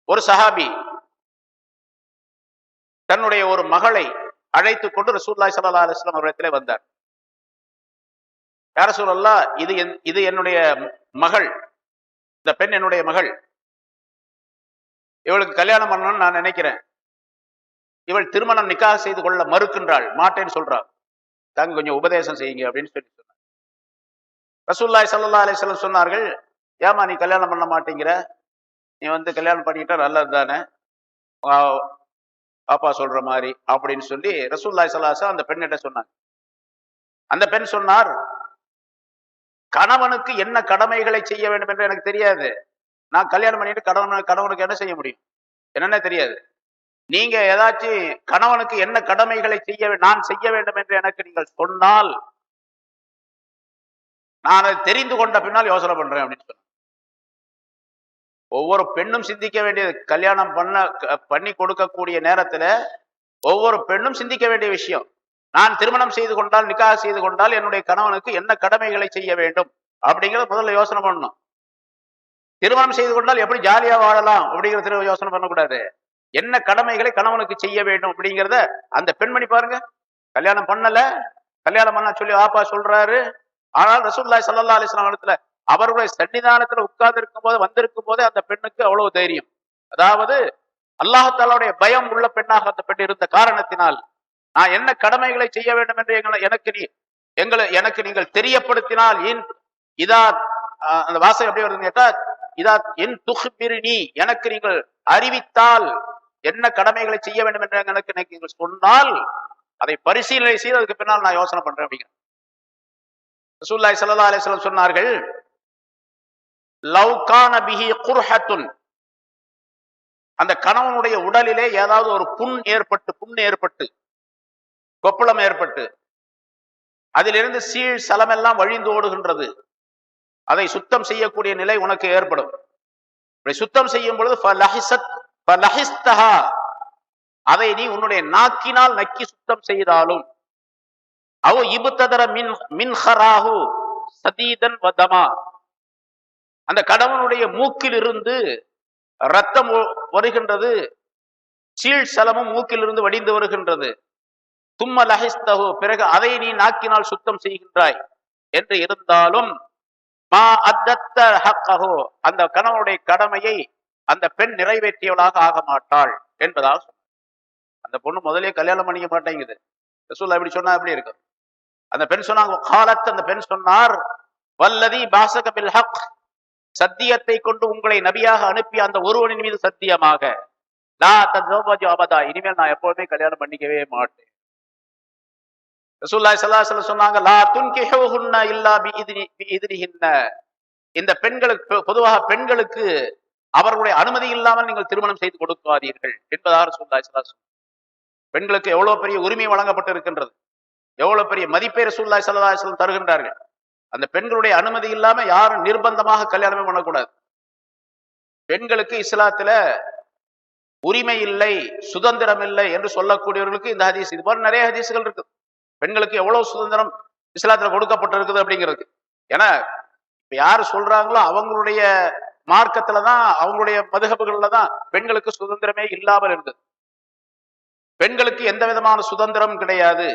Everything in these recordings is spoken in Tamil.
ஒரு சஹாபி தன்னுடைய ஒரு மகளை அழைத்துக் கொண்டு ரசூலுல்லாஹி ஸல்லல்லாஹு அலைஹி வஸல்லம் அவரிடத்திலே வந்தார். யா ரசூலல்லாஹ், இது என்னுடைய மகள், இந்த பெண் என்னுடைய மகள், இவளுக்கு கல்யாணம் பண்ணணும்னு நான் நினைக்கிறேன். இவள் திருமணம் நிக்காஹ் செய்து கொள்ள மறுக்கின்றாள், மாட்டேன்னு சொல்றாள். தாங்க கொஞ்சம் உபதேசம் செய்யுங்க அப்படின்னு சொல்லி சொன்னார். ரசூலுல்லாஹி ஸல்லல்லாஹு அலைஹி வஸல்லம் சொன்னார்கள், ஏமா நீ கல்யாணம் பண்ண மாட்டேங்கிற? நீ கல்யாணம் பண்ணிக்கிட்டா நல்லது தானே, பாப்பா சொல்ற மாதிரி அப்படின்னு சொல்லி ரசூலுல்லாஹி ஸல்லல்லாஹு அலைஹி வஸல்லம் அந்த பெண்ணிட்ட சொன்னாங்க. அந்த பெண் சொன்னார், கணவனுக்கு என்ன கடமைகளை செய்ய வேண்டும் என்று எனக்கு தெரியாது. நான் கல்யாணம் பண்ணிட்டு கணவனுக்கு என்ன செய்ய முடியும், என்னன்னே தெரியாது. நீங்க ஏதாச்சும் கணவனுக்கு என்ன கடமைகளை நான் செய்ய வேண்டும் என்று எனக்கு நீங்கள் சொன்னால் நான் அதை தெரிந்து கொண்ட பின்னால் யோசனை பண்றேன் அப்படின்னு சொன்ன. ஒவ்வொரு பெண்ணும் சிந்திக்க வேண்டியது, கல்யாணம் பண்ணி கொடுக்கக்கூடிய நேரத்துல ஒவ்வொரு பெண்ணும் சிந்திக்க வேண்டிய விஷயம். நான் திருமணம் செய்து கொண்டால், நிக்காஹ் செய்து கொண்டால் என்னுடைய கணவனுக்கு என்ன கடமைகளை செய்ய வேண்டும் அப்படிங்கிறத முதல்ல யோசனை பண்ணணும். திருமணம் செய்து கொண்டால் எப்படி ஜாலியா வாழலாம் அப்படிங்கிறத யோசனை பண்ணக்கூடாது. என்ன கடமைகளை கணவனுக்கு செய்ய வேண்டும் அப்படிங்கிறத அந்த பெண்மணி பாருங்க, கல்யாணம் பண்ண சொல்லி ஆப்பா சொல்றாரு. ஆனால் ரசூலுல்லாஹி ஸல்லல்லாஹு அலைஹி வஸல்லம் இடத்துல அவருடைய சன்னிதானத்துல உட்கார்ந்து இருக்கும் போது வந்திருக்கும் போதே அந்த பெண்ணுக்கு அவ்வளவு தைரியம். அதாவது அல்லாஹ் தஆலாவுடைய பயம் உள்ள பெண்ணாக அந்த பெண் இருந்த காரணத்தினால், நான் என்ன கடமைகளை செய்ய வேண்டும் என்று எனக்கு நீங்கள் தெரியப்படுத்தினால், இதா அந்த வாசகம் எப்படி வருதுன்னு கேட்டா, இதா என் துஹ்பிரினி, எனக்கு நீங்கள் அறிவித்தால் என்ன கடமைகளை செய்ய வேண்டும் என்று எனக்கு நீங்கள் சொன்னால் அதை பரிசீலனை செய்து அதுக்கு பின்னால் நான் யோசனை பண்றேன் அப்படிங்கிற. ரசூலுல்லாஹி ஸல்லல்லாஹு அலைஹி வஸல்லம் சொன்னார்கள், லவ் கான பிஹி குர்ஹத்துன், அந்த கணவனுடைய உடலிலே ஏதாவது ஒரு புண் ஏற்பட்டு கொப்பளம் ஏற்பட்டு அதிலிருந்து சீழ் சலமெல்லாம் வழிந்து ஓடுகின்றது, அதை சுத்தம் செய்யக்கூடிய நிலை உனக்கு ஏற்படும். சுத்தம் செய்யும் பொழுது அதை நீ உன்னுடைய நாக்கினால் நக்கி சுத்தம் செய்தாலும், அவ இபுத்ததர மின்ஹராஹு சதீதன் வதமா, அந்த கணவனுடைய மூக்கில் இருந்து ரத்தம் வருகின்றது, சீழ் சலமும் மூக்கில் இருந்து வடிந்து வருகின்றது. தும்ம லஹிஸ்தஹு, பிறகு அதை நீ நாக்கினால் சுத்தம் செய்கின்றாய் என்று இருந்தாலும், மா அத்தத்த ஹக்கஹு, அந்த கணவனுடைய கடமையை அந்த பெண் நிறைவேற்றியவளாக ஆக மாட்டாள் என்பதாக சொன்னார். அந்த பொண்ணு முதலே கல்யாணம் பண்ணிக்க மாட்டேங்குது. ரசூலுல்லாஹ் இப்படி சொன்னா எப்படி இருக்கு? அந்த பெண் சொன்னாங்க, காலத், அந்த பெண் சொன்னார், வல்லதி பாஸக பில் ஹக், சத்தியத்தை கொண்டு உங்களை நபியாக அனுப்பிய அந்த ஒருவனின் மீது சத்தியமாக, லா தஸவஜு அபதா, இனிமேல் நான் எப்பவுமே கல்யாணம் பண்ணிக்கவே மாட்டேன். ரசூலுல்லாஹி ஸல்லல்லாஹு அலைஹி வஸல்லம் சொன்னாங்க, லா துன்கிஹுஹுன்ன இல்லா பிஇذنஹுன்ன, இந்த பெண்களுக்கு, பொதுவாக பெண்களுக்கு அவர்களுடைய அனுமதி இல்லாமல் நீங்கள் திருமணம் செய்து கொடுக்காதீர்கள் என்பதாக ரசூலுல்லாஹி ஸல்லல்லாஹு அலைஹி வஸல்லம். பெண்களுக்கு எவ்வளவு பெரிய உரிமை வழங்கப்பட்டு இருக்கின்றது, எவ்வளவு பெரிய மதிப்பை ரசூலுல்லாஹி ஸல்லல்லாஹு அலைஹி வஸல்லம் தருகின்றார்கள். அந்த பெண்களுடைய அனுமதி இல்லாம யாரும் நிர்பந்தமாக கல்யாணமே பண்ணக்கூடாது. பெண்களுக்கு இஸ்லாத்துல உரிமை இல்லை, சுதந்திரம் இல்லை என்று சொல்லக்கூடியவர்களுக்கு இந்த ஹதீஸ், இது போல நிறைய ஹதீஸ்கள் இருக்கு. பெண்களுக்கு எவ்வளவு சுதந்திரம் இஸ்லாத்துல கொடுக்கப்பட்டு இருக்குது அப்படிங்கிறது. ஏன்னா இப்ப யாரு சொல்றாங்களோ அவங்களுடைய மார்க்கத்துலதான், அவங்களுடைய மதுஹபுகள்ல தான் பெண்களுக்கு சுதந்திரமே இல்லாமல் இருந்தது. பெண்களுக்கு எந்த விதமான சுதந்திரம் கிடையாது.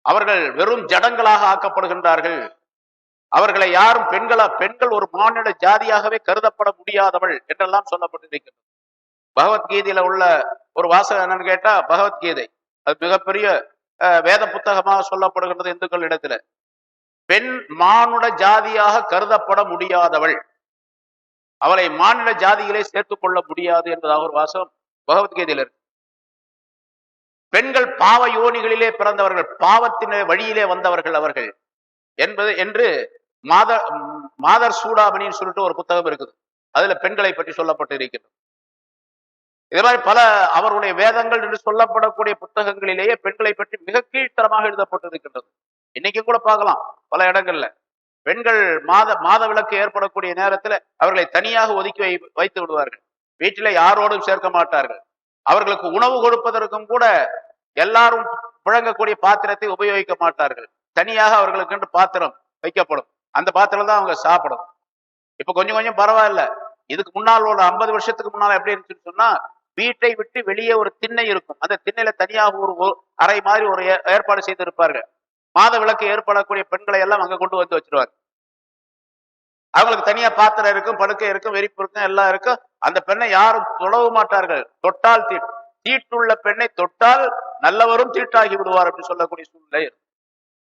அவர்கள் வெறும் ஜடங்களாக ஆக்கப்படுகின்றார்கள். அவர்களை யாரும் பெண்கள் ஒரு மானிட ஜாதியாகவே கருதப்பட முடியாதவள் என்றெல்லாம் சொல்லப்பட்டிருக்கிறது. பகவத்கீதையில உள்ள ஒரு வாசகம் என்னன்னு கேட்டா, பகவத்கீதை அது மிகப்பெரிய வேத புத்தகமாக சொல்லப்படுகின்றது இந்துக்கள் இடத்துல. பெண் மானுட ஜாதியாக கருதப்பட முடியாதவள், அவளை மானிட ஜாதிகளே சேர்த்துக் கொள்ள முடியாது என்பதாக ஒரு வாசகம் பகவத்கீதையில் இருக்கு. பெண்கள் பாவ யோனிகளிலே பிறந்தவர்கள், பாவத்தின் வழியிலே வந்தவர்கள் அவர்கள் என்று மாதர் சூடாமணின்னு சொல்லிட்டு ஒரு புத்தகம் இருக்குது. அதுல பெண்களை பற்றி சொல்லப்பட்டு இருக்கிறது. இதே மாதிரி பல அவருடைய வேதங்கள் என்று சொல்லப்படக்கூடிய புத்தகங்களிலேயே பெண்களை பற்றி மிக கீழ்த்தரமாக எழுதப்பட்டிருக்கின்றது. இன்னைக்கு கூட பார்க்கலாம் பல இடங்கள்ல. பெண்கள் மாத விலக்கு ஏற்படக்கூடிய நேரத்துல அவர்களை தனியாக ஒதுக்கி வைத்து விடுவார்கள். வீட்டில யாரோடும் சேர்க்க மாட்டார்கள். அவர்களுக்கு உணவு கொடுப்பதற்கும் கூட எல்லாரும் புழங்கக்கூடிய பாத்திரத்தை உபயோகிக்க மாட்டார்கள். தனியாக அவர்களுக்கு பாத்திரம் வைக்கப்படும். அந்த பாத்திரம் தான் அவங்க சாப்பிடும். இப்ப கொஞ்சம் கொஞ்சம் பரவாயில்ல, இதுக்கு முன்னால் ஒரு 50 வருஷத்துக்கு முன்னால எப்படி இருந்துச்சுன்னு சொன்னா, வீட்டை விட்டு வெளியே ஒரு திண்ணை இருக்கும். அந்த திண்ணையில தனியாக ஒரு அறை மாதிரி ஒரு ஏற்பாடு செய்து இருப்பார்கள். மாத விளக்கு ஏற்படக்கூடிய பெண்களை எல்லாம் அங்க கொண்டு வந்து வச்சிருவாங்க. அவங்களுக்கு தனியா பாத்திரம் இருக்கும், படுக்கை இருக்கும், வெறிப்பு இருக்கும், எல்லாம் இருக்கும். அந்த பெண்ணை யாரும் தொடவும் மாட்டார்கள். தொட்டால் தீட்டுள்ள பெண்ணை தொட்டால் நல்லவரும் தீட்டாகி விடுவார் அப்படின்னு சொல்லக்கூடிய சூழ்நிலை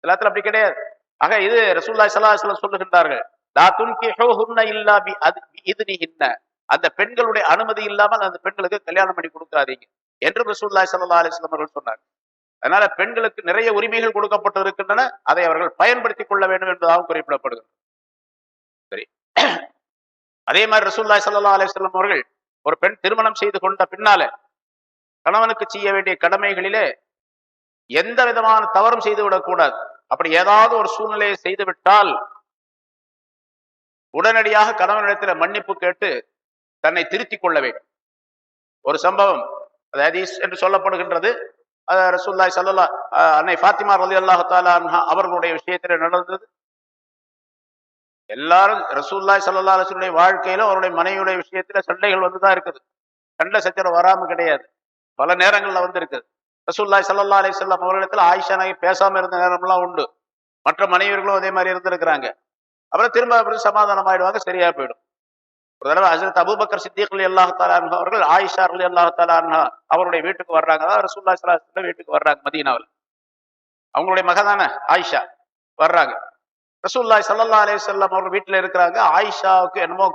எல்லாத்துல அப்படி கிடையாது. ஆக இது ரசூலுல்லாஹி ஸல்லல்லாஹு அலைஹி வஸல்லம் சொல்லுகின்றார்கள், லா துன்கிஹூஹுன்ன இல்லா பிஇذنஹுன்ன, அந்த பெண்களுடைய அனுமதி இல்லாமல் அந்த பெண்களுக்கு கல்யாணம் பண்ணி கொடுக்காதீங்க என்று ரசூலுல்லாஹி ஸல்லல்லாஹு அலைஹி வஸல்லம் அவர்கள் சொன்னார். அதனால பெண்களுக்கு நிறைய உரிமைகள் கொடுக்கப்பட்டு இருக்கின்றன. அதை அவர்கள் பயன்படுத்திக் கொள்ள வேண்டும் என்பதாக குறிப்பிடப்படுகிறது. சரி, அதே மாதிரி ரசூலுல்லாஹி ஸல்லல்லாஹு அலைஹி வஸல்லம் அவர்கள் ஒரு பெண் திருமணம் செய்து கொண்ட பின்னால கணவனுக்கு செய்ய வேண்டிய கடமைகளிலே எந்த விதமான தவறும் செய்து விடக்கூடாது. அப்படி ஏதாவது ஒரு சூழ்நிலையை செய்துவிட்டால் உடனடியாக கணவனிடத்தில் மன்னிப்பு கேட்டு தன்னை திருத்திக் கொள்ள வேண்டும். ஒரு சம்பவம் அது ஹதீஸ் என்று சொல்லப்படுகின்றது. ரசூலுல்லாஹி ஸல்லல்லாஹு அன்னை ஃபாத்திமா ரலியல்லாஹு தஆலா அன்ஹா அவர்களுடைய விஷயத்தில் நடந்தது. எல்லாரும் ரசூலுல்லாஹி ஸல்லல்லாஹு அலைஹி வஸல்லம் வாழ்க்கையில அவருடைய மனைவியுடைய விஷயத்துல சண்டைகள் வந்துதான் இருக்குது. சண்டை சச்சரவு வராம கிடையாது, பல நேரங்கள்ல வந்து இருக்குது. ரசூலுல்லாஹி ஸல்லல்லாஹு அலைஹி வஸல்லம் அவர்களிடத்துல ஆயிஷா நாயகி பேசாம இருந்த நேரம்லாம் உண்டு. மற்ற மனைவியர்களும் அதே மாதிரி இருந்திருக்கிறாங்க. அப்புறம் திரும்ப சமாதானம் ஆயிடுவாங்க, சரியா போயிடும். ஒரு தடவை ஹஜ்ரத் அபூபக்கர் சித்திக் ரலியல்லாஹு தஆலா அன்ஹு அவர்கள் ஆயிஷா ரலியல்லாஹு தஆலா அன்ஹா அவருடைய வீட்டுக்கு வர்றாங்க. அதாவது ரசூலுல்லாஹி ஸல்லல்லாஹு அலைஹி வஸல்லம் வீட்டுக்கு வர்றாங்க மதீனாவில். அவங்களுடைய மகதான ஆயிஷா வர்றாங்க. ரசூலுல்லாஹி ஸல்லல்லாஹு அலைஹி வஸல்லம் அவர்கள் வீட்டுல இருக்கிறாங்க. ஆயிஷாவுக்கு என்னமோ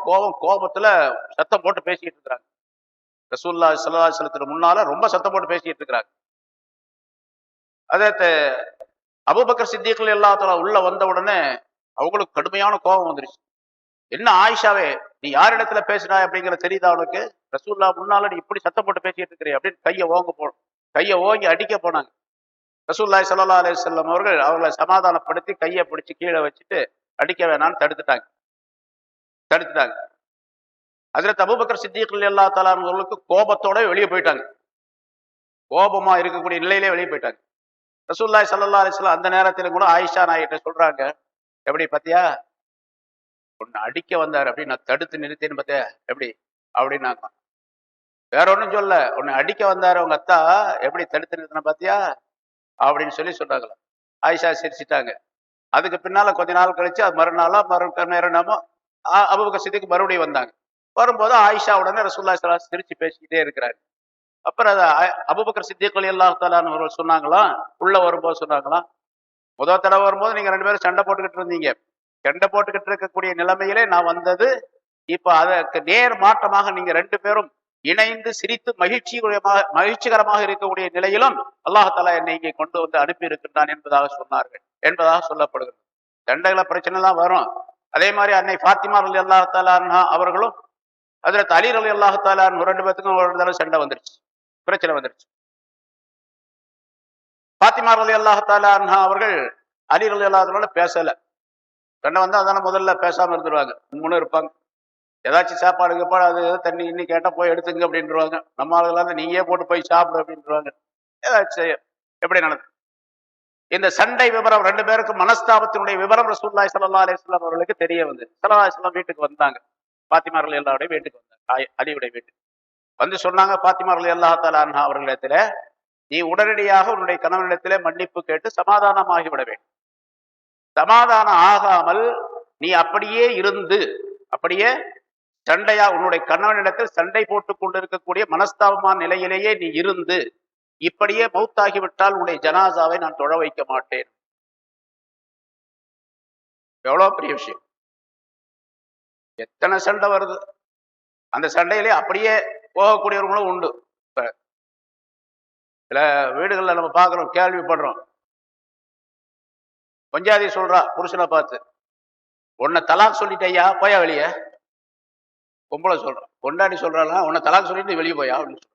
கோபத்துல சத்தம் போட்டு பேசிட்டு இருக்கிறாங்க. ரசூலுல்லாஹி ஸல்லல்லாஹு அலைஹி வஸல்லத்துக்கு முன்னால ரொம்ப சத்தம் போட்டு பேசிட்டு இருக்கிறாங்க. அதே அபூபக்கர் சித்திக் ரலியல்லாஹு தஆலா உள்ள வந்த உடனே அவங்களுக்கு கடுமையான கோபம் வந்துருச்சு. என்ன ஆயிஷாவே, நீ யாரிடத்துல பேசினாய் அப்படிங்கிற தெரியுதா உனக்கு? ரசூலுல்லாஹ் முன்னால நீ இப்படி சத்தம் போட்டு பேசிட்டு இருக்கிறீ அப்படின்னு கையை ஓங்கி அடிக்க போனாங்க. ரசூலுல்லாஹி ஸல்லல்லாஹு அலைஹி வஸல்லம் அவர்கள் அவர்களை சமாதானப்படுத்தி கையை பிடிச்சு கீழே வச்சுட்டு அடிக்க வேணாம்னு தடுத்துட்டாங்க. ஹஜ்ரத் அபூபக்கர் சித்திக் ரலியல்லாஹு தஆலா அவர்களுக்கு கோபத்தோட வெளியே போயிட்டாங்க. கோபமா இருக்கக்கூடிய நிலையிலே வெளியே போயிட்டாங்க. ரசூலுல்லாஹி ஸல்லல்லாஹு அலைஹி வஸல்லம் அந்த நேரத்திலும் கூட ஆயிஷா நாயிட்ட சொல்றாங்க, எப்படி பத்தியா, உன்னை அடிக்க வந்தாரு அப்படின்னு நான் தடுத்து நிறுத்தேன்னு பார்த்தியா எப்படி அப்படின்னாங்க. வேற ஒன்றும் சொல்ல, உன்னை அடிக்க வந்தாரு உங்க அத்தா, எப்படி தடுத்து நிறுத்தின பாத்தியா அப்படின்னு சொல்றாங்களா. ஆயிஷா சிரிச்சிட்டாங்க. அதுக்கு பின்னால கொஞ்ச நாள் கழிச்சு அது மறுநாளோ நேரமோ அபூபக்கர் சித்திக் மறுபடியும் வந்தாங்க. வரும்போது ஆயிஷா உடனே ரசூலுல்லாஹி ஸல்லல்லாஹு அலைஹி வஸல்லம் சிரிச்சு பேசிக்கிட்டே இருக்கிறாரு. அப்புறம் அபூபக்கர் சித்திக் ரலியல்லாஹு தஆலா அவர்கள் சொன்னாங்களாம், உள்ள வரும்போது சொன்னாங்களாம், முதல் தடவை வரும்போது நீங்க 2 பேரும் சண்டை போட்டுக்கிட்டு இருந்தீங்க. சண்டை போட்டுக்கிட்டு இருக்கக்கூடிய நிலைமையிலே நான் வந்தது. இப்ப அதற்கு நேர் மாற்றமாக நீங்க 2 பேரும் இணைந்து சிரித்து மகிழ்ச்சிகரமாக இருக்கக்கூடிய நிலையிலும் அல்லாஹ் தஆலா என்னை இங்கே கொண்டு வந்து அனுப்பி இருக்கின்றான் என்பதாக சொல்லப்படுகிறது. சண்டைகளை பிரச்சனை தான் வரும். அதே மாதிரி அன்னை ஃபாத்திமா ரலியல்லாஹு தஆலா அன்ஹா அவர்களும் ஹஜ்ரத் அலி ரலியல்லாஹு தஆலா அன்ஹு 2 பேத்துக்கும் ஒரு தடவை சண்டை வந்துருச்சு, பிரச்சனை வந்துருச்சு. ஃபாத்திமா ரலியல்லாஹு தஆலா அன்ஹா அவர்கள் அலி ரலியல்லாஹு தஆலா பேசல. சண்டை வந்தா அதான முதல்ல பேசாம இருந்துருவாங்க, முன்னு இருப்பாங்க. ஏதாச்சும் சாப்பாடு அது தண்ணி இன்னி கேட்டா போய் எடுத்துங்க அப்படின்றாங்க. நம்ம ஆளுகளாம் நீயே போட்டு போய் சாப்பிடு அப்படின்றாங்க. ஏதாச்சும் எப்படி நடந்தது இந்த சண்டை விவரம், 2 பேருக்கு மனஸ்தாபத்தினுடைய விவரம் ரசூலுல்லாஹி ஸல்லல்லாஹு அலைஹி வஸல்லம் அவர்களுக்கு தெரிய வந்தது. ஸல்லல்லாஹு அலைஹி வஸல்லம் வீட்டுக்கு வந்தாங்க. ஃபாத்திமா ரலியல்லாஹு வீட்டுக்கு வந்தாங்க, அலியுடைய வீட்டுக்கு வந்து சொன்னாங்க, ஃபாத்திமா ரலியல்லாஹு தஆலா அன்ஹா அவர்களிடத்துல, நீ உடனடியாக உன்னுடைய கணவனிடத்திலே மன்னிப்பு கேட்டு சமாதானமாகிவிட வேண்டும். சமாதானம் ஆகாமல் நீ அப்படியே சண்டையா உன்னுடைய கணவனிடத்தில் சண்டை போட்டுக் கொண்டிருக்கக்கூடிய மனஸ்தாபமான நிலையிலேயே நீ இருந்து இப்படியே மௌத்தாகிவிட்டால் உன்னுடைய ஜனாசாவை நான் தொழ வைக்க மாட்டேன். எவ்வளவு பெரிய விஷயம்! எத்தனை சண்டை வருது! அந்த சண்டையிலே அப்படியே போகக்கூடியவர்களும் உண்டு. இப்ப சில வீடுகள்ல நம்ம பார்க்கிறோம், கேள்விப்படுறோம். பஞ்சாதி சொல்றா புருஷனை பார்த்து, உன்னை தலாக் சொல்லிட்டேயா, போயா வெளியே. பொம்பளை சொல்றான், கொண்டாடி சொல்றாளா, உன்னை தலாக் சொல்லிட்டு வெளியே போயா அப்படின்னு சொல்ற.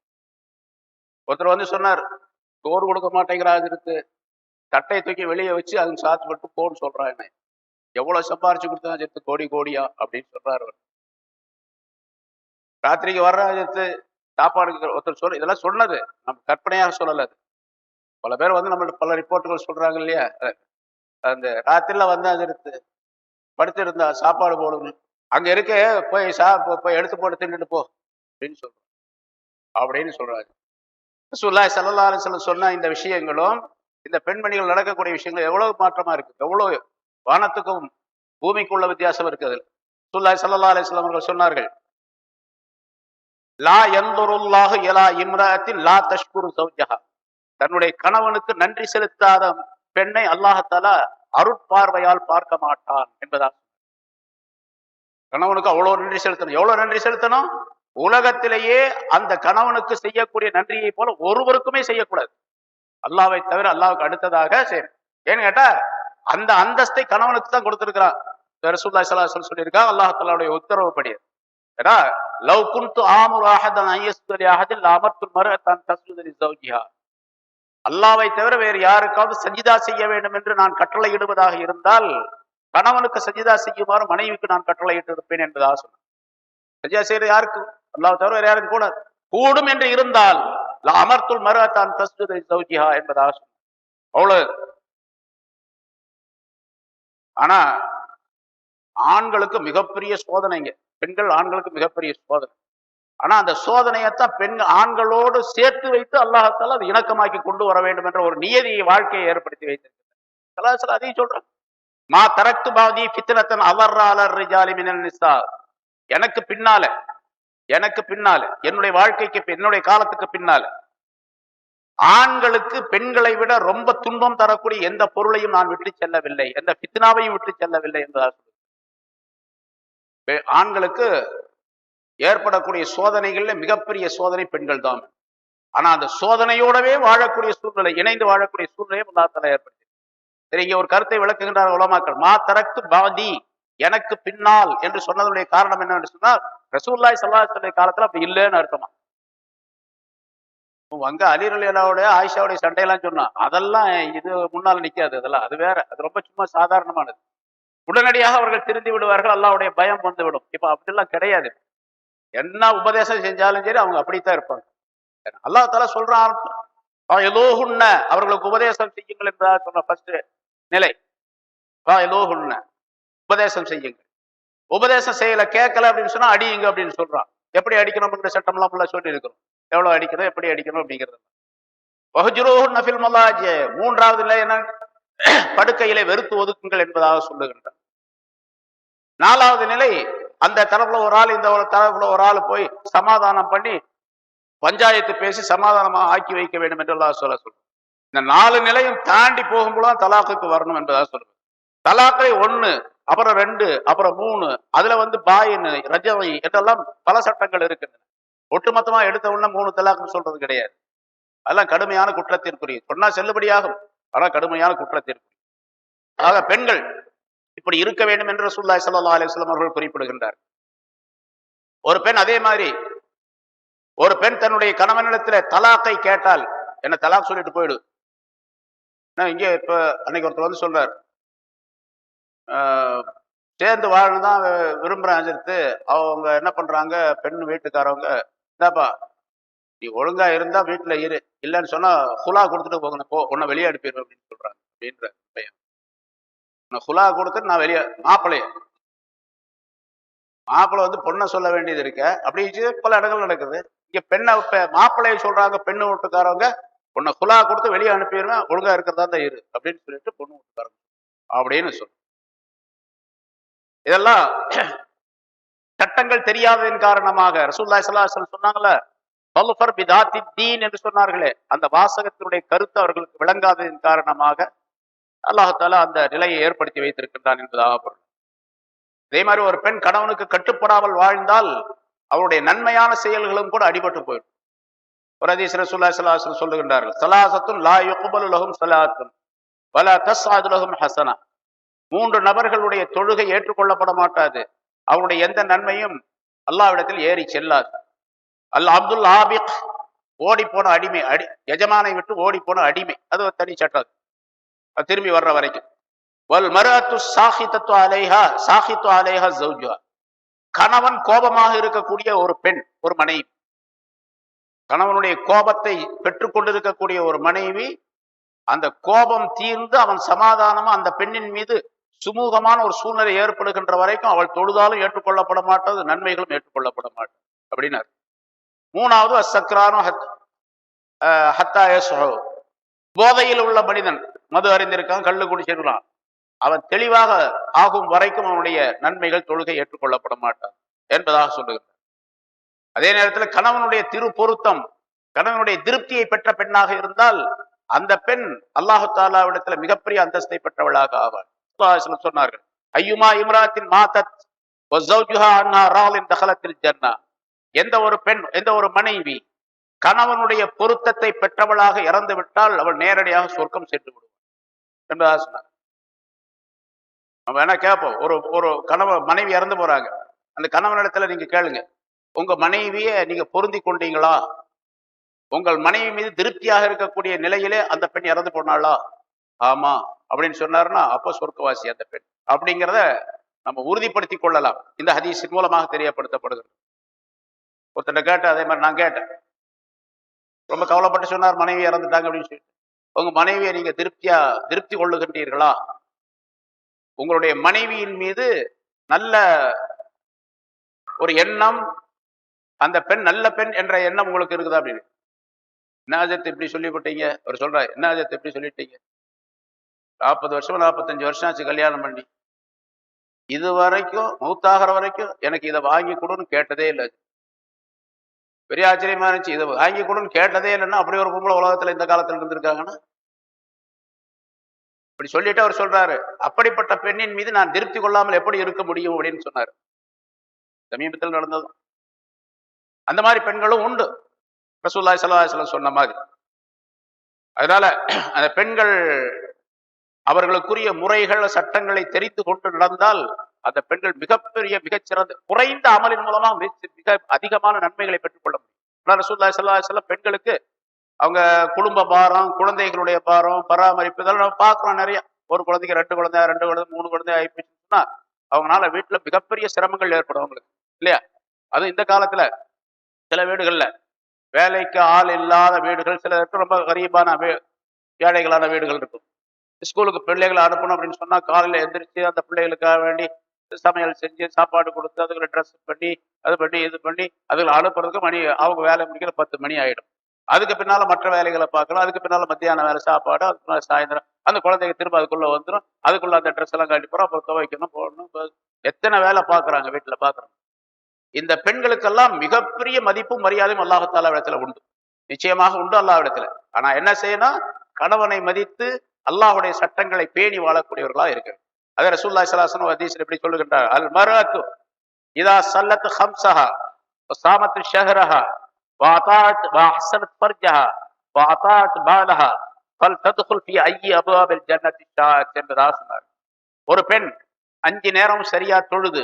ஒருத்தர் வந்து சொன்னார், சோறு கொடுக்க மாட்டேங்கிறாங்க, தட்டையை தூக்கி வெளியே வச்சு அதுக்கு சாத்து பட்டு போன்னு சொல்றான். என்ன எவ்வளவு சம்பாரிச்சு கொடுத்தா சேர்த்து கோடியா அப்படின்னு சொல்றாரு. ராத்திரிக்கு வர்ற சேர்த்து சாப்பாடு ஒருத்தர் சொல்ற, இதெல்லாம் சொன்னது நம்ம கற்பனையாக சொல்லல. பல பேர் வந்து நம்மள்ட்ட பல ரிப்போர்ட்டுகள் சொல்றாங்க இல்லையா. அந்த ராத்திரில வந்து அது படுத்து இருந்தா சாப்பாடு போடணும், அங்க இருக்க போய் போய் எடுத்து போட்டு தின்னுட்டு போ அப்படின்னு சொல்றோம் அப்படின்னு சொல்றாரு. ரசூலுல்லாஹி ஸல்லல்லாஹு அலைஹி வஸல்லம் சொன்ன இந்த விஷயங்களும் இந்த பெண்மணிகள் நடக்கக்கூடிய விஷயங்கள் எவ்வளவு மாற்றமா இருக்கு, எவ்வளவு வானத்துக்கும் பூமிக்குள்ள வித்தியாசம் இருக்குது. ரசூலுல்லாஹி ஸல்லல்லாஹு அலைஹி வஸல்லம் அவர்கள் சொன்னார்கள், லா யன்துருல்லாஹு இலா இம்ராஅத்தின் லா தஷ்குரு ஸௌஜஹா. தன்னுடைய கணவனுக்கு நன்றி செலுத்தாத பெண்ணை அல்லாஹ் தஆலா அருட்பார்வையால் பார்க்க மாட்டான் என்பதா. கணவனுக்கு அவ்வளவு நன்றி செலுத்தணும். எவ்வளவு நன்றி செலுத்தணும்? உலகத்திலேயே அந்த கணவனுக்கு செய்யக்கூடிய நன்றியை போல ஒருவருக்குமே செய்யக்கூடாது, அல்லாஹ்வை தவிர. அல்லாஹ்வுக்கு அடுத்ததாக சரி. ஏன்னு கேட்டா அந்த அந்தஸ்தை கணவனுக்கு தான் கொடுத்திருக்கிறான். ரசூலுல்லாஹி ஸல்லல்லாஹு அலைஹி வஸல்லம் சொல்லியிருக்காங்க, அல்லாஹ் தஆலாவுடைய உத்தரவுப்படி. ஏன்னா லவ் குன்து ஆமுரு அஹதன் அன் யஸ்ஜுத லி அஹதின் லஅமர்துல் மர்அத அன் தஸ்ஜுத லி ஸௌஜிஹா. அல்லாஹ்வை தவிர வேறு யாருக்காவது சஜிதா செய்ய வேண்டும் என்று நான் கட்டளையிடுவதாக இருந்தால் கணவனுக்கு சஜிதா செய்யுமாறு மனைவிக்கு நான் கட்டளையிட்டு இருப்பேன் என்பதாக சொன்னார். சஜிதா செய்யறது யாருக்கு? அல்லாஹ் தவிர வேற யாரும் கூடாது. கூடும் என்று இருந்தால் லஅமர்துல் மர்அத அன் தஸ்ஜுத லி ஸௌஜிஹா என்பதாக சொன்னார். அவ்வளவு. ஆனா ஆண்களுக்கு மிகப்பெரிய சோதனைங்க. பெண்கள் ஆண்களுக்கு மிகப்பெரிய சோதனை. ஆனா அந்த சோதனையத்தான் பெண்கள் ஆண்களோடு சேர்த்து வைத்து அல்லாஹ் தஆலா அதை இணக்கமாக்கி கொண்டு வர வேண்டும் என்ற ஒரு நியதியை வாழ்க்கையை ஏற்படுத்தி வைத்திருக்கிறார். அதையும் சொல்றேன், மா தரக்து பாதி ஃபித்னத்தன் அவர்ரா அலர் ரிஜாலி மினன் நிஸா. எனக்கு பின்னால என்னுடைய வாழ்க்கைக்கு என்னுடைய காலத்துக்கு பின்னால ஆண்களுக்கு பெண்களை விட ரொம்ப துன்பம் தரக்கூடிய எந்த பொருளையும் நான் விட்டு செல்லவில்லை, எந்த ஃபித்னாவையும் விட்டு செல்லவில்லை என்பதாக. ஆண்களுக்கு ஏற்படக்கூடிய சோதனைகள்ல மிகப்பெரிய சோதனை பெண்கள் தான். ஆனா அந்த சோதனையோடவே வாழக்கூடிய சூழ்நிலை, இணைந்து வாழக்கூடிய சூழ்நிலையை அல்லாஹ் தஆலா ஏற்படுத்தி. சரி, இங்க ஒரு கருத்தை விளக்குகின்றார் உலமாக்கள். மா தரக்து பாதி, எனக்கு பின்னால் என்று சொன்னதுடைய காரணம் என்னன்னு சொன்னால் ரசூலுல்லாஹி ஸல்லல்லாஹு அலைஹி வஸல்லம் காலத்துல அப்படி இல்லைன்னு அர்த்தமா. அங்க அலி ரலியல்லாஹு ஆயிஷாவுடைய சண்டையெல்லாம் சொன்னா அதெல்லாம் இது முன்னால் நிக்காது. அதெல்லாம் அது வேற, அது ரொம்ப சும்மா சாதாரணமானது. உடனடியாக அவர்கள் திருந்தி விடுவார்கள், அல்லாஹ்வுடைய பயம் வந்து விடும். இப்ப அப்படிலாம் கிடையாது. என்ன உபதேசம் செஞ்சாலும் சரி அவங்க அப்படித்தான் இருப்பாங்க. அல்லாஹ் தஆலா சொல்றான், அவர்களுக்கு உபதேசம் செய்யுங்கள் என்பதாக சொன்ன ஃபர்ஸ்ட் நிலை. உபதேசம் செய்யுங்கள். உபதேசம் செய்யல, கேட்கல அப்படின்னு சொன்னா அடியுங்க அப்படின்னு சொல்றான். எப்படி அடிக்கணும் அப்படிங்கிற சட்டம் எல்லாம் சொல்லி இருக்கிறோம். எவ்வளவு அடிக்கணும், எப்படி அடிக்கணும் அப்படிங்கிறது. மூன்றாவது நிலை என்ன? படுக்கையிலே வெறுத்து ஒதுக்குங்கள் என்பதாக சொல்லுகின்றார். நாலாவது நிலை, அந்த தரப்புல ஒரு ஆள் இந்த தரப்புல ஒரு ஆள் போய் சமாதானம் பண்ணி பஞ்சாயத்து பேசி சமாதானமா ஆக்கி வைக்க வேண்டும் என்று அல்லாஹ் சொல்ல. இந்த 4 நிலையும் தாண்டி போகும்போது தலாக்குக்கு வரணும் என்பதாக சொல்லுது. தலாக்கை 1, அப்புறம் 2, அப்புறம் 3, அதுல பாயின் ரஜவை என்றெல்லாம் பல சட்டங்கள் இருக்கின்றன. ஒட்டுமொத்தமா எடுத்த உடனே 3 தலாக்குன்னு சொல்றது கிடையாது. அதெல்லாம் கடுமையான குற்றத்திற்குரிய, சொன்னா செல்லுபடியாகும், ஆனா கடுமையான குற்றத்திற்குரிய. ஆக பெண்கள் இப்படி இருக்க வேண்டும் என்று ரசூலுல்லாஹி ஸல்லல்லாஹு அலைஹி வஸல்லம் அவர்கள் குறிப்பிடுகின்றார். ஒரு பெண் அதே மாதிரி, ஒரு பெண் தன்னுடைய கணவனிடத்துல தலாக்கை கேட்டால், என்ன தலாக் சொல்லிட்டு போயிடு. இங்க இப்ப அன்னைக்கு ஒருத்தர் சொல்றார், சேர்ந்து வாழதான் விரும்புறேன் அஜித்து. அவங்க என்ன பண்றாங்க, பெண் வீட்டுக்காரவங்க, இந்தாப்பா நீ ஒழுங்கா இருந்தா வீட்டுல இரு, இல்லைன்னு சொன்னா ஹுலா கொடுத்துட்டு போகணும், போ, உன்னை வெளியே அனுப்பிடுவேன் அப்படின்னு சொல்றாங்க. அப்படின்ற பையன் ஹுலா கொடுத்துட்டு நான் வெளியே மாப்பிள்ளை பொண்ணை சொல்ல வேண்டியது இருக்க. அப்படி பல இடங்கள் நடக்குது. இங்க பெண்ணை மாப்பிள்ளைய சொல்றாங்க, பெண்ணு வீட்டுக்காரவங்க உன்னை ஹுலா கொடுத்து வெளியே அனுப்பிடுவேன், ஒழுங்கா இருக்கிறதா தான் இரு அப்படின்னு சொல்லிட்டு பொண்ணு வீட்டுக்காரங்க அப்படின்னு சொல்ல. இதெல்லாம் சட்டங்கள் தெரியாததின் காரணமாக ரசூலுல்லாஹி ஸல்லல்லாஹு அலைஹி வஸல்லம் சொன்னாங்கல்ல, ஃபல்ஃபர் பிதாத்தி தீன் என்று சொன்னார்களே, அந்த வாசகத்தினுடைய கருத்து அவர்களுக்கு விளங்காததின் காரணமாக அல்லாஹ் தஆலா அந்த நிலையை ஏற்படுத்தி வைத்திருக்கின்றான் என்பதாக பொருள். அதே மாதிரி ஒரு பெண் கணவனுக்கு கட்டுப்படாமல் வாழ்ந்தால் அவருடைய நன்மையான செயல்களும் கூட அடிபட்டு போயிடும். ஒரு ஹதீஸ் ரசூலுல்லாஹி ஸல்லல்லாஹு அலைஹி வஸல்லம் சொல்லுகின்றார்கள், ஸலாஸத்துன் லா யுக்பலு லஹும் ஸலாத்துன் வலா தஸ்அது லஹும் ஹஸனா. 3 நபர்களுடைய தொழுகை ஏற்றுக்கொள்ளப்பட மாட்டாது, அவருடைய எந்த நன்மையும் அல்லாஹ்விடத்தில் ஏறி செல்லாது. அல் அப்துல் ஆபிக், ஓடி போன அடிமை, எஜமானை விட்டு ஓடி போன அடிமை, அது ஒரு தனி சட்டம், திரும்பி வர்ற வரைக்கும். வல் மர்அத்து சாஹிதத்து அலைஹா சாஹித்து அலைஹா ஜௌஜுஹா. கணவன் கோபமாக இருக்கக்கூடிய ஒரு பெண், ஒரு மனைவி, கணவனுடைய கோபத்தை பெற்றுக்கொண்டிருக்கக்கூடிய ஒரு மனைவி, அந்த கோபம் தீர்ந்து அவன் சமாதானமா அந்த பெண்ணின் மீது சுமூகமான ஒரு சூழ்நிலை ஏற்படுகின்ற வரைக்கும் அவள் தொழுதாலும் ஏற்றுக்கொள்ளப்பட மாட்டது, நன்மைகளும் ஏற்றுக்கொள்ளப்பட மாட்டது அப்படின்னாரு. மூணாவது அசக்ரானோ போதையில் உள்ள மனிதன், மது அறிந்திருக்கான், கள்ளு குடிச்சிருக்கான், அவன் தெளிவாக ஆகும் வரைக்கும் அவனுடைய நன்மைகள், தொழுகை ஏற்றுக்கொள்ளப்பட மாட்டான் என்பதாக சொல்லுகிறார். அதே நேரத்தில் கணவனுடைய திரு பொருத்தம், கணவனுடைய திருப்தியை பெற்ற பெண்ணாக இருந்தால் அந்த பெண் அல்லாஹு தாலாவிடத்துல மிகப்பெரிய அந்தஸ்தை பெற்றவளாக ஆவாள். சொன்னார்கள், ஐயுமா இம்ராத்தின் மாதத் ஜன்னா, எந்த ஒரு பெண், எந்த ஒரு மனைவி கணவனுடைய பொருத்தத்தை பெற்றவளாக இறந்து விட்டால் அவள் நேரடியாக சொர்க்கம் சென்று விடுவாள் என்பதாக சொன்னார். நம்ம வேணா கேட்போம், ஒரு கணவன் மனைவி இறந்து போறாங்க, அந்த கணவனிடத்துல நீங்க கேளுங்க, உங்க மனைவியை நீங்க பொருந்தி கொண்டீங்களா? உங்கள் மனைவி மீது திருப்தியாக இருக்கக்கூடிய நிலையிலே அந்த பெண் இறந்து போனாளா? ஆமா அப்படின்னு சொன்னாருன்னா அப்ப சொர்க்கவாசி அந்த பெண் அப்படிங்கிறத நம்ம உறுதிப்படுத்தி கொள்ளலாம். இந்த ஹதீஸின் மூலமாக தெரியப்படுத்தப்படுகிறது. ஒருத்தட்ட கேட்டேன், அதே மாதிரி நான் கேட்டேன், ரொம்ப கவலைப்பட்டு சொன்னார், மனைவி இறந்துட்டாங்க அப்படின்னு சொல்லி. உங்க மனைவியை நீங்க திருப்தி கொள்ளுகின்றீர்களா? உங்களுடைய மனைவியின் மீது நல்ல ஒரு எண்ணம், அந்த பெண் நல்ல பெண் என்ற எண்ணம் உங்களுக்கு இருக்குதா அப்படின்னு. என்ன அஜத் இப்படி சொல்லிவிட்டீங்க? அவர் சொல்ற, என்ன அஜத் இப்படி சொல்லிட்டீங்க? 40 வருஷம் 45 வருஷம் ஆச்சு கல்யாணம் பண்ணி, இது வரைக்கும் மௌத்தாகிற வரைக்கும் எனக்கு இதை வாங்கி கொடுன்னு கேட்டதே இல்லை. பெரிய ஆச்சரியமா இருந்துச்சு, இதை வாங்கி கொடுன்னு கேட்டதே இல்லைன்னா அப்படி ஒரு பொம்பளை உலகத்துல இந்த காலத்துல இருந்திருக்காங்கன்னா. இப்படி சொல்லிட்டு அவர் சொல்றாரு, அப்படிப்பட்ட பெண்ணின் மீது நான் திருப்தி கொள்ளாமல் எப்படி இருக்க முடியும் அப்படின்னு சொன்னாரு. சமீபத்தில் நடந்ததும் அந்த மாதிரி பெண்களும் உண்டு, ரசூலுல்லாஹி ஸல்லல்லாஹு அலைஹி வஸல்லம் சொன்ன மாதிரி. அதனால அந்த பெண்கள் அவர்களுக்குரிய முறைகள், சட்டங்களை தெரிந்து கொண்டு நடந்தால் அந்த பெண்கள் மிகப்பெரிய, மிகச்சிறந்த, குறைந்த அமலின் மூலமாக மிக அதிகமான நன்மைகளை பெற்றுக்கொள்ள முடியும். ரசூலுல்லாஹி ஸல்லல்லாஹு அலைஹி வஸல்லம் பெண்களுக்கு அவங்க குடும்ப பாரம், குழந்தைகளுடைய பாரம், பராமரிப்பு, இதெல்லாம் நம்ம பார்க்கிறோம் நிறைய. ஒரு குழந்தைக்கு 2 குழந்தை 3 குழந்தை ஆயிடுச்சுன்னா அவங்களால வீட்டுல மிகப்பெரிய சிரமங்கள் ஏற்படும் அவங்களுக்கு, இல்லையா? அதுவும் இந்த காலத்துல சில வீடுகள்ல வேலைக்கு ஆள் இல்லாத வீடுகள், சில ரொம்ப கரீபான ஏழைகளான வீடுகள் இருக்கும். ஸ்கூலுக்கு பிள்ளைகளை அனுப்பணும் அப்படின்னு சொன்னா காலையில எந்திரிச்சு அந்த பிள்ளைகளுக்காக வேண்டி சமையல் செஞ்சு சாப்பாடு கொடுத்து அதுகளை ட்ரெஸ் பண்ணி அது பண்ணி இது பண்ணி அதுகளை அனுப்புறதுக்கு மணி, அவங்க வேலை முடிக்கிற 10 மணி ஆயிடும். அதுக்கு பின்னால மற்ற வேலைகளை பார்க்கலாம், அதுக்கு பின்னால மத்தியான வேலை சாப்பாடு, அதுக்கு பின்னால சாயந்தரம் அந்த குழந்தைங்க திரும்ப அதுக்குள்ள வந்துடும், அதுக்குள்ள அந்த ட்ரெஸ் எல்லாம் கட்டி போறோம், அப்புறம் துவைக்கணும், போடணும், எத்தனை வேலை பார்க்குறாங்க, வீட்டுல பார்க்குறாங்க. இந்த பெண்களுக்கெல்லாம் மிகப்பெரிய மதிப்பும் மரியாதையும் அல்லாஹ் தஆலா இடத்துல உண்டு, நிச்சயமாக உண்டு அல்லாஹ் இடத்துல. ஆனா என்ன செய்யணும்? கணவனை மதித்து அல்லாஹ்வுடைய சட்டங்களை பேணி வாழக்கூடியவர்களா இருக்கிறது. அதே ரசூலுல்லாஹி ஸல்லல்லாஹு அலைஹி வஸல்லம் ஹதீஸ்ல எப்படி சொல்லுகின்றார், அல் மர்அத்து இதா ஸல்லத் ஹம்ஸஹா வஸாமத் ஷஹரஹா வஅதாத் வஅஹ்ஸனத் ஃபர்ஜஹா வஅதாத் பாலஹா ஃபல்தத்குல் ஃபீ ஐயி அப்வாபில் ஜன்னத்தி ஷாஅத் என்பதாக சொன்னார். ஒரு பெண் 5 நேரம் சரியா தொழுது,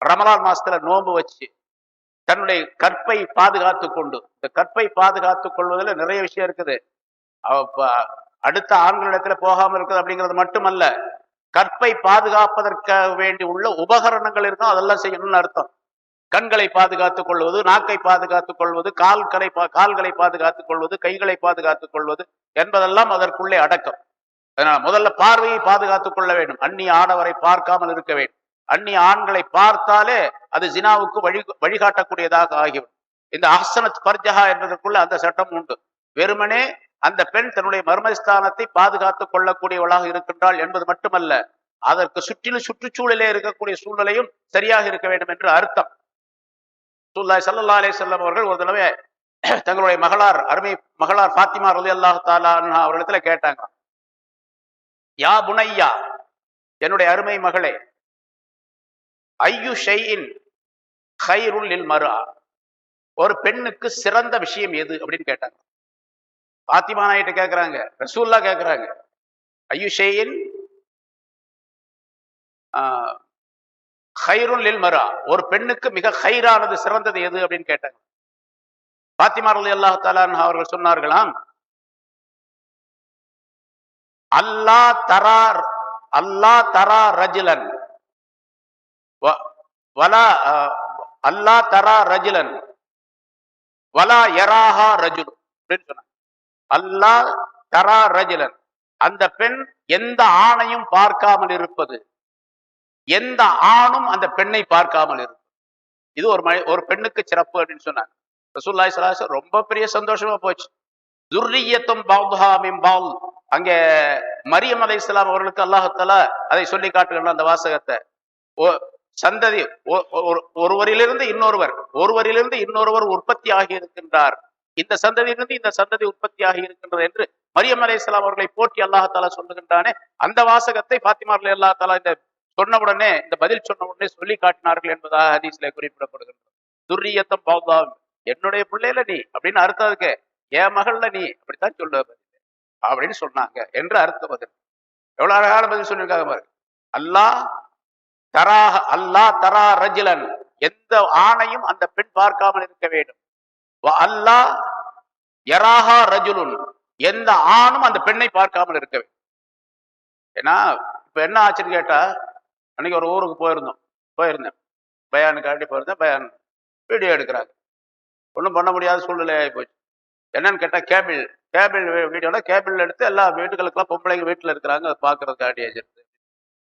ரமலான் மாசத்துல நோன்பு வச்சு, தன்னுடைய கற்பை பாதுகாத்து கொண்டு, இந்த கற்பை பாதுகாத்துக் கொள்வதில் நிறைய விஷயம் இருக்குது. அடுத்த ஆண்களிடத்துல போகாம இருக்குது அப்படிங்கிறது மட்டுமல்ல, கற்பை பாதுகாப்பதற்காக வேண்டி உள்ள உபகரணங்கள் இருக்கும், அதெல்லாம் செய்யணும்னு அர்த்தம். கண்களை பாதுகாத்துக் கொள்வது, நாக்கை பாதுகாத்துக் கொள்வது, கால்களை பாதுகாத்துக் கொள்வது, கைகளை பாதுகாத்துக் கொள்வது என்பதெல்லாம் அதற்குள்ளே அடக்கம். அதனால முதல்ல பார்வையை பாதுகாத்துக் கொள்ள வேண்டும், அந்நிய ஆடவரை பார்க்காமல் இருக்க வேண்டும். அந்நிய ஆண்களை பார்த்தாலே அது ஜினாவுக்கு வழிகாட்டக்கூடியதாக ஆகிவிடும். இந்த அஹ்ஸனத் ஃபர்ஜஹா என்பதற்குள்ள அந்த சட்டம் உண்டு. வெறுமனே அந்த பெண் தன்னுடைய மர்மஸ்தானத்தை பாதுகாத்துக் கொள்ளக்கூடியவளாக இருக்கின்றாள் என்பது மட்டுமல்ல, அதற்கு சுற்றிலும் சுற்றுச்சூழலே இருக்கக்கூடிய சூழ்நிலையும் சரியாக இருக்க வேண்டும் என்று அர்த்தம். ரசூலுல்லாஹி ஸல்லல்லாஹு அலைஹி வஸல்லம் அவர்கள் ஒரு தடவை தங்களுடைய அருமை மகளார் ஃபாத்திமா ரலியல்லாஹு தஆலா அன்ஹா அவர்களிடத்துல கேட்டாங்க, யா புனையா, என்னுடைய அருமை மகளே, ஐயு ஷைஇன் கைருல் லில் மர்ஆ, ஒரு பெண்ணுக்கு சிறந்த விஷயம் எது அப்படின்னு கேட்டாங்க. பாத்திமா நாயிட்ட கேட்கிறாங்க, ரசூலுல்லாஹ் கேட்கிறாங்க, ஐயு ஷைஇன் கைருல் லில் மர்ஆ, ஒரு பெண்ணுக்கு மிக கைரானது, சிறந்தது எது அப்படின்னு கேட்டாங்க. பாத்திமா ரலியல்லாஹு தஆலா அன்ஹா அவர்கள் சொன்னார்களாம், அல்லாஹ் தரா ரஜுலன் வலா யராஹா ரஜுல் அப்படின்னு சொன்னாங்க. அல்லாஹ் தரா ரஜுலன், அந்த பெண் எந்த ஆணையும் பார்க்காமல் இருப்பது, எந்த ஆணும் அந்த பெண்ணை பார்க்காமல் இருக்கும். இது ஒரு பெண்ணுக்கு சிறப்பு அப்படின்னு சொன்னாங்க. ரசூலுல்லாஹி ஸல்லல்லாஹு அலைஹி வஸல்லம் ரொம்ப பெரிய சந்தோஷமா போச்சு. துர்ரியத்தும் பௌதுஹா மின் பௌத். அங்கே மரியம் அலைஹிஸ்ஸலாம் அவர்களுக்கு அல்லாஹ் தஆலா அதை சொல்லி காட்டுகின்ற அந்த வாசகத்தை, சந்ததி ஒருவரிலிருந்து இன்னொருவர் உற்பத்தி ஆகி இருக்கின்றார், இந்த சந்ததியிலிருந்து இந்த சந்ததி உற்பத்தி ஆகி இருக்கின்றது என்று மரியம் அலைஹிஸ்ஸலாம் அவர்களை போற்றி அல்லாஹ் தஆலா சொல்லுகின்றானே, அந்த வாசகத்தை ஃபாத்திமா ரலியல்லாஹு தஆலா இந்த சொன்னவுடனே, இந்த பதில் சொன்ன உடனே சொல்லி காட்டினார்கள் என்பதாக ஹதீஸ்ல குறிப்பிடப்படுகின்றது. துர்ரியத்தம் பௌதா, என்னுடைய பிள்ளைல நீ அப்படின்னு அர்த்தம் இருக்கு, என் மகள்ல நீ அப்படித்தான் சொல்லுவ அப்படின்னு சொன்னாங்க என்று அர்த்தம். பதில் எவ்வளவு அழகான பதில் சொல்லியிருக்காங்க பாருங்க. அல்லாஹ் தரா ரஜுலன், எந்த ஆணையும் அந்த பெண் பார்க்காமல் இருக்க வேண்டும். அல்லாஹ் யராஹா ரஜுலுன், எந்த ஆணும் அந்த பெண்ணை பார்க்காமல் இருக்க வேண்டும். ஏன்னா இப்ப என்ன ஆச்சுன்னு கேட்டா, அன்னைக்கு ஒரு ஊருக்கு போயிருந்தேன் பயானுக்காண்டி போயிருந்தேன். பயான் வீடியோ எடுக்கிறாங்க, ஒன்றும் பண்ண முடியாத சூழ்நிலை ஆகி போச்சு. என்னன்னு கேட்டா, கேபிள் வீடியோல கேபிள் எடுத்து எல்லா வீட்டுகளுக்கெல்லாம் பொம்பளைங்க வீட்டுல இருக்கிறாங்க, அதை பாக்குறதுக்காண்டி வச்சிருக்கு.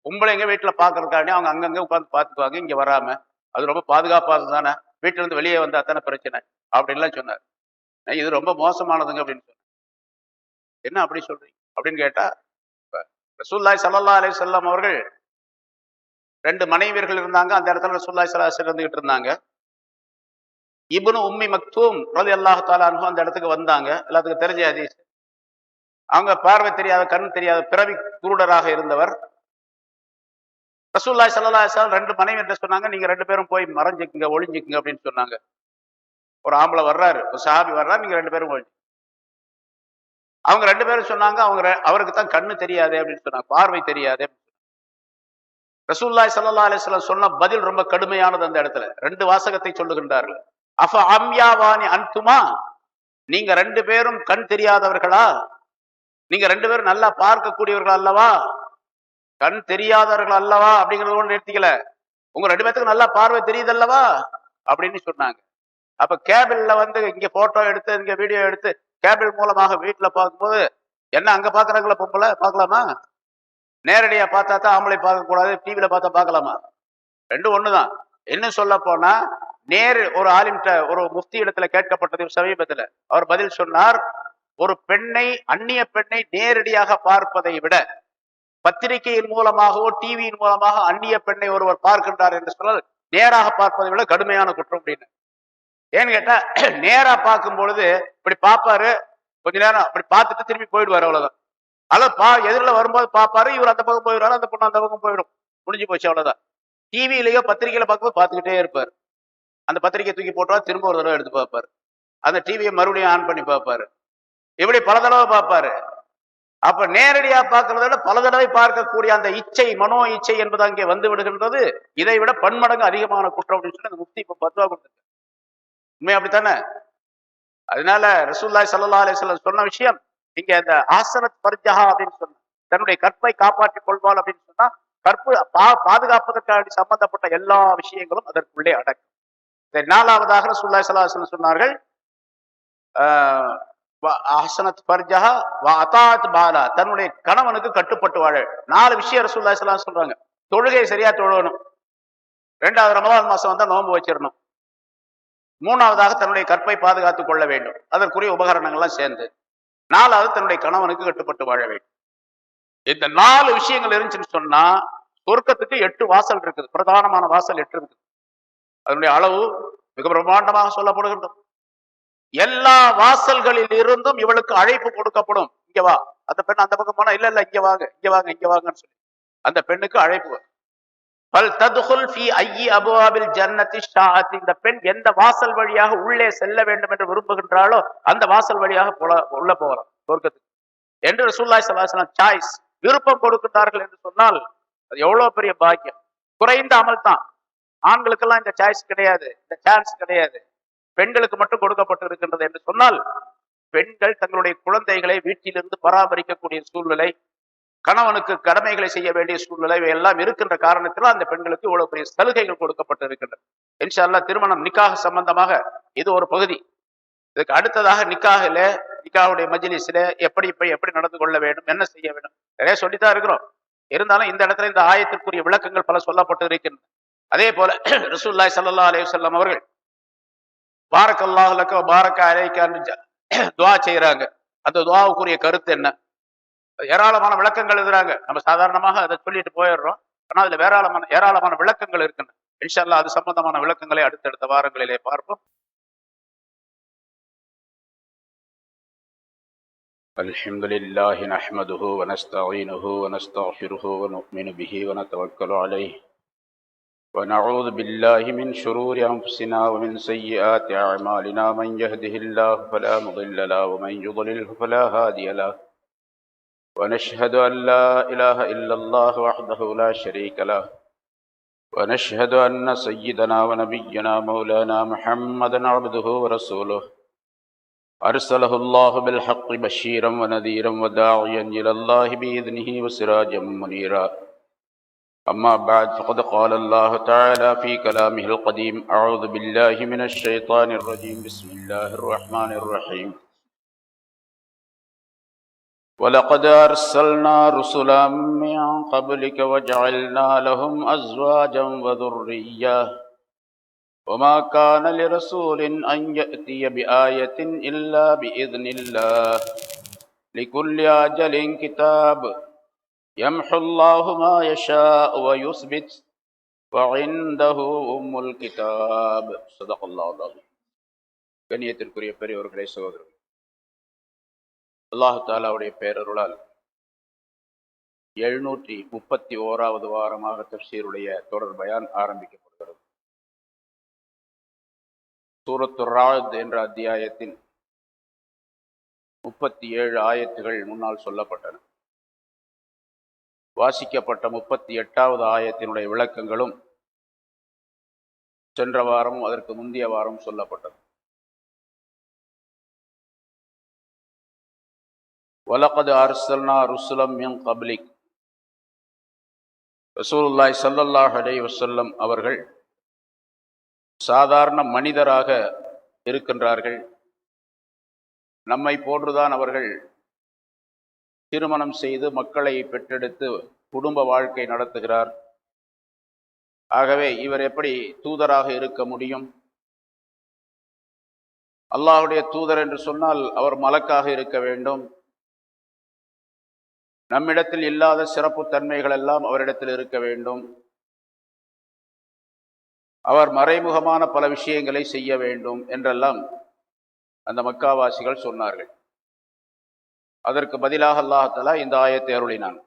பொம்பளைங்க வீட்டுல பாக்குறதுக்காண்டி அவங்க அங்கங்க உட்காந்து பாத்துக்குவாங்க, இங்க வராம. அது ரொம்ப பாதுகாப்பானது தானே, வீட்டுல இருந்து வெளியே வந்து அத்தனை பிரச்சனை அப்படின்லாம் சொன்னார். இது ரொம்ப மோசமானதுங்க அப்படின்னு சொன்னேன். என்ன அப்படி சொல்றீங்க அப்படின்னு கேட்டா, ரசூலுல்லாஹி ஸல்லல்லாஹு அலைஹி வஸல்லம் அவர்கள் 2 மனைவியர்கள் இருந்தாங்க. அந்த இடத்துல ரசூலுல்லாஹி ஸல்லல்லாஹு அலைஹி வஸல்லம் இருந்துகிட்டு இருந்தாங்க. இப்னு உம்மி மக்தூம் ரலியல்லாஹு தஆலா அன்ஹு அந்த இடத்துக்கு வந்தாங்க. எல்லாத்துக்கும் தெரிஞ்ச ஹதீஸ். அவங்க பார்வை தெரியாத, கண் தெரியாத, பிறவி குருடராக இருந்தவர். ரசூலுல்லாஹி ஸல்லல்லாஹு அலைஹி வஸல்லம் 2 மனைவி என்ன சொன்னாங்க, நீங்க 2 பேரும் போய் மறைஞ்சுக்குங்க, ஒளிஞ்சுக்குங்க அப்படின்னு சொன்னாங்க. ஒரு ஆம்பளை வர்றாரு, ஒரு சஹாபி வர்றாரு, நீங்க 2 பேரும் ஒளிஞ்சு. அவங்க 2 பேரும் சொன்னாங்க, அவருக்கு தான் கண்ணு தெரியாது அப்படின்னு சொன்னாங்க, பார்வை தெரியாது. ரசூலுல்லாஹி ஸல்லல்லாஹு அலைஹி வஸல்லம் சொன்ன பதில் ரொம்ப கடுமையானது. அந்த இடத்துல 2 வாசகத்தை சொல்லுகின்றார்கள். அஃப அம்யாவானி அன்துமா, நீங்க 2 பேரும் கண் தெரியாதவர்களா? நீங்க 2 பேரும் நல்லா பார்க்கக்கூடியவர்கள் அல்லவா? கண் தெரியாதவர்கள் அல்லவா அப்படிங்கறது கூட நிறுத்திக்கல, உங்க 2 பேத்துக்கு நல்லா பார்வை தெரியுது அல்லவா அப்படின்னு சொன்னாங்க. அப்ப கேபிள்ல வந்து இங்க போட்டோ எடுத்து, இங்க வீடியோ எடுத்து கேபிள் மூலமாக வீட்டுல பார்க்கும்போது என்ன, அங்க பாக்குறாங்களா பொம்பளை பார்க்கலாமா? நேரடியா பார்த்தா தான் ஆம்பளை பார்க்க கூடாது, டிவில பார்த்தா பார்க்கலாமா? 2 ஒண்ணுதான். இன்னும் சொல்ல போனா, ஒரு ஆலிம்கிட்ட, ஒரு முஃப்தி இடத்துல கேட்கப்பட்டது சமீபத்துல. அவர் பதில் சொன்னார், ஒரு பெண்ணை, அந்நிய பெண்ணை நேரடியாக பார்ப்பதை விட பத்திரிகையின் மூலமாகவோ டிவியின் மூலமாக அந்நிய பெண்ணை ஒருவர் பார்க்கின்றார் என்று சொன்னால், நேராக பார்ப்பதை விட கடுமையான குற்றம் அப்படின்னு. ஏன்னு கேட்டா, நேரா பார்க்கும் பொழுது இப்படி பார்ப்பாரு, கொஞ்ச நேரம் அப்படி பார்த்துட்டு திரும்பி போயிடுவாரு, அவ்வளவுதான். அல்லது எதிரில் வரும்போது பார்ப்பாரு, இவர் அந்த பக்கம் போயிடுவாரு, அந்த பொண்ணு அந்த பக்கம் போயிடும், முடிஞ்சு போச்சு, அவ்வளவுதான். டிவியிலேயோ பத்திரிகையில பார்க்கும்போது பார்த்துக்கிட்டே இருப்பார். அந்த பத்திரிகை தூக்கி போட்டா திரும்ப ஒரு தடவை எடுத்து பார்ப்பாரு, அந்த டிவியை மறுபடியும் ஆன் பண்ணி பார்ப்பாரு, இப்படி பல தடவை பார்ப்பாரு. அப்ப நேரடியா பார்க்கறத விட பல தடவை பார்க்கக்கூடிய அந்த இச்சை, மனோ இச்சை என்பது அங்கே வந்து விடுகின்றது. இதை விட பன்மடங்கு அதிகமான குற்றம் அப்படின்னு சொல்லி அந்த முஃப்தி இப்ப பத்வா கொடுத்துருக்கு. உண்மை அப்படித்தானே? அதனால ரசூலுல்லாஹி ஸல்லல்லாஹு அலைஹி வஸல்லம் சொன்ன விஷயம் இங்க, அந்த ஆசனத் பர்ஜஹா அப்படின்னு சொன்ன, தன்னுடைய கற்பை காப்பாற்றிக் கொள்வாள் அப்படின்னு சொன்னா, கற்பு பாதுகாப்பதற்காக சம்பந்தப்பட்ட எல்லா விஷயங்களும் அதற்குள்ளே அடக்கும். 4வதாக ரசூலுல்லாஹி ஸல்லல்லாஹு அலைஹி வஸல்லம் சொன்னார்கள், தன்னுடைய கணவனுக்கு கட்டுப்பட்டு வாழ. 4 விஷயம் ரசூலுல்லாஹி ஸல்லல்லாஹு அலைஹி வஸல்லம் சொல்றாங்க. தொழுகை சரியா தொழணும், 2வது ரமலான் மாசம் வந்தா நோன்பு வச்சிடணும், 3வதாக தன்னுடைய கற்பை பாதுகாத்துக் கொள்ள வேண்டும், அதற்குரிய உபகரணங்கள்லாம் சேர்ந்து, 4வது தன்னுடைய கணவனுக்கு கட்டுப்பட்டு வாழ வேண்டும். இந்த 4 விஷயங்கள் இருந்துச்சுன்னு சொன்னா, சொர்க்கத்துக்கு 8 வாசல் இருக்குது, பிரதானமான வாசல் 8 இருக்குது. அதனுடைய அளவு மிக பிரம்மாண்டமாக சொல்லப்படுகின்றது. எல்லா வாசல்களில் இருந்தும் இவளுக்கு அழைப்பு கொடுக்கப்படும், இங்க வா. அந்த பெண் அந்த பக்கம் போனா, இல்ல இல்ல இங்க வாங்க, இங்க வாங்க, இங்க வாங்கன்னு சொல்லி அந்த பெண்ணுக்கு அழைப்பு. இந்த பெண் எந்த வாசல் வழியாக உள்ளே செல்ல வேண்டும் என்று விரும்புகின்றாலோ அந்த வாசல் வழியாக உள்ள போகலாம் சொர்க்கத்துக்கு என்று ரசூலுல்லாஹி ஸல்லல்லாஹு அலைஹி வஸல்லம் சாய்ஸ், விருப்பம் கொடுக்கின்றார்கள் என்று சொன்னால் அது எவ்வளவு பெரிய பாக்கியம். குறைந்த அமல் தான், ஆண்களுக்கெல்லாம் இந்த சாய்ஸ் கிடையாது, இந்த சான்ஸ் கிடையாது, பெண்களுக்கு மட்டும் கொடுக்கப்பட்டு இருக்கின்றது என்று சொன்னால், பெண்கள் தங்களுடைய குழந்தைகளை வீட்டிலிருந்து பராமரிக்கக்கூடிய சூழ்நிலை, கணவனுக்கு கடமைகளை செய்ய வேண்டிய சூழ்நிலை எல்லாம் இருக்கின்ற காரணத்தினால் அந்த பெண்களுக்கு இவ்வளவு பெரிய சலுகைகள் கொடுக்கப்பட்டு இருக்கின்றன. இன்ஷா அல்லாஹ் திருமணம், நிக்காஹ் சம்பந்தமாக இது ஒரு பகுதி. இதுக்கு அடுத்ததாக நிக்காஹுடைய மஜ்லிஸ்ல எப்படி நடந்து கொள்ள வேண்டும், என்ன செய்ய வேண்டும், நிறைய சொல்லித்தான் இருக்கிறோம். இருந்தாலும் இந்த இடத்துல இந்த ஆயத்திற்குரிய விளக்கங்கள் பல சொல்லப்பட்டு இருக்கின்றன. அதே போல ரசூலுல்லாஹி ஸல்லல்லாஹு அலைஹி வஸல்லம் அவர்கள் பாரக்கல்லாஹு லக்க வ பாரக்க அலைக்கான்னு துஆ செய்யறாங்க. அந்த துஆவுக்குரிய கருத்து என்ன? ஏராளமான விளக்கங்கள் எழுதுறாங்க. நம்ம சாதாரணமாக அதை சொல்லிட்டு போயிடுறோம். ஆனா அதுல ஏராளமான விளக்கங்கள் இருக்கின்றன. இன்ஷா அல்லாஹ் அது சம்பந்தமான விளக்கங்களை அடுத்தடுத்த வாரங்களிலே பார்ப்போம். الحمد لله نحمده ونستعينه ونستغفره ونؤمن به ونتوكل عليه ونعوذ بالله من شرور أنفسنا ومن سيئات أعمالنا من يهده الله فلا مضل له ومن يضلله فلا هادي له ونشهد أن لا إله إلا الله وحده لا شريك له ونشهد أن سيدنا ونبينا مولانا محمدا عبده ورسوله أرسله الله بالحق بشيرا ونذيرا وداعيا إلى الله بإذنه وسراجا منيرا أما بعد فقد قال الله تعالى في كلامه القديم أعوذ بالله من الشيطان الرجيم بسم الله الرحمن الرحيم ولقد أرسلنا رسلا من قبلك وجعلنا لهم أزواجا وذرية وما كان لرسول أن يأتي بآية إلا بإذن الله لكل أجل كتاب يمحو الله ما يشاء ويثبت وعنده أم الكتاب صدق الله العظيم. கண்ணியத்திற்குரிய பெரியவர்களே, சகோதரர்களே, அல்லாஹ் தஆலாவுடைய பேரருளால் 731வது வாரமாக தஃப்சீருடைய தொடர் பயான் ஆரம்பிக்கப்படுகிறது. சூரத்துர் ராத் என்ற அத்தியாயத்தின் 37 ஆயத்துகள் முன்னால் சொல்லப்பட்டன. வாசிக்கப்பட்ட 38வது ஆயத்தினுடைய விளக்கங்களும் சென்ற வாரமும் அதற்கு முந்தைய வாரம் சொல்லப்பட்டது. வலகத் அர்சல்னா ருசுலம் மின் கப்லிக், ரசூலுல்லாஹி ஸல்லல்லாஹு அலைஹி வஸல்லம் அவர்கள் சாதாரண மனிதராக இருக்கின்றார்கள். நம்மை போன்றுதான் அவர்கள் திருமணம் செய்து மக்களை பெற்றெடுத்து குடும்ப வாழ்க்கை நடத்துகிறார். ஆகவே இவர் எப்படி தூதராக இருக்க முடியும்? அல்லாஹ்வுடைய தூதர் என்று சொன்னால் அவர் மலக்காக இருக்க வேண்டும். நம்மிடத்தில் இல்லாத சிறப்பு தன்மைகள் எல்லாம் அவரிடத்தில் இருக்க வேண்டும். அவர் மறைமுகமான பல விஷயங்களை செய்ய வேண்டும் என்றெல்லாம் அந்த மக்காவாசிகள் சொன்னார்கள். அதற்கு பதிலாக அல்லாஹ் தஆலா இந்த ஆயத்தை அருளினான்.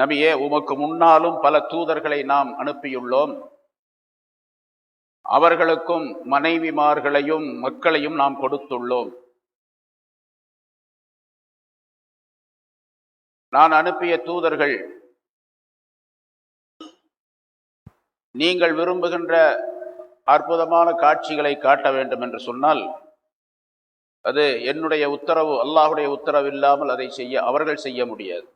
நபியே, உமக்கு முன்னாலும் பல தூதர்களை நாம் அனுப்பியுள்ளோம். அவர்களுக்கும் மனைவிமார்களையும் மக்களையும் நாம் கொடுத்துள்ளோம். நான் அனுப்பிய தூதர்கள் நீங்கள் விரும்புகின்ற அற்புதமான காட்சிகளை காட்ட வேண்டும் என்று சொன்னால் அது என்னுடைய உத்தரவு, அல்லாஹ்வுடைய உத்தரவு இல்லாமல் அதை அவர்கள் செய்ய முடியாது.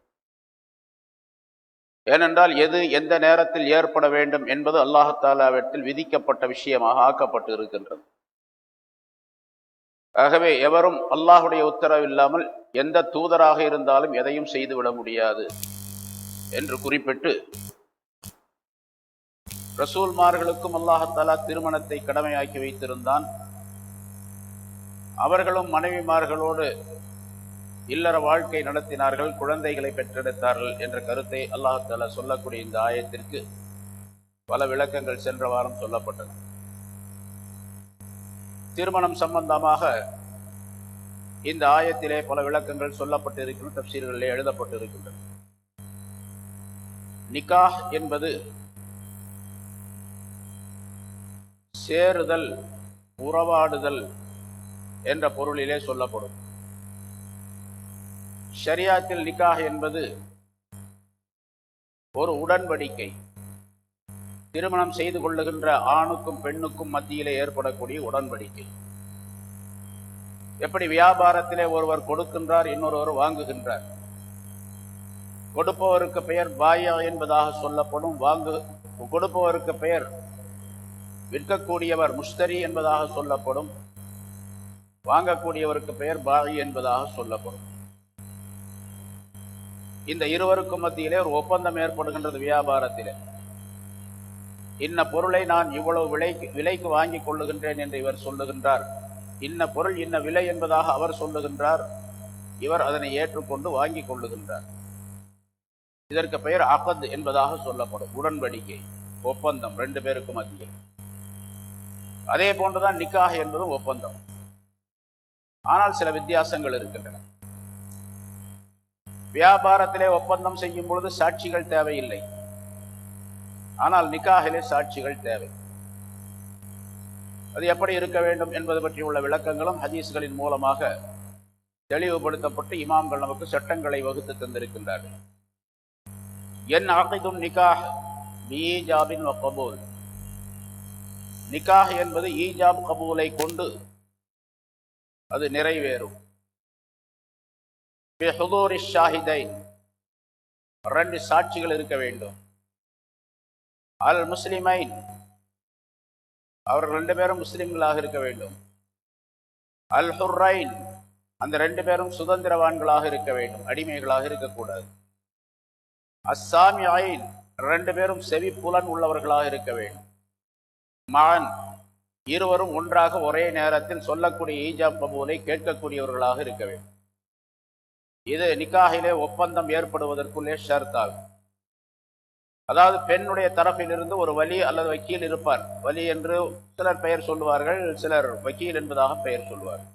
ஏனென்றால் எது எந்த நேரத்தில் ஏற்பட வேண்டும் என்பது அல்லாஹ் தஆலாவிடத்தில் விதிக்கப்பட்ட விஷயமாக ஆக்கப்பட்டு இருக்கின்றது. ஆகவே எவரும் அல்லாஹ்வுடைய உத்தரவு இல்லாமல் எந்த தூதராக இருந்தாலும் எதையும் செய்துவிட முடியாது என்று குறிப்பிட்டு, ரசூல்மார்களுக்கும் அல்லாஹ் தஆலா திருமணத்தை கடமையாக்கி வைத்திருந்தான். அவர்களும் மனைவிமார்களோடு இல்லற வாழ்க்கை நடத்தினார்கள், குழந்தைகளை பெற்றெடுத்தார்கள் என்ற கருத்தை அல்லாஹ் தஆலா சொல்லக்கூடிய இந்த ஆயத்திற்கு பல விளக்கங்கள் சென்ற வாரம் சொல்லப்பட்டன. திருமணம் சம்பந்தமாக இந்த ஆயத்திலே பல விளக்கங்கள் சொல்லப்பட்டு இருக்கின்றன, தஃப்சீர்களிலே எழுதப்பட்டு இருக்கின்றன. நிக்காஹ் என்பது சேருதல், உறவாடுதல் என்ற பொருளிலே சொல்லப்படும். ஷரியாத்தில் நிக்காஹ் என்பது ஒரு உடன்படிக்கை, திருமணம் செய்து கொள்ளுகின்ற ஆணுக்கும் பெண்ணுக்கும் மத்தியிலே ஏற்படக்கூடிய உடன்படிக்கை. எப்படி வியாபாரத்திலே ஒருவர் கொடுக்கின்றார், இன்னொருவர் வாங்குகின்றார். கொடுப்பவருக்கு பெயர் பாயா என்பதாக சொல்லப்படும். கொடுப்பவருக்கு பெயர், விற்கக்கூடியவர் முஷ்தரி என்பதாக சொல்லப்படும். வாங்கக்கூடியவருக்கு பெயர் பாயி என்பதாக சொல்லப்படும். இந்த இருவருக்கும் மத்தியிலே ஒரு ஒப்பந்தம் ஏற்படுகின்றது வியாபாரத்திலே. இன்ன பொருளை நான் இவ்வளவு விலைக்கு வாங்கி கொள்ளுகின்றேன் என்று இவர் சொல்லுகின்றார், இன்ன பொருள் இன்ன விலை என்பதாக அவர் சொல்லுகின்றார், இவர் அதனை ஏற்றுக்கொண்டு வாங்கி கொள்ளுகின்றார். இதற்கு பெயர் அகத் என்பதாக சொல்லப்படும். உடன்படிக்கை, ஒப்பந்தம் ரெண்டு பேருக்கும் மத்தியில். அதே போன்றுதான் நிக்காஹ் என்பதும் ஒப்பந்தம். ஆனால் சில வித்தியாசங்கள் இருக்கின்றன. வியாபாரத்திலே ஒப்பந்தம் செய்யும் பொழுது சாட்சிகள் தேவையில்லை, ஆனால் நிக்காஹிலே சாட்சிகள் தேவை. அது எப்படி இருக்க வேண்டும் என்பது பற்றியுள்ள விளக்கங்களும் ஹதீஸ்களின் மூலமாக தெளிவுபடுத்தப்பட்டு இமாம்கள் நமக்கு சட்டங்களை வகுத்து தந்திருக்கின்றார்கள். என் அகைதும் நிக்காஹ் ஈஜாபின் வ கபூல். நிக்காஹ் என்பது ஈஜாப் கபூலை கொண்டு அது நிறைவேறும். ரெண்டு சாட்சிகள் இருக்க வேண்டும். அல் முஸ்லிமைன், அவர்கள் ரெண்டு பேரும் முஸ்லிம்களாக இருக்க வேண்டும். அல் ஹுர்ரைன், அந்த ரெண்டு பேரும் சுதந்திரவான்களாக இருக்க வேண்டும், அடிமைகளாக இருக்கக்கூடாது. அஸ்ஸாமிஐன், ரெண்டு பேரும் செவி புலன் உள்ளவர்களாக இருக்க வேண்டும். மகன், இருவரும் ஒன்றாக ஒரே நேரத்தில் சொல்லக்கூடிய ஈஜாப் கபூலை கேட்கக்கூடியவர்களாக இருக்க வேண்டும். இது நிக்காஹிலே ஒப்பந்தம் ஏற்படுவதற்குள்ளே ஷர்த்தாகும். அதாவது பெண்ணுடைய தரப்பிலிருந்து ஒரு வலி அல்லது வக்கீல் இருப்பார். வலி என்று சிலர் பெயர் சொல்லுவார்கள், சிலர் வக்கீல் என்பதாக பெயர் சொல்லுவார்கள்.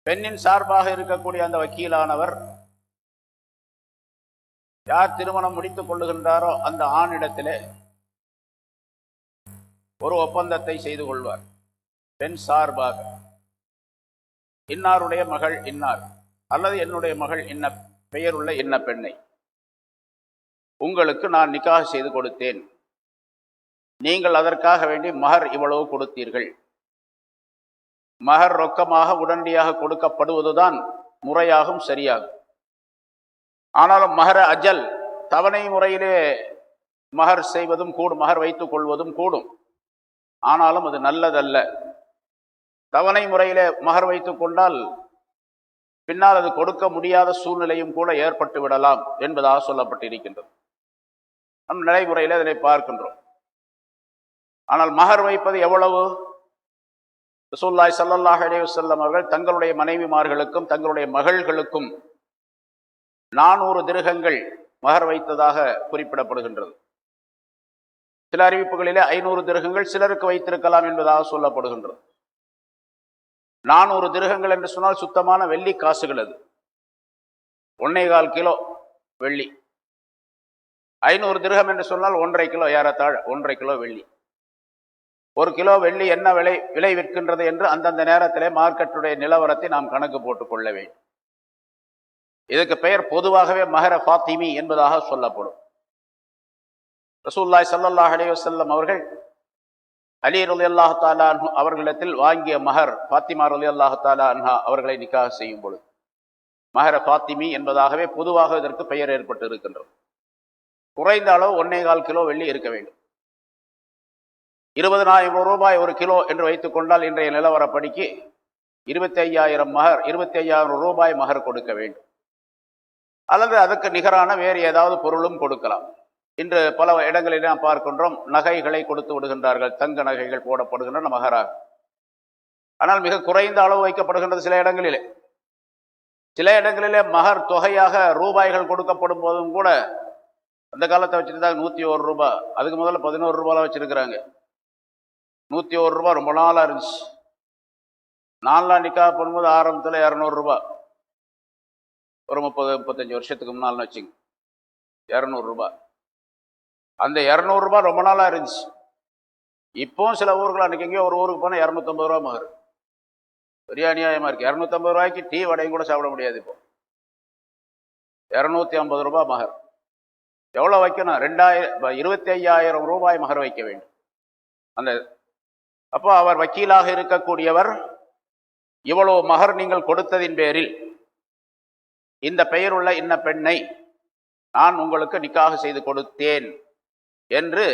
பெண்ணின் சார்பாக இருக்கக்கூடிய அந்த வக்கீலானவர் யார் திருமணம் முடித்துக் கொள்ளுகின்றாரோ அந்த ஆணிடத்திலே ஒரு ஒப்பந்தத்தை செய்து கொள்வார். பெண் சார்பாக இன்னாருடைய மகள் இன்னார், அல்லது என்னுடைய மகள் இன்ன பெயருள்ள இன்ன பெண்ணை உங்களுக்கு நான் நிக்காஹ் செய்து கொடுத்தேன், நீங்கள் அதற்காக வேண்டி மஹர் இவ்வளவு கொடுத்தீர்கள். மஹர் ரொக்கமாக உடனடியாக கொடுக்கப்படுவதுதான் முறையாகும், சரியாகும். ஆனாலும் மஹர அஜல், தவணை முறையிலே மஹர் செய்வதும் கூடும், மஹர் வைத்துக் கொள்வதும் கூடும். ஆனாலும் அது நல்லதல்ல. தவணை முறையிலே மஹர் வைத்துக் கொண்டால் பின்னால் அது கொடுக்க முடியாத சூழ்நிலையும் கூட ஏற்பட்டு விடலாம் என்பதாக சொல்லப்பட்டிருக்கின்றது. நம் நடைமுறையில் அதனை பார்க்கின்றோம். ஆனால் மஹர் வைப்பது எவ்வளவு? ரசூலுல்லாஹி ஸல்லல்லாஹு அலைஹி வஸல்லம் அவர்கள் தங்களுடைய மனைவிமார்களுக்கும் தங்களுடைய மகள்களுக்கும் 400 திர்ஹங்கள் மஹர் வைத்ததாக குறிப்பிடப்படுகின்றது. சில அறிவிப்புகளிலே 500 திர்ஹங்கள் சிலருக்கு வைத்திருக்கலாம் என்பதாக சொல்லப்படுகின்றது. 400 திர்ஹங்கள் என்று சொன்னால் சுத்தமான வெள்ளி காசுகள். அது 1.25 கிலோ வெள்ளி. 500 திர்ஹம் என்று சொன்னால் 1.5 கிலோ, ஏறத்தாழ 1.5 கிலோ வெள்ளி. 1 கிலோ வெள்ளி என்ன விலை விற்கின்றது என்று அந்தந்த நேரத்திலே மார்க்கெட்டுடைய நிலவரத்தை நாம் கணக்கு போட்டுக் கொள்ள வேண்டும். இதுக்கு பெயர் பொதுவாகவே மஹர ஃபாத்திமி என்பதாக சொல்லப்படும். ரசூலுல்லாஹி ஸல்லல்லாஹு அலைஹி வஸல்லம் அவர்கள் அலி ரலியல்லாஹு தஆலா அன்ஹு அவர்களிடத்தில் வாங்கிய மஹர் ஃபாத்திமா ரலியல்லாஹு தஆலா அன்ஹா அவர்களை நிக்காஹ் செய்யும் பொழுது மஹர ஃபாத்திமி என்பதாகவே பொதுவாக இதற்கு பெயர் ஏற்பட்டு இருக்கின்றது. குறைந்த அளவு 1.25 கிலோ வெள்ளி இருக்க வேண்டும். 20,000 ரூபாய் 1 கிலோ என்று வைத்துக் கொண்டால் இன்றைய நிலவரப்படிக்கு 25,000 ரூபாய் மஹர் கொடுக்க வேண்டும். அல்லது அதுக்கு நிகரான வேறு ஏதாவது பொருளும் கொடுக்கலாம். இன்று பல இடங்களில் நாம் பார்க்கின்றோம், நகைகளை கொடுத்து விடுகின்றார்கள், தங்க நகைகள் போடப்படுகின்றன மஹராக. ஆனால் மிக குறைந்த அளவு வைக்கப்படுகின்றது சில இடங்களிலே. சில இடங்களிலே மஹர் தொகையாக ரூபாய்கள் கொடுக்கப்படும் போதும் கூட அந்த காலத்தை வச்சுருந்தாங்க 101 ரூபாய், அதுக்கு முதல்ல 11 ரூபாய் வச்சிருக்கிறாங்க. 101 ரூபாய் ரொம்ப நாளாக இருந்துச்சு. 4 நாள் நிக்காஹ் பண்ணும்போது ஆரம்பத்தில் 200 ரூபாய், ஒரு 30-35 வருஷத்துக்கு முன்னால்னு வச்சுங்க, 200 ரூபாய். அந்த 200 ரூபாய் ரொம்ப நாளாக இருந்துச்சு. இப்போவும் சில ஊர்கள், அன்றைக்கி எங்கேயோ ஒரு ஊருக்கு போனால் 250 ரூபா மகர். பெரிய அநியாயமாக இருக்குது. 250 ரூபாய்க்கு டீ வடையும் கூட சாப்பிட முடியாது. இப்போ 250 ரூபாய் மகர். எவ்வளோ வைக்கணும்? 25,000 ரூபாய் மகர் வைக்க வேண்டும். அப்போ அவர் வக்கீலாக இருக்கக்கூடியவர் இவ்வளவு மகர் நீங்கள் கொடுத்ததின் பேரில் இந்த பெயருள்ள இன்ன பெண்ணை நான் உங்களுக்கு நிக்காஹ் செய்து கொடுத்தேன் என்று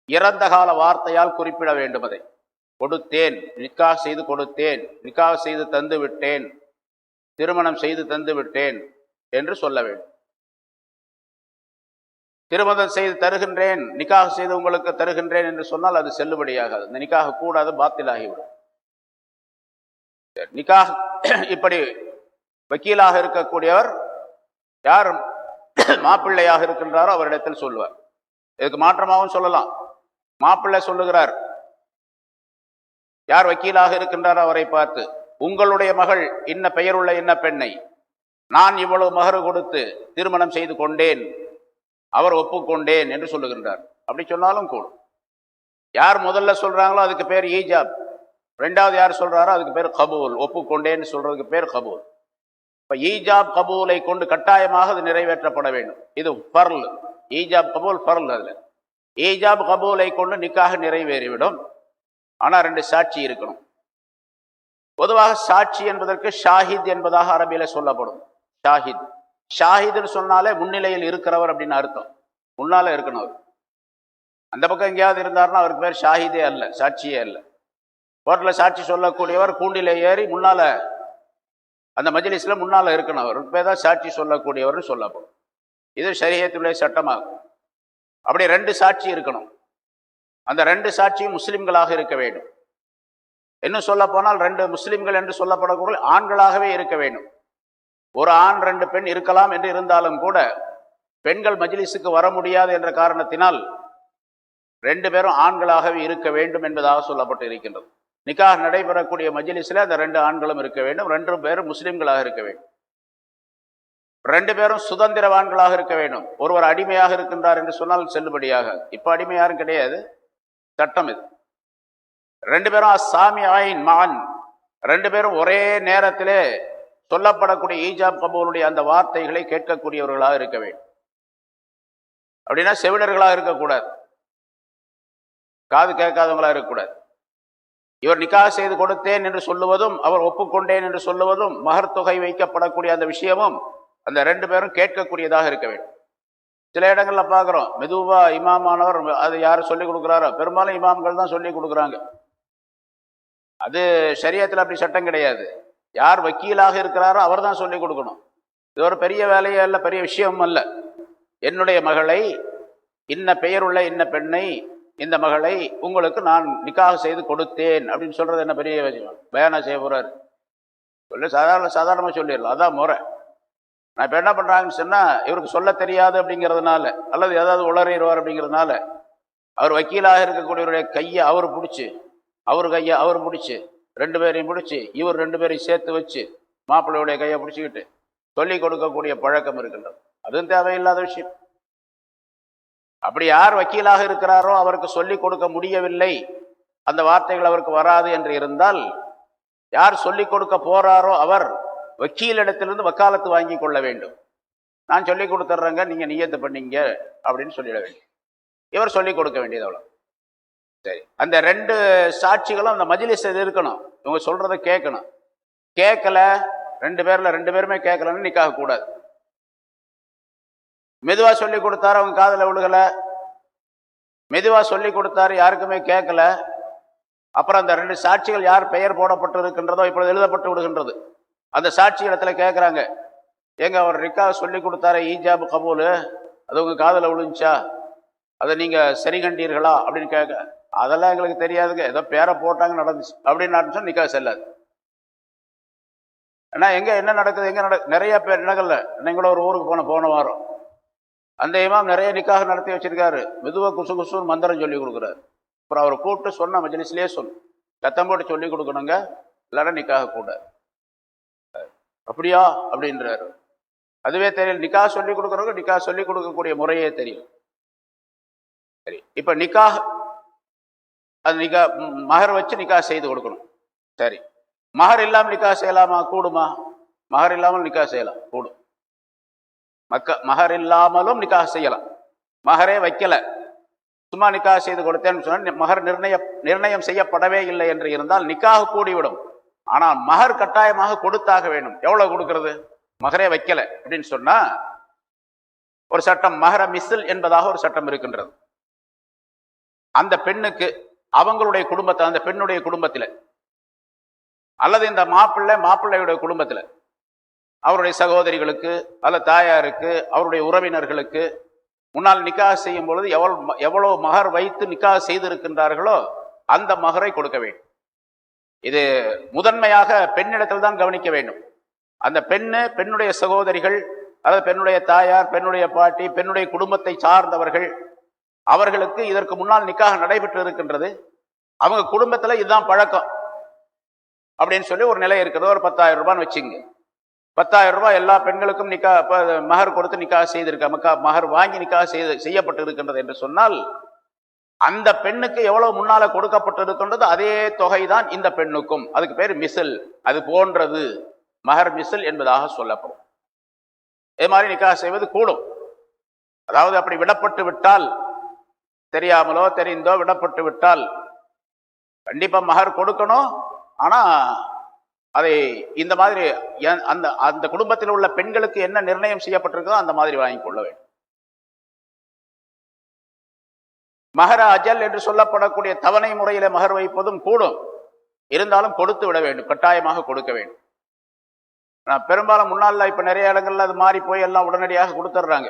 இறந்த கால வார்த்தையால் குறிப்பிட வேண்டும். அதை கொடுத்தேன், நிக்காஹ் செய்து கொடுத்தேன், நிக்காஹ் செய்து தந்து விட்டேன் திருமணம் செய்து தந்து விட்டேன் என்று சொல்ல வேண்டும். திருமணம் செய்து தருகின்றேன், நிக்காக செய்து உங்களுக்கு தருகின்றேன் என்று சொன்னால் அது செல்லுபடியாகாது. இந்த நிக்காக கூடாது, பாத்திலாகிவிடும். நிக்காக இப்படி வக்கீலாக இருக்கக்கூடியவர் யார் மாப்பிள்ளையாக இருக்கின்றாரோ அவரிடத்தில் சொல்லுவார். இதுக்கு மாற்றமாகவும் சொல்லலாம். மாப்பிள்ளை சொல்லுகிறார், யார் வக்கீலாக இருக்கின்றாரோ அவரை பார்த்து, உங்களுடைய மகள் இன்ன பெயருள்ள இன்ன பெண்ணை நான் இவ்வளவு மகரு கொடுத்து திருமணம் செய்து கொண்டேன், அவர் ஒப்புக்கொண்டேன் என்று சொல்லுகின்றார். அப்படி சொன்னாலும் கூடும். யார் முதல்ல சொல்றாங்களோ அதுக்கு பேர் ஈஜாப், ரெண்டாவது யார் சொல்றாரோ அதுக்கு பேர் கபூல். ஒப்புக்கொண்டேன்னு சொல்றதுக்கு பேர் கபூல். இப்ப ஈஜாப் கபூலை கொண்டு கட்டாயமாக அது நிறைவேற்றப்பட வேண்டும். இது ஃபர்ல். ஈஜாப் கபூல் ஃபர்ல். அதுல ஈஜாப் கபூலை கொண்டு நிக்காக நிறைவேறிவிடும். ஆனா 2 சாட்சி இருக்கணும். பொதுவாக சாட்சி என்பதற்கு ஷாஹித் என்பதாக அரபியில சொல்லப்படும். ஷாஹித், ஷாஹித்னு சொன்னாலே முன்னிலையில் இருக்கிறவர் அப்படின்னு அர்த்தம். முன்னால இருக்கணும். அவர் அந்த பக்கம் எங்கேயாவது இருந்தாருன்னா அவருக்கு பேர் ஷாஹிதே அல்ல, சாட்சியே அல்ல. கோர்ட்டில் சாட்சி சொல்லக்கூடியவர் கூண்டில ஏறி முன்னால அந்த மஜ்லிஸ்ல முன்னால இருக்கணும். அவருக்கு பேர் தான் சாட்சி சொல்லக்கூடியவர்னு சொல்லப்படும். இது ஷரியத்துடைய சட்டமாகும். அப்படி 2 சாட்சி இருக்கணும். அந்த 2 சாட்சியும் முஸ்லிம்களாக இருக்க வேண்டும். இன்னும் சொல்ல போனால் 2 முஸ்லிம்கள் என்று சொல்லப்படக்கூடிய ஆண்களாகவே இருக்க வேண்டும். ஒரு ஆண் 2 பெண் இருக்கலாம் என்று இருந்தாலும் கூட பெண்கள் மஜ்லிஸுக்கு வர முடியாது என்ற காரணத்தினால் 2 பேரும் ஆண்களாகவே இருக்க வேண்டும் என்பதாக சொல்லப்பட்டு இருக்கின்றது. நிக்காஹ் நடைபெறக்கூடிய மஜ்லிஸில் அந்த 2 ஆண்களும் இருக்க வேண்டும். 2 பேரும் முஸ்லிம்களாக இருக்க வேண்டும். 2 பேரும் சுதந்திரவான்களாக இருக்க வேண்டும். ஒருவர் அடிமையாக இருக்கின்றார் என்று சொன்னால் செல்லுபடியாக. இப்ப அடிமை யாரும் கிடையாது, சட்டம் இது. 2 பேரும் அஸ்ஸாமி ஆயின் மான், 2 பேரும் ஒரே நேரத்திலே சொல்லப்படக்கூடிய ஈஜாப் கபூலுடைய அந்த வார்த்தைகளை கேட்கக்கூடியவர்களாக இருக்க வேண்டும். அப்படின்னா செவிடர்களாக இருக்கக்கூடாது, காது கேட்காதவங்களாக இருக்கக்கூடாது. இவர் நிக்காஹ் செய்து கொடுத்தேன் என்று சொல்லுவதும் அவர் ஒப்புக்கொண்டேன் என்று சொல்லுவதும் மகர் தொகை வைக்கப்படக்கூடிய அந்த விஷயமும் அந்த 2 பேரும் கேட்கக்கூடியதாக இருக்க வேண்டும். சில இடங்கள்ல பார்க்குறோம், மெதுவா இமாமானவர் அது யார் சொல்லிக் கொடுக்குறாரோ, பெரும்பாலும் இமாம்கள் தான் சொல்லி கொடுக்குறாங்க. அது ஷரியத்தில் அப்படி சட்டம் கிடையாது. யார் வக்கீலாக இருக்கிறாரோ அவர் தான் சொல்லிக் கொடுக்கணும். இது ஒரு பெரிய வேலையே அல்ல, பெரிய விஷயமும் அல்ல. என்னுடைய மகளை இன்ன பெயருள்ள இன்ன பெண்ணை, இந்த மகளை உங்களுக்கு நான் நிக்காஹ் செய்து கொடுத்தேன் அப்படின்னு சொல்றது என்ன பெரிய விஷயம்? பயானா செய்ய போறாரு சொல்லி சாதாரணமாக சொல்லிடலாம், அதான் முறை. நான் இப்போ என்ன பண்றாங்கன்னு சொன்னா, இவருக்கு சொல்ல தெரியாது அப்படிங்கிறதுனால அல்லது ஏதாவது உளறிடுவார் அப்படிங்கிறதுனால அவர் வக்கீலாக இருக்கக்கூடியவருடைய கையை அவர் பிடிச்சி, அவர் கையை அவர் பிடிச்சி, 2 பேரையும் பிடிச்சி இவர் 2 பேரையும் சேர்த்து வச்சு மாப்பிள்ளையுடைய கையை பிடிச்சிக்கிட்டு சொல்லி கொடுக்கக்கூடிய பழக்கம் இருக்கின்றது. அதுவும் தேவையில்லாத விஷயம். அப்படி யார் வக்கீலாக இருக்கிறாரோ அவருக்கு சொல்லி கொடுக்க முடியவில்லை, அந்த வார்த்தைகள் அவருக்கு வராது என்று இருந்தால், யார் சொல்லிக் கொடுக்க போறாரோ அவர் வக்கீலிடத்திலிருந்து வக்காலத்து வாங்கி கொள்ள வேண்டும். நான் சொல்லி கொடுத்துட்றேங்க, நீங்க நியத்து பண்ணீங்க அப்படின்னு சொல்லிட வேண்டும். இவர் சொல்லிக் கொடுக்க வேண்டியது அவ்வளவு. சரி, அந்த 2 சாட்சிகளும் அந்த மஜ்லிஸ் இருக்கணும். இவங்க சொல்றதை கேட்கணும். கேட்கல, 2 பேர்ல 2 பேருமே கேட்கலன்னு நிக்காஹ் கூடாது. மெதுவா சொல்லி கொடுத்தாரு, அவங்க காதுல விழுகல. மெதுவா சொல்லி கொடுத்தாரு, யாருக்குமே கேட்கல. அப்புறம் அந்த 2 சாட்சிகள் யார் பெயர் போடப்பட்டு இருக்கின்றதோ இப்பொழுது எழுதப்பட்டு விடுகின்றது. அந்த சாட்சி இடத்துல கேட்குறாங்க, ஏங்க அவர் நிக்காஹ் சொல்லி கொடுத்தாரு ஈஜாப் கபூல், அது உங்க காதுல விழுந்துச்சா, அதை நீங்க சரி கண்டீர்களா அப்படின்னு கேட்க, அதெல்லாம் எங்களுக்கு தெரியாதுங்க, ஏதோ பேரை போட்டாங்க நடந்துச்சு அப்படின்னு ஆரம்பிச்சா நிக்காஹ் செல்லாது. ஏன்னா எங்க என்ன நடக்குது, எங்க நிறைய பேர் இடங்கள்ல. இன்னைக்கு ஒரு ஊருக்கு போன வாரம் அந்த இமாம் நிறைய நிக்காக நடத்தி வச்சிருக்காரு. மெதுவா குசு குசுன்னு மந்திரம் சொல்லி கொடுக்குறாரு. அப்புறம் அவர் கூப்பிட்டு சொன்ன மஜ்லிஸ்லயே சொல்லு, சத்தம் போட்டு சொல்லி கொடுக்கணுங்க, எல்லாரும் நிக்காக கூடாது. அப்படியா அப்படின்றாரு. அதுவே தெரியல, நிக்காக சொல்லி கொடுக்குறவங்க நிக்காக சொல்லி கொடுக்கக்கூடிய முறையே தெரியும். சரி, இப்ப நிக்காக அது மகர் வச்சு நிக்காஹ் செய்து கொடுக்கணும். சரி, மகர் இல்லாமல் நிக்காஹ் செய்யலாமா? கூடுமா? மகர் இல்லாமல் நிக்காஹ் செய்யலாம், கூடும். மகர் இல்லாமலும் நிக்காஹ் செய்யலாம். மகரே வைக்கல, சும்மா நிக்காஹ் செய்து கொடுத்தேன்னு சொன்னா மகர் நிர்ணயம் செய்யப்படவே இல்லை என்று இருந்தால் நிக்காஹ் கூடிவிடும். ஆனால் மகர் கட்டாயமாக கொடுத்தாக வேண்டும். எவ்வளவு கொடுக்கிறது? மகரே வைக்கல அப்படின்னு சொன்னா ஒரு சட்டம், மகர மிஸ்ல் என்பதாக ஒரு சட்டம் இருக்கின்றது. அந்த பெண்ணுக்கு அவங்களுடைய குடும்பத்தில், அந்த பெண்ணுடைய குடும்பத்தில் அல்லது இந்த மாப்பிள்ளையுடைய குடும்பத்தில் அவருடைய சகோதரிகளுக்கு அல்ல தாயாருக்கு அவருடைய உறவினர்களுக்கு முன்னால் நிக்காஹ் செய்யும் பொழுது எவ்வளவு மகர் வைத்து நிக்காஹ் செய்திருக்கின்றார்களோ அந்த மகரை கொடுக்க வேண்டும். இது முதன்மையாக பெண்ணிடத்தில் தான் கவனிக்க வேண்டும். அந்த பெண்ணுடைய சகோதரிகள் அதாவது பெண்ணுடைய தாயார், பெண்ணுடைய பாட்டி, பெண்ணுடைய குடும்பத்தை சார்ந்தவர்கள், அவர்களுக்கு இதற்கு முன்னால் நிக்காஹ் நடைபெற்று இருக்கின்றது, அவங்க குடும்பத்துல இதுதான் பழக்கம் அப்படின்னு சொல்லி ஒரு நிலை இருக்கிறது. ஒரு 10,000 ரூபான்னு வச்சுங்க. 10,000 ரூபாய் எல்லா பெண்களுக்கும் மகர் கொடுத்து நிக்காஹ் செய்திருக்க, மகர் வாங்கி நிக்காஹ் செய்யப்பட்டு இருக்கின்றது என்று சொன்னால் அந்த பெண்ணுக்கு எவ்வளவு முன்னால கொடுக்கப்பட்டு இருக்கின்றது அதே தொகைதான் இந்த பெண்ணுக்கும். அதுக்கு பேர் மிசில், அது போன்றது, மகர் மிசில் என்பதாக சொல்லப்படும். இது மாதிரி நிக்காஹ் செய்வது கூடும். அதாவது அப்படி விடப்பட்டு விட்டால், தெரியாமலோ தெரிந்தோ விடப்பட்டு விட்டால் கண்டிப்பா மகர் கொடுக்கணும். ஆனா அதை இந்த மாதிரி அந்த அந்த குடும்பத்தில் உள்ள பெண்களுக்கு என்ன நிர்ணயம் செய்யப்பட்டிருக்கோ அந்த மாதிரி வாங்கி கொள்ள வேண்டும். மகர அஜல் என்று சொல்லப்படக்கூடிய தவணை முறையில மகர் வைப்பதும் கூடும். இருந்தாலும் கொடுத்து விட வேண்டும், கட்டாயமாக கொடுக்க வேண்டும். பெரும்பாலும் முன்னாள் இப்ப நிறைய இடங்கள்ல அது மாறி போய் எல்லாம் உடனடியாக கொடுத்துட்றாங்க.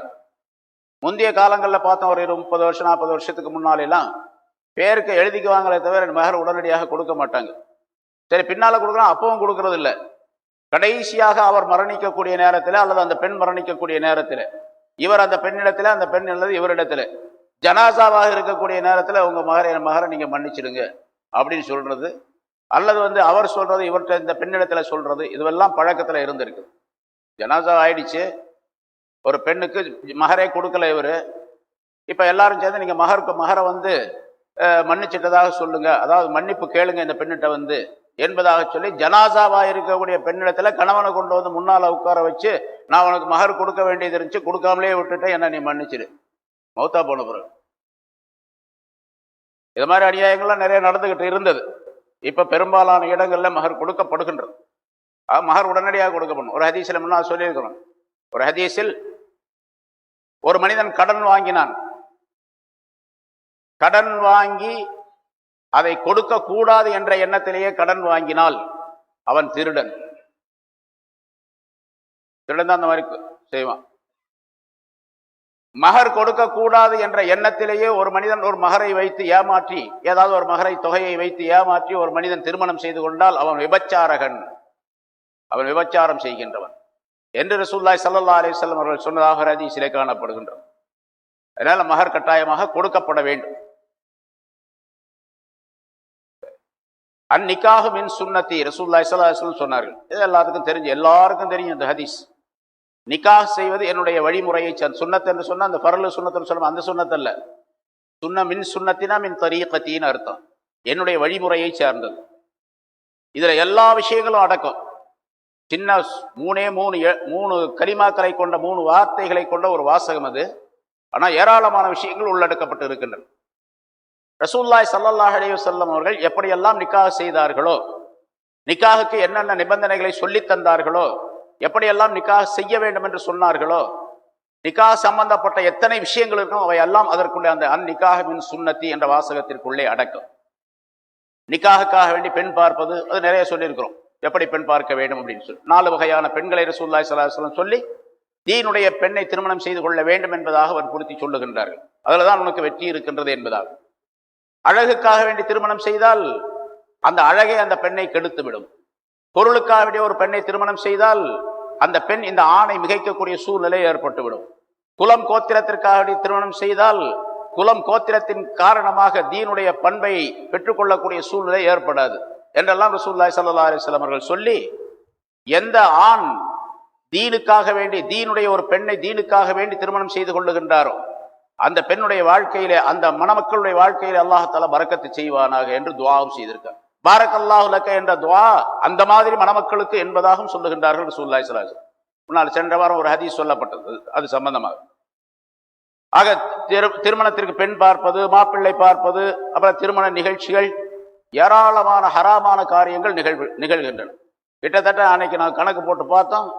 முந்தைய காலங்களில் பார்த்தோம், ஒரு 30 வருஷம் 40 வருஷத்துக்கு முன்னாலெல்லாம் பேருக்கு எழுதிக்குவாங்களே தவிர மகர் உடனடியாக கொடுக்க மாட்டாங்க. சரி, பின்னால கொடுக்கலாம், அப்பவும் கொடுக்கறது இல்லை. கடைசியாக அவர் மரணிக்கக்கூடிய நேரத்தில் அல்லது அந்த பெண் மரணிக்கக்கூடிய நேரத்தில் இவர் அந்த பெண்ணிடத்துல, அந்த பெண் அல்லது இவரிடத்துல ஜனாசாவாக இருக்கக்கூடிய நேரத்தில் உங்க மகரை நீங்க மன்னிச்சிடுங்க அப்படின்னு சொல்றது, அல்லது அவர் சொல்றது இவர்கிட்ட இந்த பெண்ணிடத்துல சொல்றது, இதுவெல்லாம் பழக்கத்துல இருந்திருக்கு. ஜனாசா ஆயிடுச்சு, ஒரு பெண்ணுக்கு மகரே கொடுக்கல இவரு, இப்ப எல்லாரும் சேர்ந்து நீங்க மகரை மன்னிச்சிட்டதாக சொல்லுங்க, அதாவது மன்னிப்பு கேளுங்க இந்த பெண்ணிட்ட என்பதாக சொல்லி ஜனாசாவா இருக்கக்கூடிய பெண்ணிடத்துல கணவனை கொண்டு முன்னால உட்கார வச்சு, நான் உனக்கு மகர் கொடுக்க வேண்டியது இருந்துச்சு, கொடுக்காமலே விட்டுட்டேன், என்ன நீ மன்னிச்சிடு, மௌத்தா போன பிறகு. இது மாதிரி அநியாயங்கள்லாம் நிறைய நடந்துகிட்டு இருந்தது. இப்ப பெரும்பாலான இடங்கள்ல மகர் கொடுக்கப்படுகின்றது. மகர் உடனடியாக கொடுக்கப்படும். ஒரு ஹதீஸ்ல முன்னால் சொல்லியிருக்கிறோம், ஒரு ஹதீஸில் ஒரு மனிதன் கடன் வாங்கினான். கடன் வாங்கி அதை கொடுக்க கூடாது என்ற எண்ணத்திலேயே கடன் வாங்கினால் அவன் திருடன். திருடன் தான் அந்த மாதிரி செய்வான். மகர் கொடுக்க கூடாது என்ற எண்ணத்திலேயே ஒரு மனிதன் ஒரு மகரை வைத்து ஏமாற்றி, ஏதாவது ஒரு மகரை தொகையை வைத்து ஏமாற்றி ஒரு மனிதன் திருமணம் செய்து கொண்டால் அவன் விபச்சாரகன், அவன் விபச்சாரம் செய்கின்றவன் என்று ரசூலுல்லாஹி ஸல்லல்லாஹு அலைஹி வஸல்லம் அவர்கள் சொன்னதாக ஹதீஸிலே காணப்படுகின்றது. அதனால மகர் கட்டாயமாக கொடுக்கப்பட வேண்டும். அந்நிக்காஹு மின் சுன்னத்தி, ரசூலுல்லாஹி ஸல்லல்லாஹு அலைஹி வஸல்லம் சொன்னார்கள். இது எல்லாருக்கும் தெரியும் இந்த ஹதீஸ். நிக்காஹ் செய்வது என்னுடைய வழிமுறையை சுன்னத் என்று சொன்னா அந்த ஃபர்லு சுன்னத்துன்னு சொல்ல, அந்த சுன்னத் அல்ல. மின் சுன்னத்தினா மின் தரீகத்தின்னு அர்த்தம், என்னுடைய வழிமுறையை சார்ந்தது. இதுல எல்லா விஷயங்களும் அடக்கம். சின்ன மூணு கலிமாக்களை கொண்ட 3 வார்த்தைகளை கொண்ட ஒரு வாசகம் அது. ஆனா ஏராளமான விஷயங்கள் உள்ளடக்கப்பட்டு இருக்கின்றன. ரசூலுல்லாஹி ஸல்லல்லாஹு அலைஹி வஸல்லம் அவர்கள் எப்படியெல்லாம் நிக்காஹ் செய்தார்களோ, நிக்காஹுக்கு என்னென்ன நிபந்தனைகளை சொல்லி தந்தார்களோ, எப்படியெல்லாம் நிக்காஹ் செய்ய வேண்டும் என்று சொன்னார்களோ, நிக்காஹ் சம்பந்தப்பட்ட எத்தனை விஷயங்கள் இருக்கும் அவை எல்லாம் அதற்குள்ளே அந்த அந்நிக்காஹ் மின் சுன்னத்தி என்ற வாசகத்திற்குள்ளே அடக்கம். நிக்காஹுக்காக வேண்டி பெண் பார்ப்பது அது நிறைய சொல்லியிருக்கிறோம், எப்படி பெண் பார்க்க வேண்டும் அப்படின்னு சொல்லி 4 வகையான பெண்களை ரசூலுல்லாஹி ஸல்லல்லாஹு அலைஹி வஸல்லம் சொல்லி தீனுடைய பெண்ணை திருமணம் செய்து கொள்ள வேண்டும் என்பதாக வற்புறுத்தி சொல்லுகின்றார்கள். அதுலதான் உனக்கு வெற்றி இருக்கின்றது என்பதாக. அழகுக்காக வேண்டி திருமணம் செய்தால் அந்த அழகை அந்த பெண்ணை கெடுத்துவிடும். பொருளுக்காக வேண்டிய ஒரு பெண்ணை திருமணம் செய்தால் அந்த பெண் இந்த ஆணை மிகைக்கக்கூடிய சூழ்நிலை ஏற்பட்டுவிடும். குலம் கோத்திரத்திற்காக வேண்டி திருமணம் செய்தால் குலம் கோத்திரத்தின் காரணமாக தீனுடைய பண்பை பெற்றுக்கொள்ளக்கூடிய சூழ்நிலை ஏற்படாது என்றெல்லாம் ரசூலுல்லாஹி ஸல்லல்லாஹு அலைஹி வஸல்லம் அவர்கள் சொல்லி, எந்த ஆண் தீனுக்காக வேண்டி தீனுடைய ஒரு பெண்ணை தீனுக்காக வேண்டி திருமணம் செய்து கொள்ளுகின்றாரோ அந்த பெண்ணுடைய வாழ்க்கையிலே, அந்த மணமக்களுடைய வாழ்க்கையிலே அல்லாஹ் தஆலா பரக்கத்து செய்வானாக என்று துஆவும் செய்திருக்கார். பாரக்கல்லாஹு லக்க என்ற துஆ அந்த மாதிரி மணமக்களுக்கு என்பதாகவும் சொல்லுகின்றார்கள் ரசூலுல்லாஹி ஸல்லல்லாஹு அலைஹி வஸல்லம். முன்னால் சென்ற வாரம் ஒரு ஹதீஸ் சொல்லப்பட்டது அது சம்பந்தமாக. ஆக திருமணத்திற்கு பெண் பார்ப்பது, மாப்பிள்ளை பார்ப்பது, அப்புறம் திருமண நிகழ்ச்சிகள், ஏராளமான ஹராமான காரியங்கள் நிகழ்கின்றன. கிட்டத்தட்ட அன்னைக்கு நான் கணக்கு போட்டு பார்த்தோம்,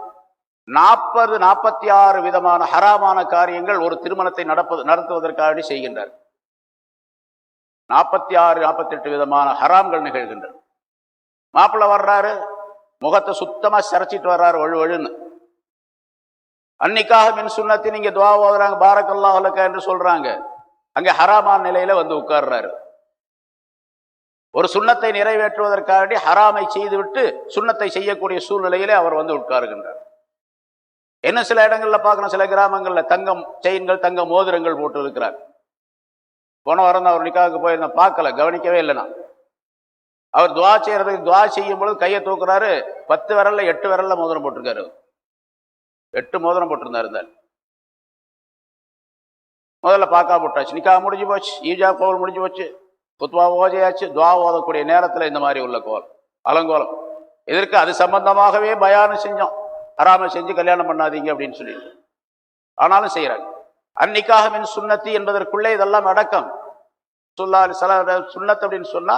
46 விதமான ஹராமான காரியங்கள் ஒரு திருமணத்தை நடத்துவதற்காக செய்கின்றார். 48 விதமான ஹராம்கள் நிகழ்கின்றன. மாப்பிள்ளை வர்றாரு, முகத்தை சுத்தமா சிரைச்சிட்டு வர்றாரு, வழுன்னு அன்னிக்காக மின் சுன்னத்தி நீங்க துவா ஓதுறாங்க, பாரக்கல்லாஹு லக்க என்று சொல்றாங்க. அங்க ஹராமான நிலையில வந்து உட்கார்றாரு. ஒரு சுண்ணத்தை நிறைவேற்றுவதற்காக ஹராமை செய்துவிட்டு சுண்ணத்தை செய்யக்கூடிய சூழ்நிலையிலே அவர் வந்து உட்காருகின்றார். என்ன சில இடங்கள்ல பார்க்கணும், சில கிராமங்கள்ல தங்கம் செயின்கள், தங்க மோதிரங்கள் போட்டு இருக்கிறார். போன வாரம் அவர் நிக்காவுக்கு போயிருந்தேன், பார்க்கல, கவனிக்கவே இல்லைனா. அவர் துவா செய்யறதுக்கு துவா செய்யும் பொழுது கையை தூக்குறாரு, 10 விரல்ல 8 விரல்ல மோதிரம் போட்டிருக்காரு. 8 மோதிரம் போட்டிருந்தாரு. முதல்ல பார்க்காம போட்டாச்சு, நிக்கா முடிஞ்சு போச்சு, ஈஜா கோல் முடிஞ்சு போச்சு, குத்வா ஓஜையாச்சு. துவா ஓதக்கூடிய நேரத்தில் இந்த மாதிரி உள்ள கோல் அலங்கோலம். இதற்கு அது சம்பந்தமாகவே பயானம் செஞ்சோம், ஹராம செஞ்சு கல்யாணம் பண்ணாதீங்க அப்படின்னு சொல்லிட்டு. ஆனாலும் செய்யறாங்க. அன்னிக்காக மின் சுன்னத்தி என்பதற்குள்ளே இதெல்லாம் அடக்கம். சுன்னத் அப்படின்னு சொன்னா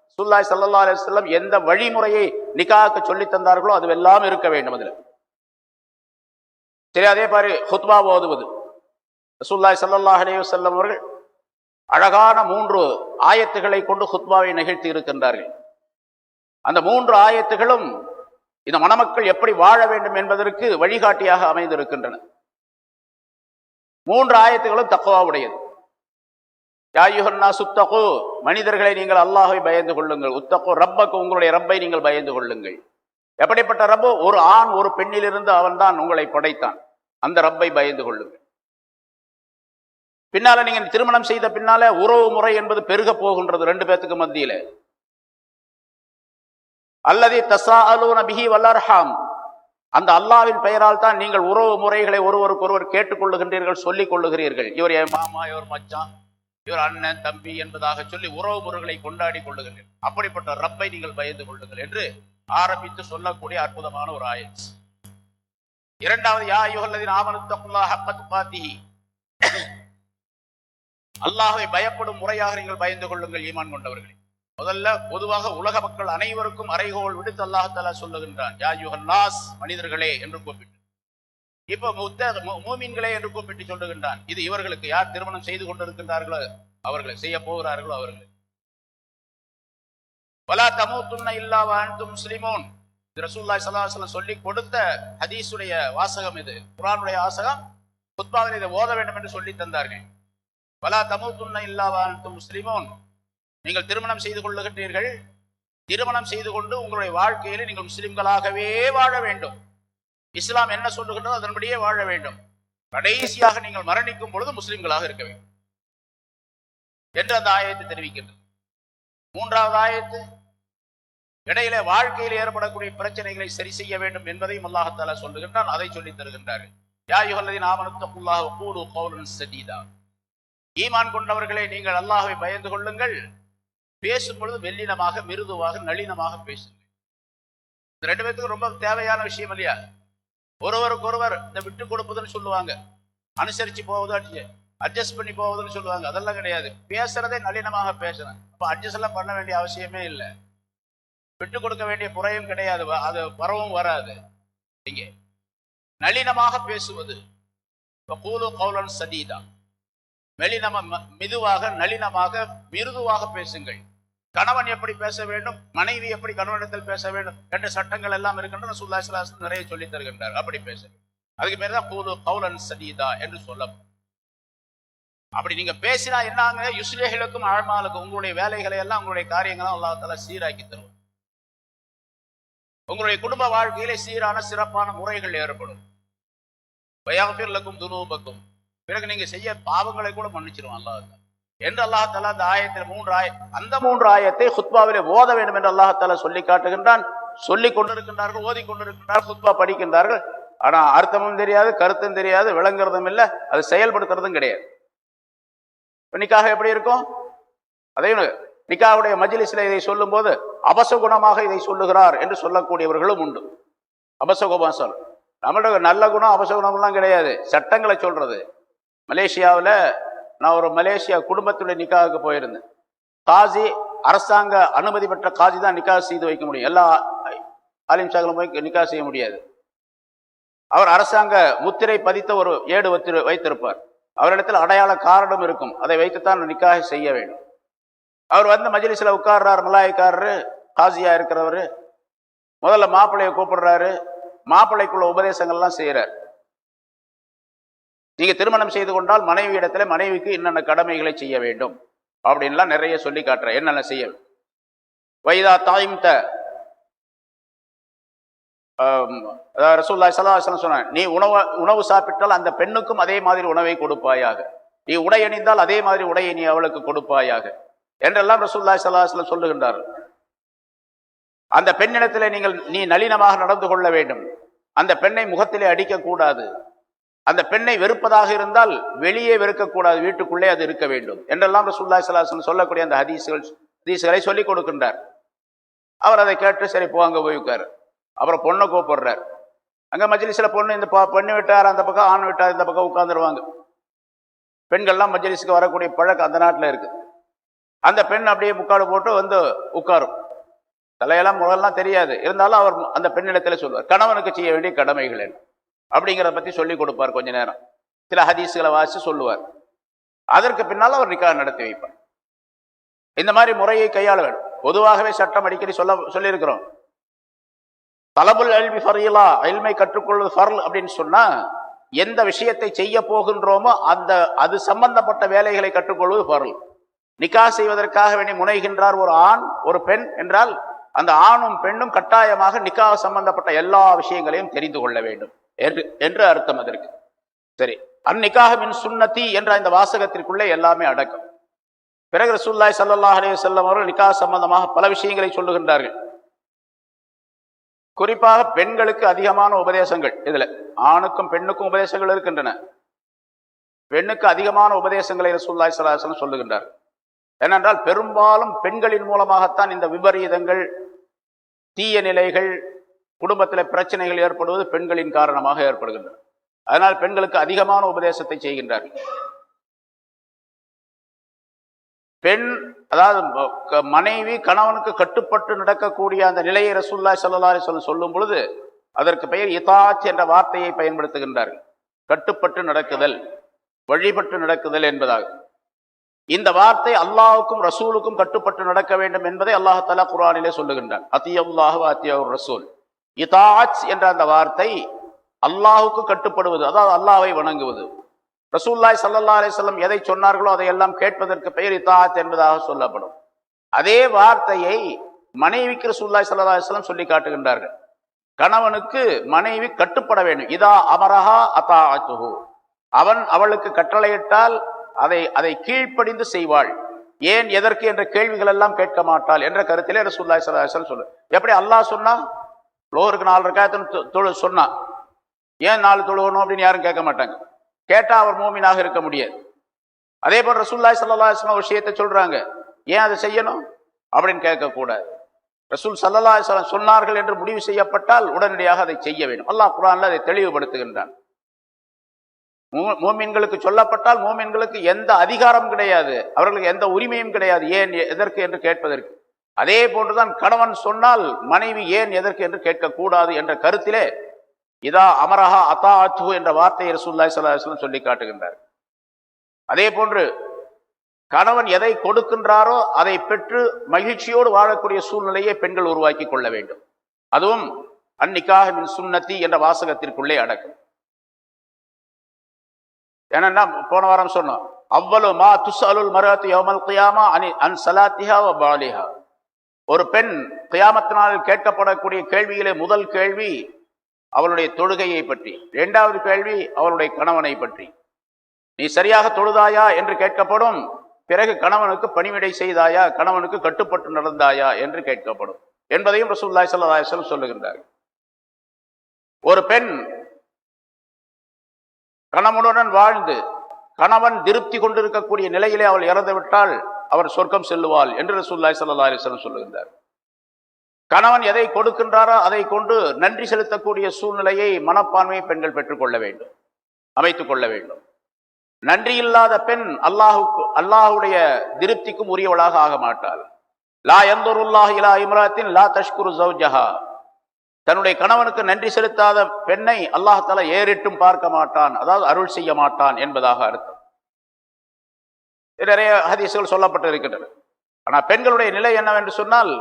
ரசூலுல்லாஹி ஸல்லல்லாஹு அலைஹி வஸல்லம் எந்த வழிமுறையை நிக்காஹ்க்கு சொல்லி தந்தார்களோ அதுவெல்லாம் இருக்க வேண்டும் அதுல. சரி, அதே மாதிரி ஹுத்பா ஓதுவது. ரசூலுல்லாஹி ஸல்லல்லாஹு அலைஹி வஸல்லம் அவர்கள் அழகான 3 ஆயத்துகளை கொண்டு ஹுத்பாவை நிகழ்த்தி இருக்கின்றார்கள். அந்த 3 ஆயத்துகளும் இந்த மணமக்கள் எப்படி வாழ வேண்டும் என்பதற்கு வழிகாட்டியாக அமைந்திருக்கின்றன. 3 ஆயத்துகளும் தக்வா உடையது. யா அய்யுஹன்னாஸ் உத்தகு, மனிதர்களை நீங்கள் அல்லாஹ்வை பயந்து கொள்ளுங்கள். உத்தகு ரப்பக்கு, உங்களுடைய ரப்பை நீங்கள் பயந்து கொள்ளுங்கள். எப்படிப்பட்ட ரப்பு? ஒரு ஆண் ஒரு பெண்ணிலிருந்து அவன் தான் உங்களை படைத்தான். அந்த ரப்பை பயந்து கொள்ளுங்கள். பின்னால நீங்க திருமணம் செய்த பின்னால உறவு முறை என்பது பெருக போகின்றது 2 பேத்துக்கு மத்தியில. அல்லதி தஸாஅலூன பிஹி வல் அர்ஹாம், அந்த அல்லாஹ்வின் பெயரால் தான் நீங்கள் உறவு முறைகளை ஒருவருக்கு ஒருவர் கேட்டுக்கொள்ளுகின்றீர்கள், சொல்லிக் கொள்ளுகிறீர்கள். இவர் என் மாமா, இவர் மச்சான், இவர் அண்ணன் தம்பி என்பதாக சொல்லி உறவு முறைகளை கொண்டாடி கொள்ளுகிறீர்கள். அப்படிப்பட்ட ரப்பை நீங்கள் பயந்து கொள்ளுங்கள் என்று ஆரம்பித்து சொல்லக்கூடிய அற்புதமான ஒரு ஆயத். இரண்டாவது, யா அய்யுஹல்லதீன ஆமனு தக்குல்லாஹ ஹக்க துகாத்திஹி, அல்லாஹ்வை பயப்படும் முறையாக நீங்கள் பயந்து கொள்ளுங்கள் ஈமான் கொண்டவர்களே. முதல்ல பொதுவாக உலக மக்கள் அனைவருக்கும் அறைகோள் விடுத்து அல்லாஹ் தஆலா சொல்லுகின்றான், யா அய்யுஹன்னாஸ், மனிதர்களே என்று கூப்பிட்டு. இப்ப மூமின்களே என்று கூப்பிட்டு சொல்லுகின்றான். இது இவர்களுக்கு யார் திருமணம் செய்து கொண்டிருக்கின்றார்களோ அவர்களை, செய்ய போகிறார்களோ அவர்கள். வலா தமூதுன்ன இல்லா வ அன்தும் முஸ்லிமூன், ரசூலுல்லாஹி ஸல்லல்லாஹு அலைஹி வஸல்லம் சொல்லி கொடுத்த ஹதீஸுடைய வாசகம் இது, குர்ஆனுடைய வாசகம். குத்பாவில் இதை ஓத வேண்டும் என்று சொல்லி தந்தார்கள். வலா தமூதுன்ன இல்லா வ அன்தும் முஸ்லிமூன், நீங்கள் திருமணம் செய்து கொள்ளுகின்றீர்கள், திருமணம் செய்து கொண்டு உங்களுடைய வாழ்க்கையில நீங்கள் முஸ்லிம்களாகவே வாழ வேண்டும். இஸ்லாம் என்ன சொல்லுகின்றதோ அதன்படியே வாழ வேண்டும். கடைசியாக நீங்கள் மரணிக்கும் பொழுது முஸ்லிம்களாக இருக்க வேண்டும் என்று அந்த ஆயத்தை தெரிவிக்கின்றது. 3வது ஆயத்து, இடையில வாழ்க்கையில் ஏற்படக்கூடிய பிரச்சனைகளை சரி செய்ய வேண்டும் என்பதையும் அல்லாஹ் தஆலா சொல்லுகின்றான். அதை சொல்லி தருகின்றார்கள். யா அய்யுஹல்லதீன ஆமனு தக்குல்லாஹ வ கூலு கௌலன் சதீதா, ஈமான் கொண்டவர்களே நீங்கள் அல்லாஹ்வை பயந்து கொள்ளுங்கள், பேசும் பொழுது மெல்லினமாக, மிருதுவாக, நளினமாக பேசுங்கள். இந்த 2 பேத்துக்கும் ரொம்ப தேவையான விஷயம் இல்லையா? ஒருவருக்கு ஒருவர் இந்த விட்டு கொடுப்பதுன்னு சொல்லுவாங்க, அனுசரிச்சு போவதும் அட்ஜஸ்ட் பண்ணி போவதுன்னு சொல்லுவாங்க. அதெல்லாம் கிடையாது. பேசுறதே நளினமாக பேசணும். அப்ப அட்ஜஸ்ட் எல்லாம் பண்ண வேண்டிய அவசியமே இல்லை, விட்டு கொடுக்க வேண்டிய முறையும் கிடையாது, அது வரவும் வராது. இங்க நளினமாக பேசுவது, கூலு கௌலன் சதீதா, மெதுவாக, நளினமாக, மிருதுவாக பேசுங்கள். கணவன் எப்படி பேச வேண்டும், மனைவி எப்படி கணவனிடத்தில் பேச வேண்டும் என்ற சட்டங்கள் எல்லாம் இருக்கின்றன. ரசூலுல்லாஹி ஸல்லல்லாஹு அலைஹி வஸல்லம் நிறைய சொல்லி தருகின்றார். அப்படி பேச, அதுக்கு பேர் தான் கூலு கௌலன் சதீதா என்று சொல்லப்படும். அப்படி நீங்க பேசினா என்னாங்க, யுஸ்லிஹுலக்கும் அஅமாலுக்கும், உங்களுடைய வேலைகளை எல்லாம், உங்களுடைய காரியங்களை அல்லாஹ் தஆலா சீராக்கி தருவார். உங்களுடைய குடும்ப வாழ்க்கையிலே சீரான சிறப்பான முறைகள் ஏற்படும். வயக்ஃபிர் லக்கும் துனூபக்கும், பிறகு நீங்க செய்ய பாவங்களை கூட மன்னிச்சிருவான் அல்லாஹ் என்று அல்லாஹ் தஆலா அந்த ஆயத்தில் 3 அந்த 3 ஆயத்தை ஹுத்பாவிலே ஓத வேண்டும் என்று அல்லாஹ் தஆலா சொல்லி காட்டுகின்றான். சொல்லி கொண்டிருக்கின்றார்கள், ஓதி கொண்டிருக்கின்றார்கள், ஹுத்பா படிக்கின்றார்கள். ஆனா அர்த்தமும் தெரியாது, கருத்தும் தெரியாது, விளங்குறதும் இல்லை, அது செயல்படுத்துறதும் கிடையாது. நிக்காஹ் எப்படி இருக்கும்? அதையும் நிக்காஹுடைய மஜ்லிஸ்ல இதை சொல்லும் போது அபசகுணமாக இதை சொல்லுகிறார் என்று சொல்லக்கூடியவர்களும் உண்டு. அபசகுணம் சொல், நம்மளோட நல்ல குணம் அபசகுணம்லாம் கிடையாது, சட்டங்களை சொல்றது. மலேசியாவில் நான் ஒரு மலேசியா குடும்பத்துடைய நிக்காவுக்கு போயிருந்தேன். காசி, அரசாங்க அனுமதி பெற்ற காசி தான் நிக்காஹ் செய்து வைக்க முடியும். எல்லா ஆலிம் சாக்களும் போய் நிக்காஹ் செய்ய முடியாது. அவர் அரசாங்க முத்திரை பதித்த ஒரு ஏடு வைத்திருப்பார். அவரிடத்தில் அடையாள காரணம் இருக்கும், அதை வைத்துத்தான் நிக்காஹ் செய்ய வேண்டும். அவர் வந்து மஜ்லிஸ்ல உட்கார்றார், மலாய்க்காரரு, காசியா இருக்கிறவரு. முதல்ல மாப்பிள்ளையை கூப்பிடுறாரு, மாப்பிள்ளைக்குள்ள உபதேசங்கள்லாம் செய்யறார். நீங்க திருமணம் செய்து கொண்டால் மனைவி இடத்துல மனைவிக்கு என்னென்ன கடமைகளை செய்ய வேண்டும் அப்படின்லாம் நிறைய சொல்லி காட்டுற. என்னென்ன செய்ய வைதா தாய்ம்த ரசூலுல்லாஹி ஸல்லல்லாஹு அலைஹி வஸல்லம் சொன்னாங்க, நீ உணவு சாப்பிட்டால் அந்த பெண்ணுக்கும் அதே மாதிரி உணவை கொடுப்பாயாக, நீ உடை அணிந்தால் அதே மாதிரி உடையை நீ அவளுக்கு கொடுப்பாயாக என்றெல்லாம் ரசூலுல்லாஹி ஸல்லல்லாஹு அலைஹி வஸல்லம் சொல்லுகின்றார். அந்த பெண்ணிடத்திலே நீ நளினமாக நடந்து கொள்ள வேண்டும், அந்த பெண்ணை முகத்திலே அடிக்க கூடாது, அந்த பெண்ணை வெறுப்பதாக இருந்தால் வெளியே வெறுக்கக்கூடாது, வீட்டுக்குள்ளே அது இருக்க வேண்டும் என்றெல்லாம் ரசூலுல்லாஹி ஸல்லல்லாஹு அலைஹி வஸல்லம் சொல்லக்கூடிய அந்த ஹதீஸ்களை சொல்லிக் கொடுக்கின்றார். அவர் அதை கேட்டு சரி போங்க போய் உட்காரு. அப்புறம் பொண்ணை கூப்பிடுறார். அங்க மஜ்லிஸ்ல பொண்ணு இந்த பெண்ணு விட்டார் அந்த பக்கம், ஆண் விட்டார் இந்த பக்கம் உட்கார்ந்துருவாங்க. பெண்கள்லாம் மஜ்லிஸுக்கு வரக்கூடிய பழக்கம் அந்த நாட்டில் இருக்கு. அந்த பெண் அப்படியே முக்காடு போட்டு வந்து உட்காரும். தலையெல்லாம் முதல்லாம் தெரியாது, இருந்தாலும் அவர் அந்த பெண்ணிடத்துல சொல்லுவார் கணவனுக்கு செய்ய வேண்டிய கடமைகள் என்ன அப்படிங்கிறத பத்தி சொல்லி கொடுப்பார். கொஞ்ச நேரம் சில ஹதீஸ்களை வாசி சொல்லுவார். அதற்கு பின்னால் அவர் நிக்காஹ் நடத்தி வைப்பார். இந்த மாதிரி முறையை கையாள வேண்டும். பொதுவாகவே சட்டம் அடிக்கடி சொல்லியிருக்கிறோம். தலபுல் இல்மி ஃபரீலா, இல்மை கற்றுக்கொள்வது ஃபர்ல் அப்படின்னு சொன்னா எந்த விஷயத்தை செய்ய போகின்றோமோ அது சம்பந்தப்பட்ட வேலைகளை கற்றுக்கொள்வது ஃபர்ல். நிக்காஹ் செய்வதற்காக வேண்டி முனைகின்றார் ஒரு ஆண் ஒரு பெண் என்றால் அந்த ஆணும் பெண்ணும் கட்டாயமாக நிக்காஹ் சம்பந்தப்பட்ட எல்லா விஷயங்களையும் தெரிந்து கொள்ள வேண்டும் என்று அர்த்தம் அதற்கு. சரி, அந்நிக்காஹ் மின் சுன்னதி என்ற இந்த வாசகத்திற்குள்ளே எல்லாமே அடக்கம். பிறகு ரசூலுல்லாஹி ஸல்லல்லாஹு அலைஹி வஸல்லம் அவர்கள் நிக்காஹ் சம்பந்தமாக பல விஷயங்களை சொல்லுகின்றார்கள். குறிப்பாக பெண்களுக்கு அதிகமான உபதேசங்கள், இதுல ஆணுக்கும் பெண்ணுக்கும் உபதேசங்கள் இருக்கின்றன. பெண்ணுக்கு அதிகமான உபதேசங்களை ரசூலுல்லாஹி ஸல்லல்லாஹு அலைஹி வஸல்லம் சொல்லுகின்றார். ஏனென்றால் பெரும்பாலும் பெண்களின் மூலமாகத்தான் இந்த விபரீதங்கள், தீய நிலைகள், குடும்பத்தில் பிரச்சனைகள் ஏற்படுவது பெண்களின் காரணமாக ஏற்படுகின்றன. அதனால் பெண்களுக்கு அதிகமான உபதேசத்தை செய்கின்றார்கள். பெண் அதாவது மனைவி கணவனுக்கு கட்டுப்பட்டு நடக்கக்கூடிய அந்த நிலையை ரசூலுல்லாஹி ஸல்லல்லாஹு அலைஹி வஸல்லம் சொல்லும் பொழுது அதற்கு பெயர் இதாத் என்ற வார்த்தையை பயன்படுத்துகின்றார்கள். கட்டுப்பட்டு நடக்குதல், வழிபட்டு நடக்குதல் என்பதாக. இந்த வார்த்தை அல்லாஹ்வுக்கும் ரசூலுக்கும் கட்டுப்பட்டு நடக்க வேண்டும் என்பதை அல்லாஹ் தஆலா குர்ஆனிலே சொல்லுகின்றான். அத்தியல்லாஹு வ அத்தியர் ரசூல். இதாத் என்ற அந்த வார்த்தை அல்லாஹ்வுக்கு கட்டுப்படுவது, அதாவது அல்லாஹ்வை வணங்குவது. ரசூலுல்லாஹி ஸல்லல்லாஹு அலைஹி வஸல்லம் எதை சொன்னார்களோ அதையெல்லாம் கேட்பதற்கு பெயர் இதாத் என்பதாக சொல்லப்படும். அதே வார்த்தையை மனைவிக்கு ரசூலுல்லாஹி ஸல்லல்லாஹு அலைஹி வஸல்லம் சொல்லி காட்டுகின்றார்கள். கணவனுக்கு மனைவி கட்டுப்பட வேண்டும். இதா அமரஹா அதாஅத்துஹு, அவன் அவளுக்கு கட்டளையிட்டால் அதை கீழ்ப்படிந்து செய்வாள். ஏன் எதற்கு என்ற கேள்விகள் எல்லாம் கேட்க மாட்டாள் என்ற கருத்திலே ரசூலுல்லாஹி ஸல்லல்லாஹு அலைஹி வஸல்லம் சொல்லு. எப்படி அல்லாஹ் சொன்னா லோருக்கு 4 ரக்காத்துன்னு தொழு சொன்னா ஏன் 4 தொழுவணும் அப்படின்னு யாரும் கேட்க மாட்டாங்க. கேட்டா அவர் மூமினாக இருக்க முடியாது. அதே போல் ரசூலுல்லாஹி ஸல்லல்லாஹு அலைஹி வஸல்லம் விஷயத்தை சொல்றாங்க, ஏன் அதை செய்யணும் அப்படின்னு கேட்கக்கூடாது. ரசூல் ஸல்லல்லாஹு அலைஹி வஸல்லம் சொன்னார்கள் என்று முடிவு செய்யப்பட்டால் உடனடியாக அதை செய்ய வேண்டும். அல்லாஹ் குர்ஆன்ல அதை தெளிவுபடுத்துகின்றான். மூமின்களுக்கு சொல்லப்பட்டால் மூமின்களுக்கு எந்த அதிகாரம் கிடையாது, அவர்களுக்கு எந்த உரிமையும் கிடையாது ஏன் எதற்கு என்று கேட்பதற்கு. அதே போன்றுதான் கணவன் சொன்னால் மனைவி ஏன் எதற்கு என்று கேட்கக்கூடாது என்ற கருத்திலே இதா அமரஹா அதாஅத்துஹு என்ற வார்த்தையை ரசூலுல்லாஹி ஸல்லல்லாஹு அலைஹி வஸல்லம் சொல்லி காட்டுகின்றார். அதே போன்று கணவன் எதை கொடுக்கின்றாரோ அதை பெற்று மகிழ்ச்சியோடு வாழக்கூடிய சூழ்நிலையை பெண்கள் உருவாக்கி கொள்ள வேண்டும். அதுவும் அந்நிக்காஹ் மின் சுன்னதி என்ற வாசகத்திற்குள்ளே அடக்கும். ஏன்னா போன வாரம் சொன்னோம், அவ்வளவு மா துஸ்அலுல் மர்அத்து யௌமல் கியாமா அன் ஸலாத்திஹா வ பாலிஹா. ஒரு பெண் கியாமத் நாளில் கேட்கப்படக்கூடிய கேள்வியிலே முதல் கேள்வி அவளுடைய தொழுகையை பற்றி, 2வது கேள்வி அவளுடைய கணவனை பற்றி. நீ சரியாக தொழுதாயா என்று கேட்கப்படும். பிறகு கணவனுக்கு பணிவிடை செய்தாயா, கணவனுக்கு கட்டுப்பட்டு நடந்தாயா என்று கேட்கப்படும் என்பதையும் ரசூலுல்லாஹி ஸல்லல்லாஹு அலைஹி வஸல்லம் சொல்லுகின்றார். ஒரு பெண் கணவனுடன் வாழ்ந்து கணவன் திருப்தி கொண்டிருக்கக்கூடிய நிலையிலே அவள் இறந்துவிட்டால் அவர் சொர்க்கம் செல்லுவாள் என்று ரசூலுல்லாஹி ஸல்லல்லாஹு அலைஹி வஸல்லம் சொல்லுகின்றார். கணவன் எதை கொடுக்கின்றாரோ அதை கொண்டு நன்றி செலுத்தக்கூடிய சூழ்நிலையை, மனப்பான்மையை பெண்கள் பெற்றுக்கொள்ள வேண்டும், அமைத்துக் கொள்ள வேண்டும். நன்றி இல்லாத பெண் அல்லாஹுடைய திருப்திக்கும் உரியவளாக ஆக மாட்டாள். லா யன்துருல்லாஹு இலா இம்ராத்தின் லா தஷ்குரு ஜௌஜஹா. தன்னுடைய கணவனுக்கு நன்றி செலுத்தாத பெண்ணை அல்லாஹ் தஆலா ஏறிட்டும் பார்க்க மாட்டான், அதாவது அருள் செய்ய மாட்டான் என்பதாக அர்த்தம். நிறைய ஹதீஸ்கள் சொல்லப்பட்டு இருக்கின்றன. ஆனால் பெண்களுடைய நிலை என்னவென்று சொன்னால்,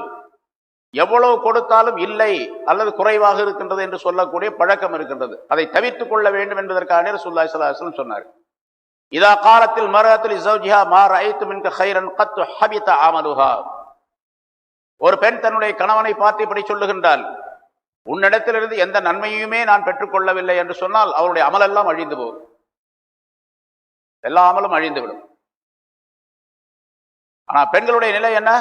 எவ்வளவு கொடுத்தாலும் இல்லை அல்லது குறைவாக இருக்கின்றது என்று சொல்லக்கூடிய பழக்கம் இருக்கின்றது. அதை தவிர்த்துக் கொள்ள வேண்டும் என்பதற்காக ரசூலுல்லாஹி ஸல்லல்லாஹு அலைஹி வஸல்லம் சொன்னார். இதா காலத்தில் மரஅத்துல் ஸௌஜிஹா மா ரஅய்து மின்க கைரன் கத் ஹபித அமலுஹா. ஒரு பெண் தன்னுடைய கணவனை பார்த்து இப்படி சொல்லுகின்றால், உன்னிடத்திலிருந்து எந்த நன்மையுமே நான் பெற்றுக்கொள்ளவில்லை என்று சொன்னால் அவருடைய அமலெல்லாம் அழிந்து போகும், எல்லா அமலும் அழிந்துவிடும். ஆனா பெண்களுடைய நிலை என்ன?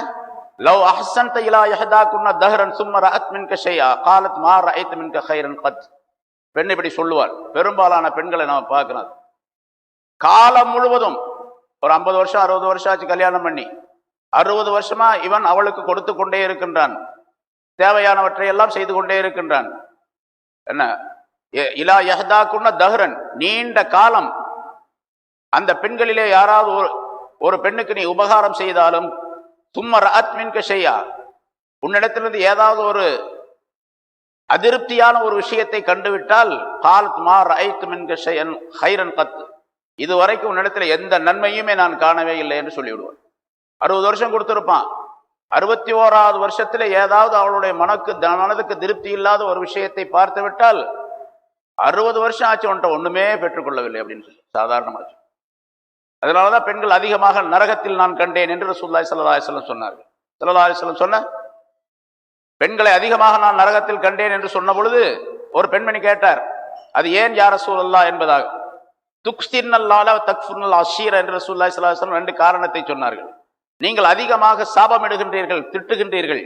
லவ் அஹ்ஸன்த இலா யஹதாகுன்ன தஹரன் சும்ம ரஅத் மின்க ஷைஆ காலத் மா ரஅய்து மின்க கைரன் கத். பெண் இப்படி சொல்லுவாள். பெரும்பாலான பெண்களை நாம பார்க்கணும், காலம் முழுவதும் ஒரு 50 வருஷம் 60 வருஷம் ஆச்சு கல்யாணம் பண்ணி, 60 வருஷமா இவன் அவளுக்கு கொடுத்து கொண்டே இருக்கின்றான், தேவையானவற்றை எல்லாம் செய்து கொண்டே இருக்கின்றான். என்ன இலா யஹதாகுன்ன தஹரன், நீண்ட காலம். அந்த பெண்களிலே யாராவது ஒரு பெண்ணுக்கு நீ உபகாரம் செய்தாலும், சும்ம ரஅத் மின்க ஷைஆ, உன்னிடத்திலிருந்து ஏதாவது ஒரு அதிருப்தியான ஒரு விஷயத்தை கண்டுவிட்டால், காலத் மா ரஅய்து மின்க ஷைஅன் கைரன் கத், இதுவரைக்கும் உன்னிடத்தில் எந்த நன்மையுமே நான் காணவே இல்லை என்று சொல்லிவிடுவான். 60 வருஷம் கொடுத்திருப்பான், 61வது வருஷத்துல ஏதாவது அவளுடைய மனதுக்கு திருப்தி இல்லாத ஒரு விஷயத்தை பார்த்து விட்டால், 60 வருஷம் ஆச்சு உன்ட்ட ஒண்ணுமே பெற்றுக்கொள்ளவில்லை அப்படின்னு சொல்லி சாதாரணமாச்சு. அதனாலதான் பெண்கள் அதிகமாக நரகத்தில் நான் கண்டேன் என்று ரசூலுல்லாஹி ஸல்லல்லாஹு அலைஹி வஸல்லம் சொன்னார்கள். ஸல்லல்லாஹு அலைஹி வஸல்லம் சொன்ன பெண்களை அதிகமாக நான் நரகத்தில் கண்டேன் என்று சொன்ன பொழுது ஒரு பெண்மணி கேட்டார், அது ஏன் யா ரசூலல்லாஹ் என்பதாக. துக்ஸ்திர்னல்லாஹ வ தக்ஃபுர்னல் அஷீர என்று ரசூலுல்லாஹி ஸல்லல்லாஹு அலைஹி வஸல்லம் 2 காரணத்தை சொன்னார்கள். நீங்கள் அதிகமாக சாபமிடுகின்றீர்கள், திட்டுகின்றீர்கள்,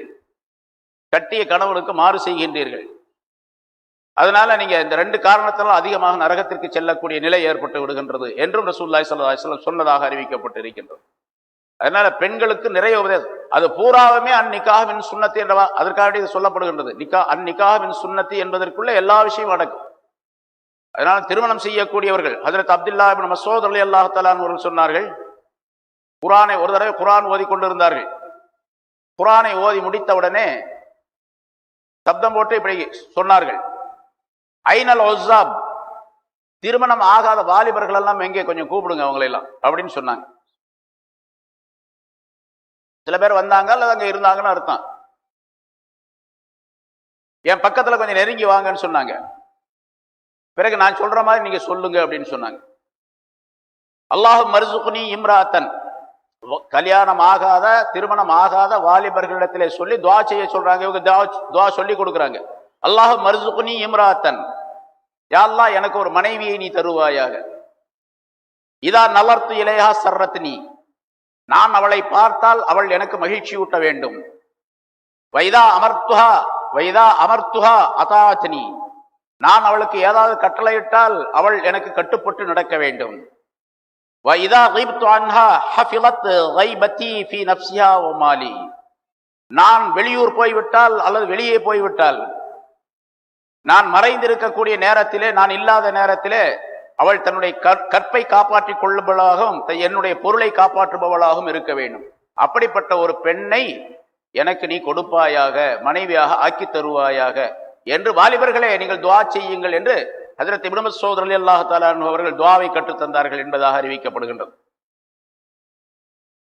கட்டிய கணவனுக்கு மாறு செய்கின்றீர்கள், அதனால நீங்க இந்த 2 காரணத்தால் அதிகமாக நரகத்திற்கு செல்லக்கூடிய நிலை ஏற்பட்டு விடுகின்றது என்றும் ரசூலுல்லாஹி ஸல்லல்லாஹு அலைஹி வஸல்லம் சொன்னதாக அறிவிக்கப்பட்டு இருக்கின்றது. அதனால பெண்களுக்கு நிறைய உபதேசம், அது பூராவுமே அந்நிக்காஹ் மின் சுன்னத்தி என்ற அதற்காக இது சொல்லப்படுகின்றது. அந்நிக்காஹ் மின் சுன்னத்தி என்பதற்குள்ள எல்லா விஷயமும் அடக்கும். அதனால திருமணம் செய்யக்கூடியவர்கள், ஹஜ்ரத் அப்துல்லாஹ் இப்னு மஸ்ஊத் ரலியல்லாஹு தஆலா அவர்கள் சொன்னார்கள், குர்ஆனை ஒரு தடவை குர்ஆன் ஓதி கொண்டிருந்தார்கள். குர்ஆனை ஓதி முடித்தவுடனே சப்தம் போட்டு இப்படி சொன்னார்கள், ஐனல் உஸாப், திருமணம் ஆகாத வாலிபர்கள் எல்லாம் எங்கே கொஞ்சம் கூப்பிடுங்க அவங்களை எல்லாம் அப்படின்னு சொன்னாங்க. சில பேர் வந்தாங்க அல்லது அங்க இருந்தாங்கன்னு அர்த்தம். என் பக்கத்துல கொஞ்சம் நெருங்கி வாங்கன்னு சொன்னாங்க. பிறகு நான் சொல்ற மாதிரி நீங்க சொல்லுங்க அப்படின்னு சொன்னாங்க. அல்லாஹு மர்சுக்னி இம்ராத்தன், கல்யாணம் ஆகாத திருமணம் ஆகாத வாலிபர்களிடத்திலே சொல்லி துஆ செய்ய சொல்றாங்க. இவங்க துஆ சொல்லி கொடுக்குறாங்க. அல்லாஹு மர்சுக்னி இம்ராத்தன், யா அல்லாஹ் எனக்கு ஒரு மனைவியை நீ தருவாயாக. இதா நலர்த்து இலைஹா சர்ரத்னி, நான் அவளை பார்த்தால் அவள் எனக்கு மகிழ்ச்சி ஊட்ட வேண்டும். வைதா அமர்த்துஹா அதாத்னி, நான் அவளுக்கு ஏதாவது கட்டளையிட்டால் அவள் எனக்கு கட்டுப்பட்டு நடக்க வேண்டும். வைதா கிப்து அன்ஹா ஹஃபிலத் கைபதி ஃபீ நஃப்ஸிஹா வ மாலி, நான் வெளியூர் போய்விட்டால் அல்லது வெளியே போய்விட்டால், நான் மறைந்திருக்கக்கூடிய நேரத்திலே, நான் இல்லாத நேரத்திலே அவள் தன்னுடைய கற்பை காப்பாற்றிக் கொள்ளுபவளாகவும் என்னுடைய பொருளை காப்பாற்றுபவளாகவும் இருக்க வேண்டும். அப்படிப்பட்ட ஒரு பெண்ணை எனக்கு நீ கொடுப்பாயாக, மனைவியாக ஆக்கி தருவாயாக என்று வாலிபர்களே நீங்கள் துஆ செய்யுங்கள் என்று ஹஜ்ரத் இப்னு மஸ்ஊத் ரலியல்லாஹு தஆலா அன்ஹு அவர்கள் துஆவை கற்றுத் தந்தார்கள் என்பதாக அறிவிக்கப்படுகின்றது.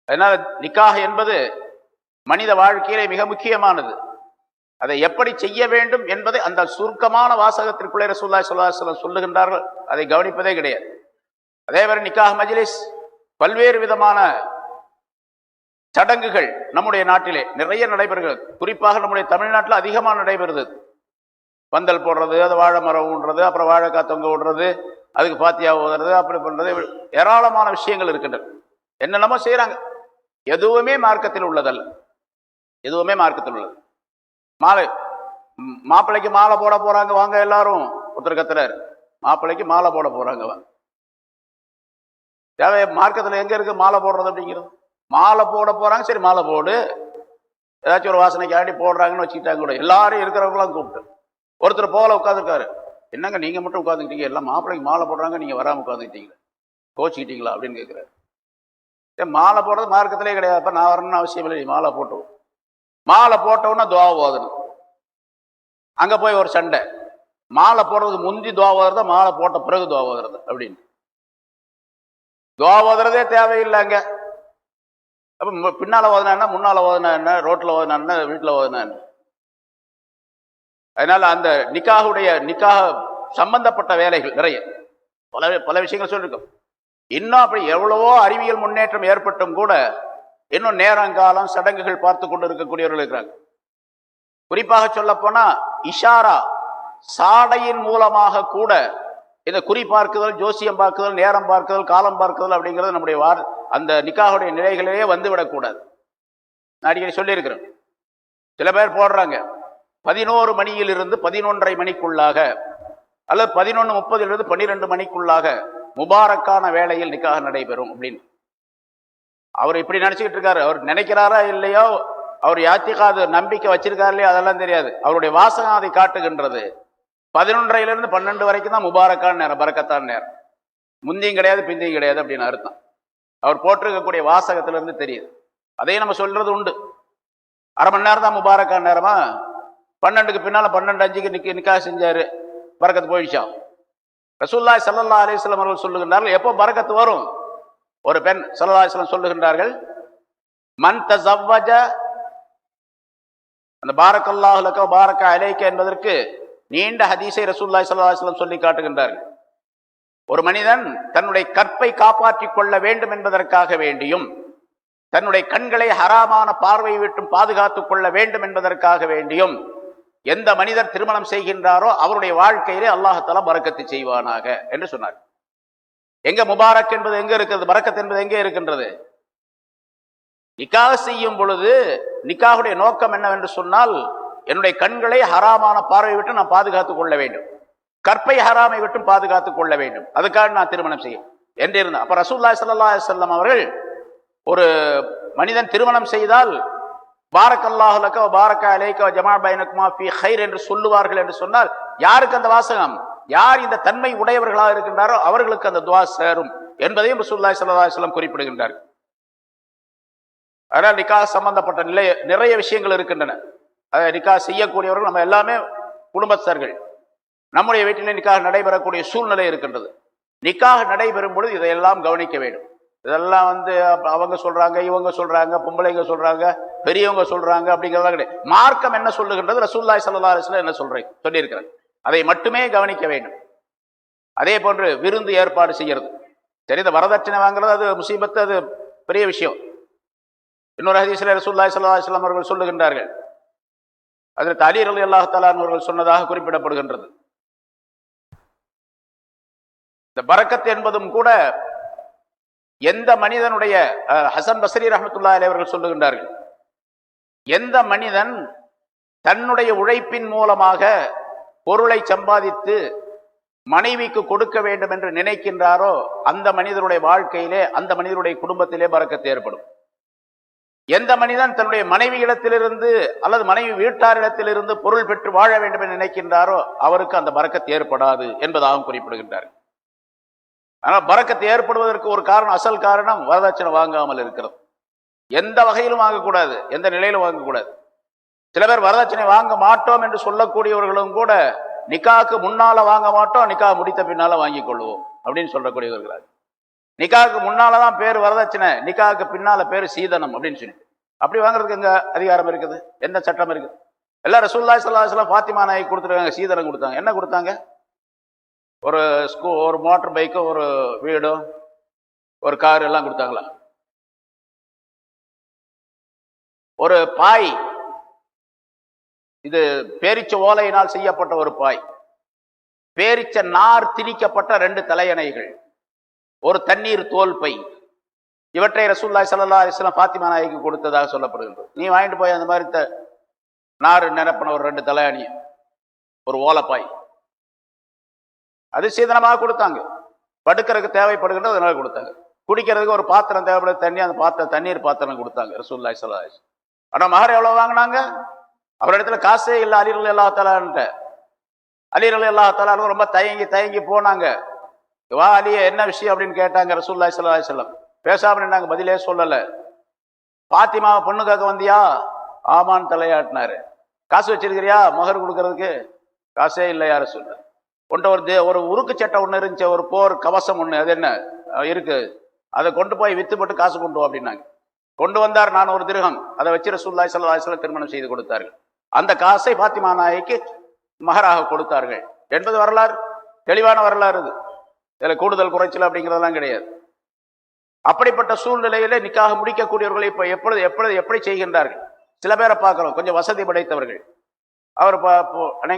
அதனால் நிக்காஹ் என்பது மனித வாழ்க்கையிலே மிக முக்கியமானது. அதை எப்படி செய்ய வேண்டும் என்பதை அந்த சுருக்கமான வாசகத்திற்குள்ளே ரசூலுல்லாஹி ஸல்லல்லாஹு அலைஹி வஸல்லம் சொல்லுகின்றார்கள். அதை கவனிப்பதே கிடையாது. அதேவரை நிக்காஹ் மஜ்லிஸ், பல்வேறு விதமான சடங்குகள் நம்முடைய நாட்டிலே நிறைய நடைபெறுகிறது. குறிப்பாக நம்முடைய தமிழ்நாட்டில் அதிகமாக நடைபெறுது. பந்தல் போடுறது, அது வாழை மரம் ஊன்றது, அப்புறம் வாழைக்காய் தொங்க விடுறது, அதுக்கு பாத்தியா ஓதுறது, அப்படி பண்றது, ஏராளமான விஷயங்கள் இருக்கின்றன. என்னென்னமோ செய்யறாங்க. எதுவுமே மார்க்கத்தில் உள்ளதல்ல, எதுவுமே மார்க்கத்தில் உள்ளது. மாப்பிள்ளைக்கு மாலை போட போறாங்க வாங்க எல்லாரும், ஒருத்தர் கத்துறாரு, மாப்பிள்ளைக்கு மாலை போட போறாங்க வாங்க. தேவை மார்க்கத்தில் எங்க இருக்கு மாலை போடுறது அப்படிங்கிறது? மாலை போட போறாங்க, சரி மாலை போடு, ஏதாச்சும் ஒரு வாசனைக்கு ஆடி போடுறாங்கன்னு வச்சுக்கிட்டாங்க கூட. எல்லாரும் இருக்கிறவங்களாம் கூப்பிட்டு ஒருத்தர் போல உட்காந்துருக்காரு, என்னங்க நீங்க மட்டும் உட்காந்துக்கிட்டீங்க, எல்லாம் மாப்பிள்ளைக்கு மாலை போடுறாங்க, நீங்க வராம உட்காந்துக்கிட்டீங்க, கோச்சிக்கிட்டீங்களா அப்படின்னு கேட்கிறாரு. மாலை போடுறது மார்க்கத்திலே கிடையாது. அப்ப நான் வரணும்னு அவசியம் இல்லை, மாலை போட்டோம். மாலை போட்டவுன்னா துவா ஓதணும். அங்க போய் ஒரு சண்டை, மாலை போடுறதுக்கு முந்தி துவா ஓதுறதா, மாலை போட்ட பிறகு துவா ஓதுறது அப்படின்னு. துவா ஓதுறதே தேவையில்லைங்க. அப்ப பின்னால ஓதுனா என்ன, முன்னால ஓதுனா என்ன, ரோட்ல ஓதுனா என்ன, வீட்டுல ஓதுனா என்ன? அதனால அந்த நிக்காக சம்பந்தப்பட்ட வேலைகள் நிறைய பல விஷயங்கள் சொல்லியிருக்கோம். இன்னும் அப்படி எவ்வளவோ அறிவியல் முன்னேற்றம் ஏற்பட்டும் கூட இன்னும் நேரங்காலம் சடங்குகள் பார்த்து கொண்டு இருக்கக்கூடியவர்கள் இருக்கிறாங்க. குறிப்பாக சொல்ல போனா இஷாரா சாடையின் மூலமாக கூட இந்த குறி பார்க்குதல், ஜோசியம் பார்க்குதல், நேரம் பார்க்குதல், காலம் பார்க்குதல் அப்படிங்கிறது நம்முடைய அந்த நிக்காஹுடைய நிலைகளிலேயே வந்து விடக்கூடாது. நான் அடிக்கடி சொல்லியிருக்கிறேன். சில பேர் போடுறாங்க 11 மணியிலிருந்து 11:30 மணிக்குள்ளாக அல்லது 11:30 12 மணிக்குள்ளாக முபாரக்கான வேளையில் நிக்காக நடைபெறும் அப்படின்னு. அவர் இப்படி நினைச்சுக்கிட்டு இருக்காரு. அவர் நினைக்கிறாரா இல்லையோ, அவர் யாத்திகாது நம்பிக்கை வச்சிருக்காரு இல்லையோ அதெல்லாம் தெரியாது. அவருடைய வாசகம் அதை காட்டுகின்றது. 11:30 12 வரைக்கும் தான் முபாரக்கான நேரம், பரக்கத்தான நேரம். முந்தியும் கிடையாது பிந்தியும் கிடையாது அப்படின்னு அர்த்தம். அவர் போட்டிருக்கக்கூடிய வாசகத்திலிருந்து தெரியுது. அதையும் நம்ம சொல்றது உண்டு. அரை மணி நேரம் தான் முபாரக்கான நேரமா, 12க்கு பின்னால 12:05 நிக்காக செஞ்சாரு, பரக்கத்து போயிடுச்சான். ரசூலுல்லாஹி ஸல்லல்லாஹு அலைஹி வஸல்லம் அவர்கள் சொல்லுகின்றார்கள், எப்போ பரக்கத்து வரும்? ஒரு பெண் ஸல்லல்லாஹு அலைஹி வஸல்லம் சொல்லுகின்றார்கள், மன் தஸவ்வஜ, அந்த பாரக்கல்லாஹு லக பாரக அலைக என்பதற்கு நீண்ட ஹதீஸை ரசூலுல்லாஹி ஸல்லல்லாஹு அலைஹி வஸல்லம் சொல்லி காட்டுகின்றார்கள். ஒரு மனிதன் தன்னுடைய கற்பை காப்பாற்றிக் கொள்ள வேண்டும் என்பதற்காக வேண்டியும், தன்னுடைய கண்களை ஹராமான பார்வை விட்டும் பாதுகாத்துக் கொள்ள வேண்டும் என்பதற்காக வேண்டியும் எந்த மனிதர் திருமணம் செய்கின்றாரோ அவருடைய வாழ்க்கையிலே அல்லாஹ் தஆலா பரக்கத்து செய்வானாக என்று சொன்னார். எங்க முபாரக் என்பது எங்க இருக்கிறது? பரக்கத் என்பது எங்கே இருக்கின்றது? நிக்காஹ் செய்யும் பொழுது நிக்காஹுடைய நோக்கம் என்னவென்று சொன்னால், என்னுடைய கண்களை ஹராமான பார்வை விட்டு நான் பாதுகாத்துக் கொள்ள வேண்டும், கற்பை ஹராமை விட்டும் பாதுகாத்துக் கொள்ள வேண்டும், அதுக்காக நான் திருமணம் செய்யும் என்று இருந்தார். அப்ப ரசூலுல்லாஹி ஸல்லல்லாஹு அலைஹி வஸல்லம் அவர்கள் ஒரு மனிதன் திருமணம் செய்தால் பாரக்கல்லாஹு லக வ பாரக அலைக வ ஜமா பைனகுமா ஃபீ கைர் என்று சொல்லுவார்கள் என்று சொன்னால், யாருக்கு அந்த வாசகம்? யார் இந்த தன்மை உடையவர்களாக இருக்கின்றாரோ அவர்களுக்கு அந்த துஆ சேரும் என்பதையும் ரசூலுல்லாஹி ஸல்லல்லாஹு அலைஹி வஸல்லம் குறிப்பிடுகின்றார். அதனால் நிக்காஹ் சம்பந்தப்பட்ட நிறைய விஷயங்கள் இருக்கின்றன. அதை நிக்காஹ் செய்யக்கூடியவர்கள் நம்ம எல்லாமே குடும்பஸ்தர்கள். நம்முடைய வீட்டிலே நிக்காஹ் நடைபெறக்கூடிய சூழ்நிலை இருக்கின்றது. நிக்காஹ் நடைபெறும் பொழுது இதையெல்லாம் கவனிக்க வேண்டும். இதெல்லாம் அவங்க சொல்றாங்க, இவங்க சொல்றாங்க, பொம்பளைங்க சொல்றாங்க, பெரியவங்க சொல்றாங்க அப்படிங்கிறதா கிடையாது. மார்க்கம் என்ன சொல்லுகின்றது, ரசூலுல்லாஹி ஸல்லல்லாஹு அலைஹி வஸல்லம் என்ன சொல்லியிருக்கிறாங்க, அதை மட்டுமே கவனிக்க வேண்டும். அதே போன்று விருந்து ஏற்பாடு செய்யறது சரி, இந்த வரதட்சணை வாங்குறது அது முசீபத்து, அது பெரிய விஷயம். இன்னொரு ஹதீஸ்ல ரசூலுல்லாஹி ஸல்லல்லாஹு அலைஹி வஸல்லம் அவர்கள் சொல்லுகின்றார்கள், ஹஜ்ரத் அலி ரலியல்லாஹு தஆலா அவர்கள் சொன்னதாக குறிப்பிடப்படுகின்றது. இந்த பரக்கத் என்பதும் கூட எந்த மனிதனுடைய, ஹசன் பஸ்ரி ரஹ்மத்துல்லாஹி அலைஹி அவர்கள் சொல்லுகின்றார்கள், எந்த மனிதன் தன்னுடைய உழைப்பின் மூலமாக பொருளை சம்பாதித்து மனைவிக்கு கொடுக்க வேண்டும் என்று நினைக்கின்றாரோ அந்த மனிதனுடைய வாழ்க்கையிலே, அந்த மனிதனுடைய குடும்பத்திலே பரக்கத்து ஏற்படும். எந்த மனிதன் தன்னுடைய மனைவியிடத்திலிருந்து அல்லது மனைவி வீட்டாரிடத்திலிருந்து பொருள் பெற்று வாழ வேண்டும் என்று நினைக்கின்றாரோ அவருக்கு அந்த பரக்கத்து ஏற்படாது என்பதாகவும் குறிப்பிடுகின்றார். ஆனால் பரக்கத்து ஏற்படுவதற்கு ஒரு காரணம், அசல் காரணம் வரதட்சணை வாங்காமல் இருக்கிறது. எந்த வகையிலும் வாங்கக்கூடாது, எந்த நிலையிலும் வாங்கக்கூடாது. சில பேர் வரதட்சணை வாங்க மாட்டோம் என்று சொல்லக்கூடியவர்களும் கூட நிக்காக்கு முன்னால வாங்க மாட்டோம், நிக்கா முடித்த பின்னால வாங்கிக் கொள்வோம் அப்படின்னு சொல்லக்கூடியவர்கள். நிக்காக்கு முன்னாலதான் பேர் வரதட்சணை, நிக்காக்கு பின்னால பேர் சீதனம் அப்படின்னு சொல்லி அப்படி வாங்குறதுக்கு எங்க அதிகாரம் இருக்குது? என்ன சட்டம் இருக்குது? எல்லாம் ரசூலுல்லாஹி ஸல்லல்லாஹு அலைஹி வஸல்லம் ஃபாத்திமா நாயகி கொடுத்துருக்காங்க, சீதனம் கொடுத்தாங்க. என்ன கொடுத்தாங்க? ஒரு ஒரு மோட்டர் பைக்கு, ஒரு வீடு, ஒரு கார் எல்லாம் கொடுத்தாங்களா? ஒரு பாய், இது பேரிச்ச ஓலையினால் செய்யப்பட்ட ஒரு பாய், பேரிச்ச நார் திணிக்கப்பட்ட 2 தலையணைகள், ஒரு தண்ணீர் தோல் பை, இவற்றை ரசூலுல்லாஹி ஸல்லல்லாஹு அலைஹி வஸல்லம் ஃபாத்திமா நாயகிக்கு கொடுத்ததாக சொல்லப்படுகின்றது. நீ வாங்கிட்டு போய் அந்த மாதிரி நார் நிரப்பின ஒரு 2 தலையணி, ஒரு ஓலைப்பாய், அது சீதனமாக கொடுத்தாங்க. படுக்கிறதுக்கு தேவைப்படுகின்றது அதனால கொடுத்தாங்க. குடிக்கிறதுக்கு ஒரு பாத்திரம் தேவைப்படுது, தண்ணி, அந்த தண்ணீர் பாத்திரம் கொடுத்தாங்க ரசூலுல்லாஹி ஸல்லல்லாஹு அலைஹி வஸல்லம். ஆனா மகர் எவ்வளவு வாங்கினாங்க? அவரிடத்துல காசே இல்லை. அலி ரலியல்லாஹு தஆலான்ட்ட, அலி ரலியல்லாஹு தஆலா ரொம்ப தயங்கி போனாங்க. வா அலியே, என்ன விஷயம் அப்படின்னு கேட்டாங்க ரசூலுல்லாஹி ஸல்லல்லாஹு அலைஹி வஸல்லம். பேசாம நின்னாங்க, பதிலே சொல்லல. பாத்திமாவை பொண்ணு கேட்க வந்தியா? ஆமான்னு தலையாட்டினாரு. காசு வச்சிருக்கிறியா மகர் கொடுக்கறதுக்கு? காசே இல்லையா ரசூலுல்லாஹ். ஒரு உருக்கு சட்டை ஒண்ணு இருந்துச்சு, ஒரு போர் கவசம் ஒண்ணு, அது என்ன இருக்கு, அதை கொண்டு போய் வித்து போட்டு காசு கொண்டு வா அப்படின்னாங்க. கொண்டு வந்தார் 400 திர்ஹம். அதை வச்சு ரசூலுல்லாஹி ஸல்லல்லாஹு அலைஹி வஸல்லம் திருமணம் செய்து கொடுத்தார்கள். அந்த காசை ஃபாத்திமா நாயகிக்கு மகராக கொடுத்தார்கள் என்பது வரலாறு, தெளிவான வரலாறு. இது இதுல கூடுதல் குறைச்சல் அப்படிங்கிறதெல்லாம் கிடையாது. அப்படிப்பட்ட சூழ்நிலையில நிக்காக முடிக்கக்கூடியவர்களை இப்ப எப்படி செய்கின்றார்கள்? சில பேரை பார்க்கிறோம், கொஞ்சம் வசதி படைத்தவர்கள். அவர்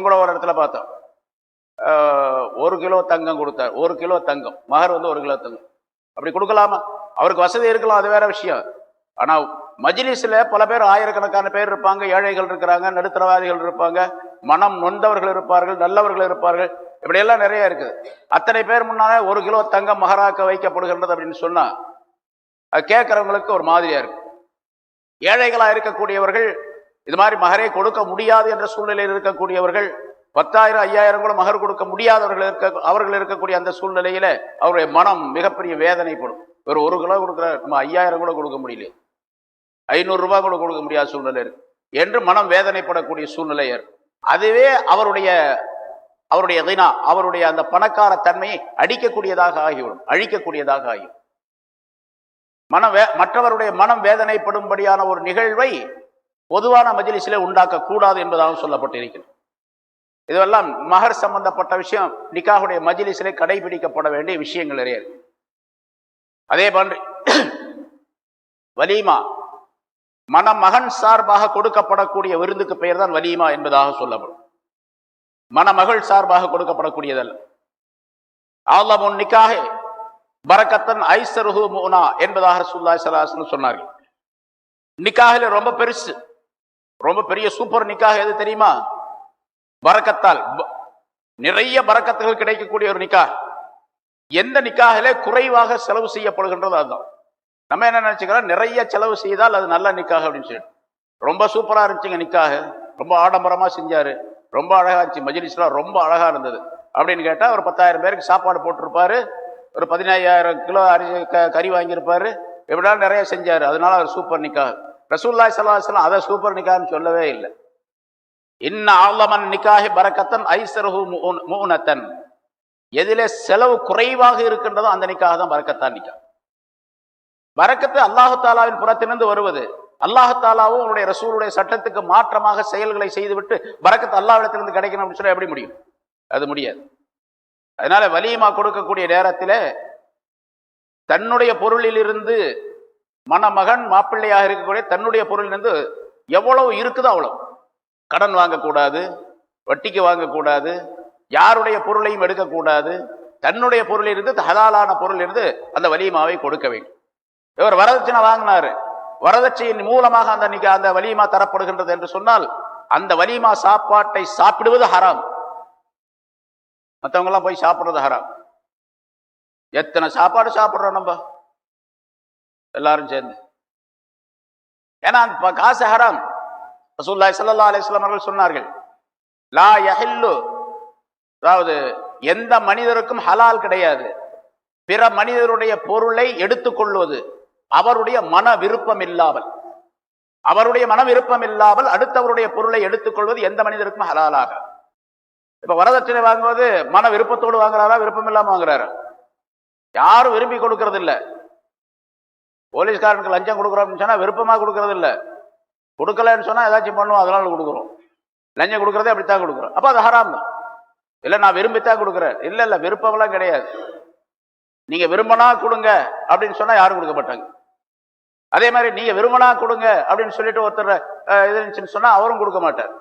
கூட ஒரு இடத்துல பார்த்தோம், 1 கிலோ தங்கம் கொடுத்தார். 1 கிலோ தங்கம், மகர் 1 கிலோ தங்கம். அப்படி கொடுக்கலாமா? அவருக்கு வசதி இருக்கலாம், அது வேற விஷயம். ஆனா மஜ்லிஸ்ல பல பேர், ஆயிரக்கணக்கான பேர் இருப்பாங்க, ஏழைகள் இருக்கிறாங்க, நடுத்தரவாதிகள் இருப்பாங்க, மனம் நொந்தவர்கள் இருப்பார்கள், நல்லவர்கள் இருப்பார்கள், இப்படி எல்லாம் நிறைய இருக்குது. அத்தனை பேர் முன்னாலே 1 கிலோ தங்கம் மகராக்க வைக்கப்படுகின்றது அப்படின்னு சொன்னா அது கேட்கறவங்களுக்கு ஒரு மாதிரியா இருக்கு. ஏழைகளா இருக்கக்கூடியவர்கள், இது மாதிரி மகரே கொடுக்க முடியாது என்ற சூழ்நிலையில் இருக்கக்கூடியவர்கள், 10,000 5,000 கூட மகர் கொடுக்க முடியாதவர்கள் அவர்கள் இருக்கக்கூடிய அந்த சூழ்நிலையில அவருடைய மனம் மிகப்பெரிய வேதனைப்படும். ஒரு 1 கிலோ கொடுக்குற, நம்ம 5,000 கூட கொடுக்க முடியல, 500 ரூபாய் கூட கொடுக்க முடியாத சூழ்நிலை இருக்கு என்று மனம் வேதனைப்படக்கூடிய சூழ்நிலை இருக்கு. அதுவே அவருடைய அவருடைய அந்த பணக்கார தன்மையை அடிக்கக்கூடியதாக ஆகிவிடும், அழிக்கக்கூடியதாக ஆகிவிடும். மற்றவருடைய மனம் வேதனைப்படும்படியான ஒரு நிகழ்வை பொதுவான மஜ்லிஸிலே உண்டாக்க கூடாது என்பதாக சொல்லப்பட்டிருக்கிறது. இதுவெல்லாம் மகர் சம்பந்தப்பட்ட விஷயம், நிக்காஹுடைய மஜ்லிஸிலே கடைபிடிக்கப்பட வேண்டிய விஷயங்கள் நிறைய இருக்கு. அதே போன்று வலீமா, மணமகன் சார்பாக கொடுக்கப்படக்கூடிய விருந்துக்கு பெயர் தான் வலீமா என்பதாக சொல்லப்படும். மணமகள் சார்பாக கொடுக்கப்படக்கூடியதல்ல. ஆலமுன் நிக்காஹ் பரக்கத்தன் ஐஸருஹு முனா என்பதாக ரசூலுல்லாஹி ஸல்லல்லாஹு அலைஹி வஸல்லம் சொன்னார்கள். நிக்காஹில ரொம்ப பெருசு, ரொம்ப பெரிய சூப்பர் நிக்காஹ் எது தெரியுமா? பரக்கத்தால் நிறைய பரக்கத்துகள் கிடைக்கக்கூடிய ஒரு நிக்காஹ். எந்த நிக்காஹிலே குறைவாக செலவு செய்யப்படுகின்றதோ அதுதான். நம்ம என்ன நினைச்சுக்கிறோம், நிறைய செலவு செய்தால் அது நல்ல நிக்காஹ் அப்படின்னு சொல்லிட்டு. ரொம்ப சூப்பரா இருந்துச்சுங்க நிக்காஹ், ரொம்ப ஆடம்பரமா செஞ்சாரு, ரொம்ப அழகா இருந்துச்சு, மஜ்லிஸ்லாம் ரொம்ப அழகா இருந்தது அப்படின்னு கேட்டா, ஒரு 10,000 பேருக்கு சாப்பாடு போட்டிருப்பாரு, ஒரு 15,000 கிலோ கறி வாங்கியிருப்பாரு, எப்படினாலும் நிறைய செஞ்சாரு, அதனால அவர் சூப்பர் நிக்காஹ். ரசூலுல்லாஹி ஸல்லல்லாஹு அலைஹி வஸல்லம் அதை சூப்பர் நிக்காஹ்னு சொல்லவே இல்லை. இன்ன ஆலமன் நிக்காஹி பரக்கத்தன் ஐஸருஹு முனத்தன், எதிலே செலவு குறைவாக இருக்கின்றதோ அந்த நிக்காஹ் தான் பரக்கத்தான் நிக்காஹ். பரக்கத்து அல்லாஹு தாலாவின் புறத்திலிருந்து வருவது. அல்லாஹு தாலாவும் அவருடைய ரசூலுடைய சட்டத்துக்கு மாற்றமாக செயல்களை செய்துவிட்டு பரக்கத்து அல்லாஹ்விடத்திலிருந்து கிடைக்கணும் அப்படின்னு சொன்னா எப்படி முடியும்? அது முடியாது. அதனால வலீமா கொடுக்கக்கூடிய நேரத்தில் தன்னுடைய பொருளிலிருந்து, மணமகன் மாப்பிள்ளையாக இருக்கக்கூடிய தன்னுடைய பொருளிலிருந்து எவ்வளவு இருக்குதோ அவ்வளவு, கடன் வாங்கக்கூடாது, வட்டிக்கு வாங்கக்கூடாது, யாருடைய பொருளையும் எடுக்கக்கூடாது, தன்னுடைய பொருளிலிருந்து ஹலாலான பொருளிலிருந்து அந்த வலீமாவை கொடுக்க வேண்டும். இவர் வரதட்சணை வாங்கினாரு, வரதட்சணையின் மூலமாக அந்த வலீமா தரப்படுகின்றது என்று சொன்னால் அந்த வலீமா சாப்பாட்டை சாப்பிடுவது ஹராம். மற்றவங்க எல்லாம் போய் சாப்பிடுறது ஹராம். எத்தனை சாப்பாடு சாப்பிடுறோம் நம்ம எல்லாரும் சேர்ந்து, ஏன்னா அந்த காசு ஹராம். ரசூலுல்லாஹி ஸல்லல்லாஹு அலைஹி வஸல்லம் அவர்கள் சொன்னார்கள், லா யஹில்லு, அதாவது எந்த மனிதருக்கும் ஹலால் கிடையாது பிற மனிதருடைய பொருளை எடுத்துக்கொள்வது அவருடைய மன விருப்பம் இல்லாமல், அடுத்தவருடைய பொருளை எடுத்துக்கொள்வது எந்த மனிதருக்கும் ஹலாலாக. இப்ப வரதட்சணை வாங்குவது மன விருப்பத்தோடு வாங்குறாரா, விருப்பம் இல்லாம வாங்குறாரா? யாரும் விரும்பி கொடுக்கறது இல்லை. போலீஸ்காரனுக்கு லஞ்சம் கொடுக்குறோம்னு சொன்னா விருப்பமா கொடுக்கறது இல்லை, கொடுக்கலன்னு சொன்னா ஏதாச்சும் பண்ணுவோம் அதனால கொடுக்குறோம். லஞ்சம் கொடுக்கறதே அப்படித்தான் கொடுக்குறோம். அப்ப அது ஹராம் தான். இல்லை நான் விரும்பித்தான் கொடுக்குறேன், இல்லை விருப்பம்லாம் கிடையாது. நீங்க விரும்பினா கொடுங்க அப்படின்னு சொன்னா யாரும் கொடுக்க மாட்டாங்க. அதே மாதிரி நீங்க விரும்பினா கொடுங்க அப்படின்னு சொல்லிட்டு ஒருத்தர் இது சொன்னா அவரும் கொடுக்க மாட்டார்.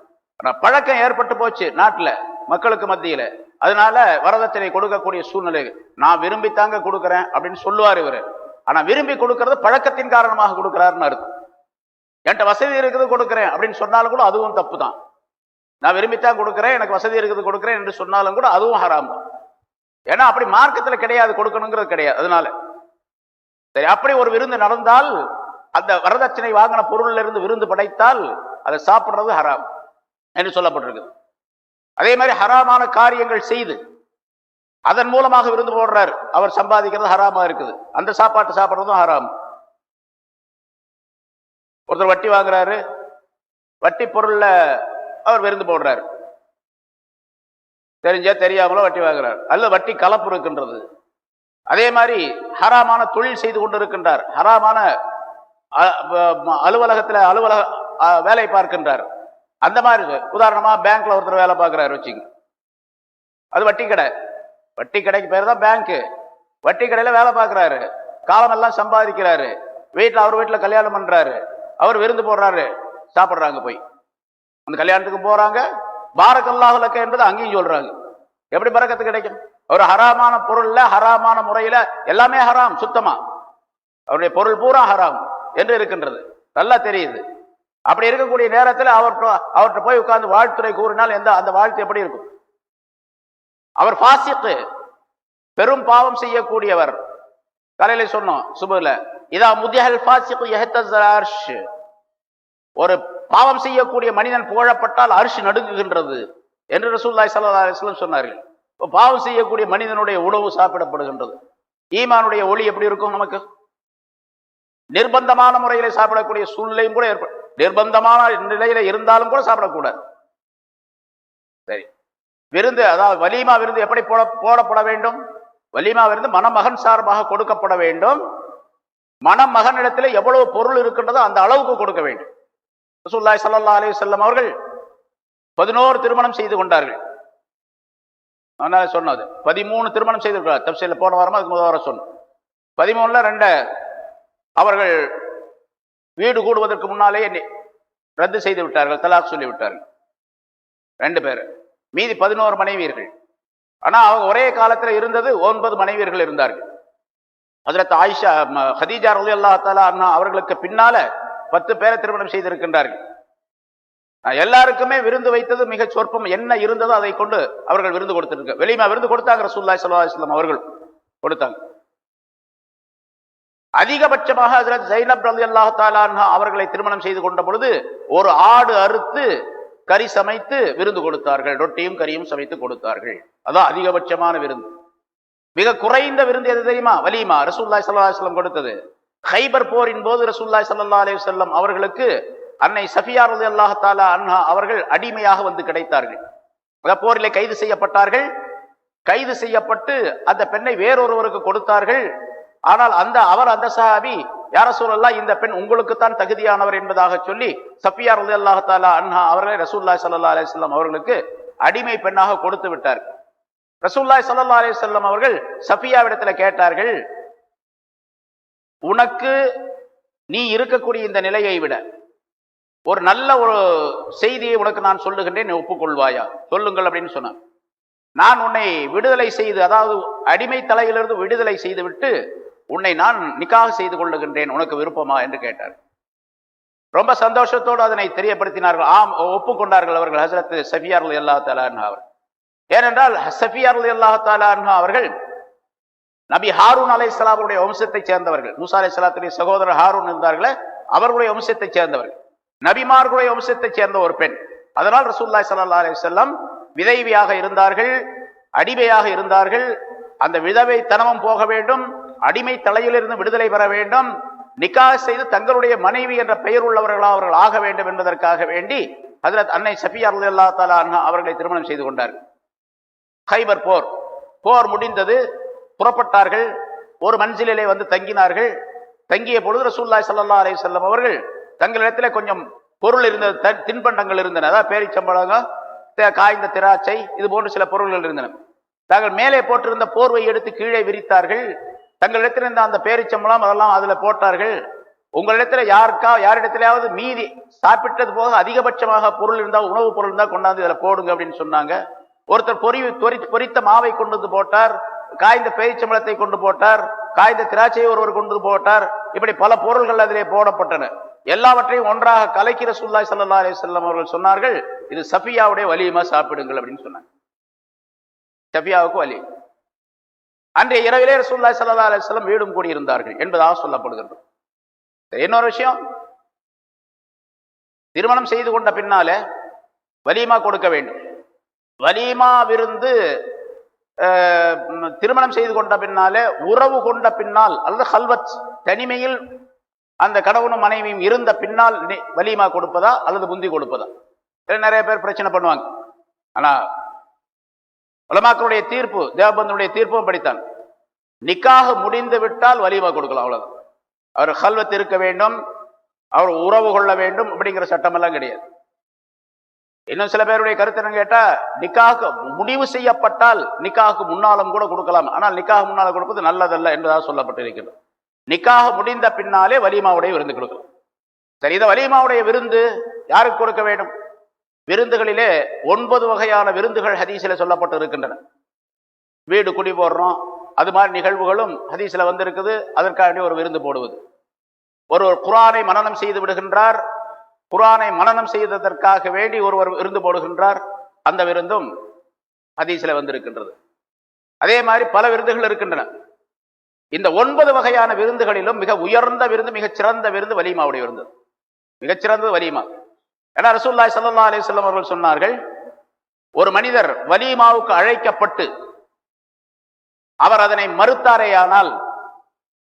ஆனா பழக்கம் ஏற்பட்டு போச்சு நாட்டுல, மக்களுக்கு மத்தியில. அதனால வரதட்சணை கொடுக்கக்கூடிய சூழ்நிலை, நான் விரும்பித்தாங்க கொடுக்குறேன் அப்படின்னு சொல்லுவார் இவரு. ஆனா விரும்பி கொடுக்கறது பழக்கத்தின் காரணமாக கொடுக்கிறாருன்னு அர்த்தம். என்கிட்ட வசதி இருக்குது கொடுக்குறேன் அப்படின்னு சொன்னாலும் கூட அதுவும் தப்பு தான். நான் விரும்பித்தான் கொடுக்குறேன், எனக்கு வசதி இருக்குது கொடுக்குறேன் என்று சொன்னாலும் கூட அதுவும் ஹராம் தான். ஏன்னா அப்படி மார்க்கத்துல கிடையாது, கொடுக்கணுங்கிறது கிடையாது. அதனால சரி, அப்படி ஒரு விருந்து நடந்தால், அந்த வரதட்சணை வாங்கின பொருள்ல இருந்து விருந்து படைத்தால் அதை சாப்பிடுறது ஹராம் என்று சொல்லப்பட்டிருக்கு. அதே மாதிரி ஹராமான காரியங்கள் செய்து அதன் மூலமாக விருந்து போடுறார், அவர் சம்பாதிக்கிறது ஹராமா இருக்குது, அந்த சாப்பாட்டு சாப்பிடுறதும் ஹராம். ஒருத்தர் வட்டி வாங்குறாரு, வட்டி பொருள்ல அவர் விருந்து போடுறாரு, தெரிஞ்ச தெரியாமலோ வட்டி வாங்குறார், அல்ல வட்டி கலப்பு இருக்கின்றது. அதே மாதிரி ஹராமான தொழில் செய்து கொண்டு இருக்கின்றார், ஹராமான அலுவலகத்தில் வேலை பார்க்கின்றார், அந்த மாதிரி உதாரணமா பேங்க்ல ஒருத்தர் வேலை பார்க்கிறாரு வச்சுங்க, அது வட்டி கடை. வட்டி கடைக்கு பேர் தான் பேங்க். வட்டி கடையில வேலை பார்க்கிறாரு, காலமெல்லாம் சம்பாதிக்கிறாரு, அவர் வீட்டுல கல்யாணம் பண்றாரு, அவர் விருந்து போடுறாரு, சாப்பிடுறாங்க, போய் அந்த கல்யாணத்துக்கு போறாங்க, பாரக்கல்லாஹு லக்க என்பது அங்கேயும் சொல்றாங்க. எப்படி பரக்கத்து கிடைக்கும்? ஒரு ஹராமான பொருள்ல ஹராமான முறையில எல்லாமே ஹராம், சுத்தமா அவருடைய பொருள் பூரா ஹராம் என்று இருக்கின்றது, நல்லா தெரியுது. அப்படி இருக்கக்கூடிய நேரத்தில் அவர்கிட்ட போய் உட்கார்ந்து வாழ்த்துறை கூறினால் அந்த வாழ்த்து எப்படி இருக்கும்? அவர் ஃபாசிக்கு, பெரும் பாவம் செய்யக்கூடியவர். காலையில சொன்னோம் சுபுல, இதா முதியல் ஃபாசிக்கு யஹ்தஸல் அர்ஷ், ஒரு பாவம் செய்யக்கூடிய மனிதன் புகழப்பட்டால் அர்ஷ் நடுங்குகின்றது என்று ரசூலுல்லாஹி ஸல்லல்லாஹு அலைஹி வஸல்லம் சொன்னார்கள். பாவம் செய்யக்கூடிய மனிதனுடைய உணவு சாப்பிடப்படுகின்றது. ஈமானுடைய ஒளி எப்படி இருக்கும்? நமக்கு நிர்பந்தமான முறையில சாப்பிடக்கூடிய சூழ்நிலையும் கூட ஏற்படும். நிர்பந்தமான நிலையில இருந்தாலும் கூட சாப்பிடக்கூடாது. சரி, விருந்து, அதாவது வலீமா விருந்து எப்படி போடப்பட வேண்டும்? வலீமா விருந்து மணமகன் சார்பாக கொடுக்கப்பட வேண்டும். மணமகனிடத்தில் எவ்வளவு பொருள் இருக்கின்றதோ அந்த அளவுக்கு கொடுக்க வேண்டும். ரசூலுல்லாஹி ஸல்லல்லாஹு அலைஹி வஸல்லம் அவர்கள் 11 திருமணம் செய்து கொண்டார்கள். அதனால சொன்னது 13 திருமணம் செய்திருக்கிறார். தப்சீல்ல போன வாரமா அதுக்கு முதல் வாரம் சொன்னோம். 13ல 2 அவர்கள் வீடு கூடுவதற்கு முன்னாலே ரத்து செய்து விட்டார்கள், தலாக் சொல்லி விட்டார்கள் 2 பேர். மீதி 11 மனைவியர்கள். ஆனா அவங்க ஒரே காலத்தில் இருந்தது 9 மனைவியர்கள் இருந்தார்கள். ஹஜ்ரத் ஆயிஷா ஹதீஜா ரலியல்லாஹு தஆலா அன்ஹா அவர்களுக்கு பின்னால 10 பேரை திருமணம் செய்திருக்கின்றார்கள். எல்லாருக்குமே விருந்து வைத்தது மிக சொற்பம். என்ன இருந்ததோ அதை கொண்டு அவர்கள் விருந்து கொடுத்திருக்க. வெளிமா விருந்து கொடுத்தாங்க, ரசூலுல்லாஹி ஸல்லல்லாஹு அலைஹி வஸல்லம் அவர்கள் கொடுத்தாங்க. அதிகபட்சமாக ஹஜ்ரத் ஸைனப் ரலியல்லாஹு தஆலா அன்ஹா அவர்களை திருமணம் செய்து கொண்ட பொழுது ஒரு ஆடு அறுத்து கறி சமைத்து விருந்து கொடுத்தார்கள். ரொட்டியும் கறியும் சமைத்து கொடுத்தார்கள். அதான் அதிகபட்சமான விருந்து. மிக குறைந்த விருந்து எது தெரியுமா? வலீமா. ரசூலுல்லாஹி ஸல்லல்லாஹு அலைஹி வஸல்லம் கொடுத்தது கைபர் போரின் போது ரசூலுல்லாஹி ஸல்லல்லாஹு அலைஹி வஸல்லம் அவர்களுக்கு அன்னை சஃபியா ரலியல்லாஹு தஆலா அன்ஹா அவர்கள் அடிமையாக வந்து கிடைத்தார்கள். போரிலே கைது செய்யப்பட்டார்கள். கைது செய்யப்பட்டு அந்த பெண்ணை வேறொருவருக்கு கொடுத்தார்கள். ஆனால் அந்த சஹாபி, யா ரசூலல்லாஹ், இந்த பெண் உங்களுக்கு தான் தகுதியானவர் என்பதாக சொல்லி சஃபியா ரலியல்லாஹு தஆலா அன்ஹா அவர்களை ரசூலுல்லாஹி ஸல்லல்லாஹு அலைஹி வஸல்லம் அவர்களுக்கு அடிமை பெண்ணாக கொடுத்து விட்டார். ரசூலுல்லாஹி ஸல்லல்லாஹு அலைஹி வஸல்லம் அவர்கள் சஃபியாவிடத்துல கேட்டார்கள், உனக்கு நீ இருக்கக்கூடிய இந்த நிலையை விட ஒரு நல்ல ஒரு செய்தியை உனக்கு நான் சொல்லுகின்றேன், நீ ஒப்புக்கொள்வாயா? சொல்லுங்கள் அப்படின்னு சொன்னான். நான் உன்னை விடுதலை செய்து, அதாவது அடிமை தலையிலிருந்து விடுதலை செய்து விட்டு உன்னை நான் நிக்காஹ் செய்து கொள்ளுகின்றேன், உனக்கு விருப்பமா என்று கேட்டார். ரொம்ப சந்தோஷத்தோடு அதனை தெரியப்படுத்தினார்கள். ஆம், ஒப்புக்கொண்டார்கள் அவர்கள், ஹஜ்ரத் சஃபியா ரலியல்லாஹு தஆலா அன்ஹா அவர். ஏனென்றால் சஃபியா ரலியல்லாஹு தஆலா அன்ஹா அவர்கள் நபி ஹாரூன் அலைஹிஸ்ஸலாம் அவருடைய வம்சத்தை சேர்ந்தவர்கள். மூசா அலைஹிஸ்ஸலாத்துடைய சகோதரர் ஹாரூன் இருந்தார்களே, அவர்களுடைய வம்சத்தை சேர்ந்தவர்கள். நபிமார்களுடைய வம்சத்தை சேர்ந்த ஒரு பெண். அதனால் ரசூலுல்லாஹி ஸல்லல்லாஹு அலைஹி வஸல்லம் விதவையாக இருந்தார்கள், அடிமையாக இருந்தார்கள். அந்த விதவை தனமும் போக வேண்டும், அடிமை தலையிலிருந்து விடுதலை பெற வேண்டும், நிக்காஹ் செய்து தங்களுடைய மனைவி என்ற பெயர் உள்ளவர்களாக அவர்கள் ஆக வேண்டும் என்பதற்காக வேண்டி ஹஜ்ரத் அன்னை சஃபியா ரலியல்லாஹு தஆலா அன்ஹா அவர்களை திருமணம் செய்து கொண்டார்கள். கைபர் போர் முடிந்தது, புறப்பட்டார்கள். ஒரு மன்சிலே வந்து தங்கினார்கள். தங்கிய பொழுது ரசூலுல்லாஹி ஸல்லல்லாஹு அலைஹி வஸல்லம் அவர்கள் தங்களிடத்துல கொஞ்சம் பொருள் இருந்தது, தின்பண்டங்கள் இருந்தன, அதாவது பேரிச்சம்பழங்க, காய்ந்த திராட்சை, இது போன்ற சில பொருள்கள் இருந்தன. தாங்கள் மேலே போட்டிருந்த போர்வை எடுத்து கீழே விரித்தார்கள். தங்களிடத்தில் இருந்த அந்த பேரிச்சம்பழம் அதெல்லாம் அதுல போட்டார்கள். உங்களிடத்துல யாரிடத்திலாவது மீதி சாப்பிட்டது போக அதிகபட்சமாக பொருள் இருந்தால், உணவு பொருள் இருந்தால் கொண்டாந்து இதுல போடுங்க அப்படின்னு சொன்னாங்க. ஒருத்தர் பொரித்த மாவை கொண்டு வந்து போட்டார், காய்ந்த பேரிச்சம்பழத்தை கொண்டு போட்டார், காய்ந்த திராட்சையை ஒருவர் கொண்டு போட்டார். இப்படி பல பொருள்கள் அதிலே போடப்பட்டன. எல்லாவற்றையும் ஒன்றாக கலக்கி ரசூலுல்லாஹி ஸல்லல்லாஹு அலைஹி வஸல்லம் அவர்கள் சொன்னார்கள், இது சஃபியாவுடைய வலிமா, சாப்பிடுங்கள் அப்படின்னு சொன்னாங்க. சஃபியாவுக்கு வலி. அன்றைய இரவிலே ரசூலுல்லாஹி ஸல்லல்லாஹு அலைஹி வஸல்லம் வீடும் கூடியிருந்தார்கள் என்பதாக சொல்லப்படுகிறது. இன்னொரு விஷயம், திருமணம் செய்து கொண்ட பின்னால வலீமா கொடுக்க வேண்டும். வலீமா விருந்து திருமணம் செய்து கொண்ட பின்னாலே, உறவு கொண்ட பின்னால் அல்லது ஹல்வத் தனிமையில் அந்த கணவனும் மனைவியும் இருந்த பின்னால் வலீமா கொடுப்பதா அல்லது முந்தி கொடுப்பதா? நிறைய பேர் பிரச்சனை பண்ணுவாங்க. ஆனா உலமாக்களுடைய தீர்ப்பு, தேவபந்தனுடைய தீர்ப்பும் படித்தான். நிக்காஹ் முடிந்து விட்டால் வலீமா கொடுக்கலாம், அவ்வளவுதான். அவர் ஹல்வத் இருக்க வேண்டும், அவர் உறவு கொள்ள வேண்டும் அப்படிங்கிற சட்டம் எல்லாம் கிடையாது. இன்னும் சில பேருடைய கருத்து என்ன கேட்டா, நிக்காஹ் முடிவு செய்யப்பட்டால் நிக்காஹுக்கு முன்னாலும் கூட கொடுக்கலாம், ஆனால் நிக்காஹ் முன்னால கொடுப்பது நல்லதல்ல என்பதாக சொல்லப்பட்டிருக்கிறது. நிக்காஹ் முடிந்த பின்னாலே வலிமாவுடைய விருந்து கொடுக்கலாம். சரி, இதை வலிமாவுடைய விருந்து யாருக்கு கொடுக்க வேண்டும்? விருந்துகளிலே 9 வகையான விருந்துகள் ஹதீஸில் சொல்லப்பட்டு இருக்கின்றன. வீடு குடி போடுறோம், அது மாதிரி நிகழ்வுகளும் ஹதீஸில் வந்திருக்குது. அதற்காக ஒரு விருந்து போடுவது. ஒருவர் குர்ஆனை மனனம் செய்து விடுகின்றார், குர்ஆனை மனனம் செய்ததற்காக வேண்டி ஒருவர் விருந்து போடுகின்றார், அந்த விருந்தும் ஹதீஸில் வந்திருக்கின்றது. அதே மாதிரி பல விருந்துகள் இருக்கின்றன. இந்த 9 வகையான விருந்துகளிலும் மிக உயர்ந்த விருந்து, மிகச் சிறந்த விருந்து வலீமாவுடைய விருந்து. மிகச்சிறந்தது வலீமா. ஏன்னா ரசூலுல்லாஹி ஸல்லல்லாஹு அலைஹி வஸல்லம் அவர்கள் சொன்னார்கள், ஒரு மனிதர் வலீமாவுக்கு அழைக்கப்பட்டு அவர் அதனை மறுத்தாரேயானால்,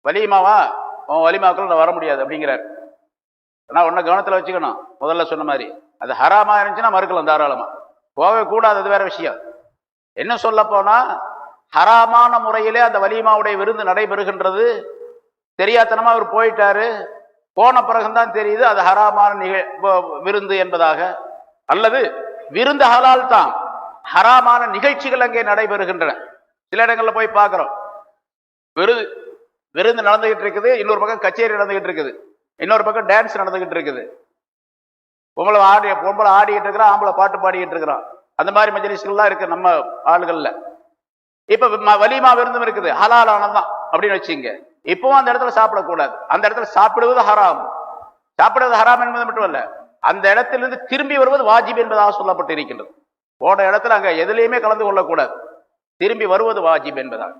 வலீமாவா வலீமாவுக்கு வர முடியாது அப்படிங்கிறார். ஆனா ஒன்ன கவனத்துல வச்சுக்கணும், முதல்ல சொன்ன மாதிரி அது ஹராமா இருந்துச்சுன்னா மறுக்கலாம், தாராளமா போகவே கூடாது, அது வேற விஷயம். என்ன சொல்ல போனா, ஹராமான முறையிலே அந்த வலீமாவுடைய விருந்து நடைபெறுகின்றது, தெரியாதனமா அவர் போயிட்டாரு, போன பிறகுதான் தெரியுது அது ஹராமான விருந்து என்பதாக. அல்லது விருந்து ஹலால் தான், ஹராமான நிகழ்ச்சிகள் அங்கே நடைபெறுகின்றன. சில இடங்கள்ல போய் பார்க்கிறோம், விருந்து நடந்துகிட்டு இருக்குது, இன்னொரு பக்கம் கச்சேரி நடந்துகிட்டு இருக்குது, இன்னொரு பக்கம் டான்ஸ் நடந்துகிட்டு இருக்குது. பொம்பளை ஆடிக்கிட்டு இருக்கிறான், ஆம்பளை பாட்டு பாடிக்கிட்டு இருக்கிறான். அந்த மாதிரி மஜ்லிஸ்கள்லாம் இருக்கு நம்ம ஆளுகள்ல. இப்ப வலீமா விருந்தும் இருக்குது, ஹலாலானதான் அப்படின்னு வச்சுங்க. இப்பவும் அந்த இடத்துல சாப்பிடக்கூடாது, அந்த இடத்துல சாப்பிடுவது ஹராம். சாப்பிடுவது ஹராம் என்பது மட்டுமல்ல, அந்த இடத்திலிருந்து திரும்பி வருவது வாஜிப் என்பதாக சொல்லப்பட்டு இருக்கின்றது. போன இடத்துல அங்க எதுலையுமே கலந்து கொள்ளக்கூடாது, திரும்பி வருவது வாஜிப் என்பதாக.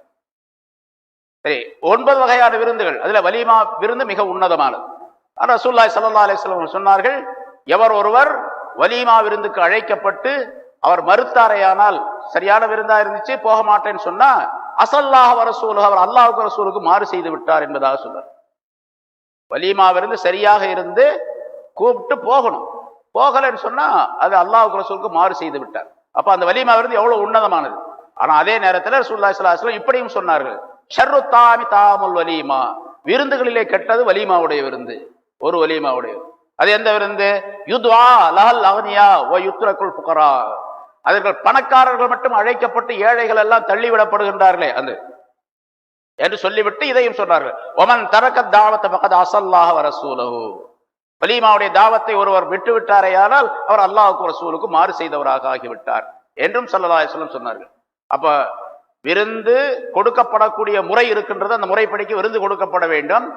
சரி, 9 வகையான விருந்துகள், அதுல வலீமா விருந்து மிக உன்னதமானது. ஆனால் ரசூலுல்லாஹி ஸல்லல்லாஹு அலைஹி வஸல்லம் சொன்னார்கள், எவர் ஒருவர் வலீமா விருந்துக்கு அழைக்கப்பட்டு அவர் மறுத்தாரையானால், சரியான விருந்தா இருந்துச்சு போக மாட்டேன்னு சொன்னா, அஸல்லாஹு வ ரசூலுஹு, அவர் அல்லாஹ்வுக்கு ரசூலுக்கு மாறு செய்து விட்டார் என்பதாக சொன்னார். வலீமா விருந்து சரியாக இருந்து கூப்பிட்டு போகணும், போகலன்னு சொன்னா அது அல்லாஹ்வுக்கு ரசூலுக்கு மாறு செய்து விட்டார். அப்ப அந்த வலீமா விருந்து எவ்வளவு உன்னதமானது. ஆனா அதே நேரத்தில் ரசூலுல்லாஹி ஸல்லல்லாஹு அலைஹி வஸல்லம் இப்படியும் சொன்னார்கள், ஷர்ரு தாமி தாமுல் வலீமா, விருந்துகளிலே கெட்டது வலீமாவுடைய விருந்து. ஒரு வலீமாவுடைய அது எந்த விருந்து? யுத்வா லஹல் அக்னியா வ யுத்ரகுல் ஃபுகரா, அதற்கு பணக்காரர்கள் மட்டும் அழைக்கப்பட்டு ஏழைகள் எல்லாம் தள்ளிவிடப்படுகின்றார்களே அது என்று சொல்லிவிட்டு இதையும் சொன்னார்கள், ஒமன் தரக்க தாவத்தை ஃபகத் அஸல்லாஹு வ ரசூலுஹு, வலீமாவுடைய தாவத்தை ஒருவர் விட்டு விட்டாரேயானால் அவர் அல்லாஹ்வுக்கு ரசூலுக்கு மாறு செய்தவராக ஆகிவிட்டார் என்றும் ஸல்லல்லாஹு அலைஹி வஸல்லம் சொன்னார்கள். அப்ப விருந்து கொடுக்கப்படக்கூடிய முறை இருக்கின்றது, அந்த முறைப்படிக்கு விருந்து கொடுக்கப்பட வேண்டும்.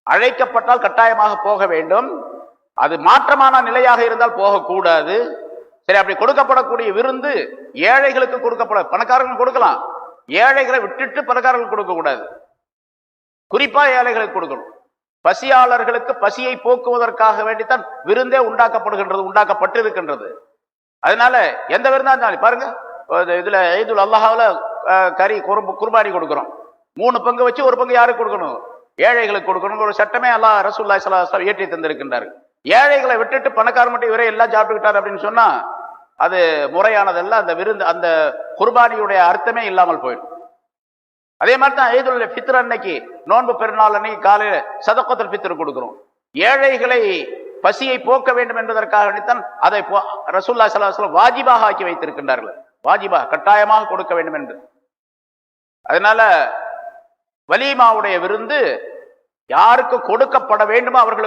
அழைக்கப்பட்டால் கட்டாயமாக போக வேண்டும். அது மாற்றமான நிலையாக இருந்தால் போகக்கூடாது. சரி, அப்படி கொடுக்கப்படக்கூடிய விருந்து ஏழைகளுக்கு கொடுக்கப்பட, பணக்காரர்கள் கொடுக்கலாம், ஏழைகளை விட்டுட்டு பணக்காரர்கள் கொடுக்க கூடாது. குறிப்பா ஏழைகளுக்கு கொடுக்கணும். பசியாளர்களுக்கு பசியை போக்குவதற்காக வேண்டித்தான் விருந்தே உண்டாக்கப்பட்டிருக்கின்றது. அதனால எந்த விருந்தா இருந்தாலும் பாருங்க, இதுல ஈதுல் அல்லாஹ்ல கறி குர்பானி கொடுக்கிறோம், 3 பங்கு வச்சு 1 பங்கு யாருக்கு கொடுக்கணும்? ஏழைகளுக்கு கொடுக்கணும். ஒரு சட்டமே அல்லாஹ் ரசூலுல்லாஹி ஸல்லல்லாஹு அலைஹி வஸல்லம் ஏற்றி தந்திருக்கின்றார்கள். ஏழைகளை விட்டுட்டு பணக்கார மட்டும் இவரே எல்லாம் சாப்பிட்டுக்கிட்டார் அப்படின்னு சொன்னா அது முறையானதல்ல. அந்த விருந்து, அந்த குர்பானியுடைய அர்த்தமே இல்லாமல் போயிடும். அதே மாதிரி தான் ஈதுல் ஃபித்ர் அன்னைக்கு, நோன்பு பெருநாள் அன்னைக்கு காலையில சதகத்துல் ஃபித்ர் கொடுக்கிறோம். ஏழைகளை பசியை போக்க வேண்டும் என்பதற்காக தான் அதை ரசூலுல்லாஹி ஸல்லல்லாஹு அலைஹி வஸல்லம் வாஜிபாக ஆக்கி வைத்திருக்கின்றார்கள். வாஜிபா, கட்டாயமாக கொடுக்க வேண்டும் என்று. அதனால வலீமாவுடைய விருந்து யாருக்கு கொடுக்கப்பட வேண்டுமோ அவர்களுக்கு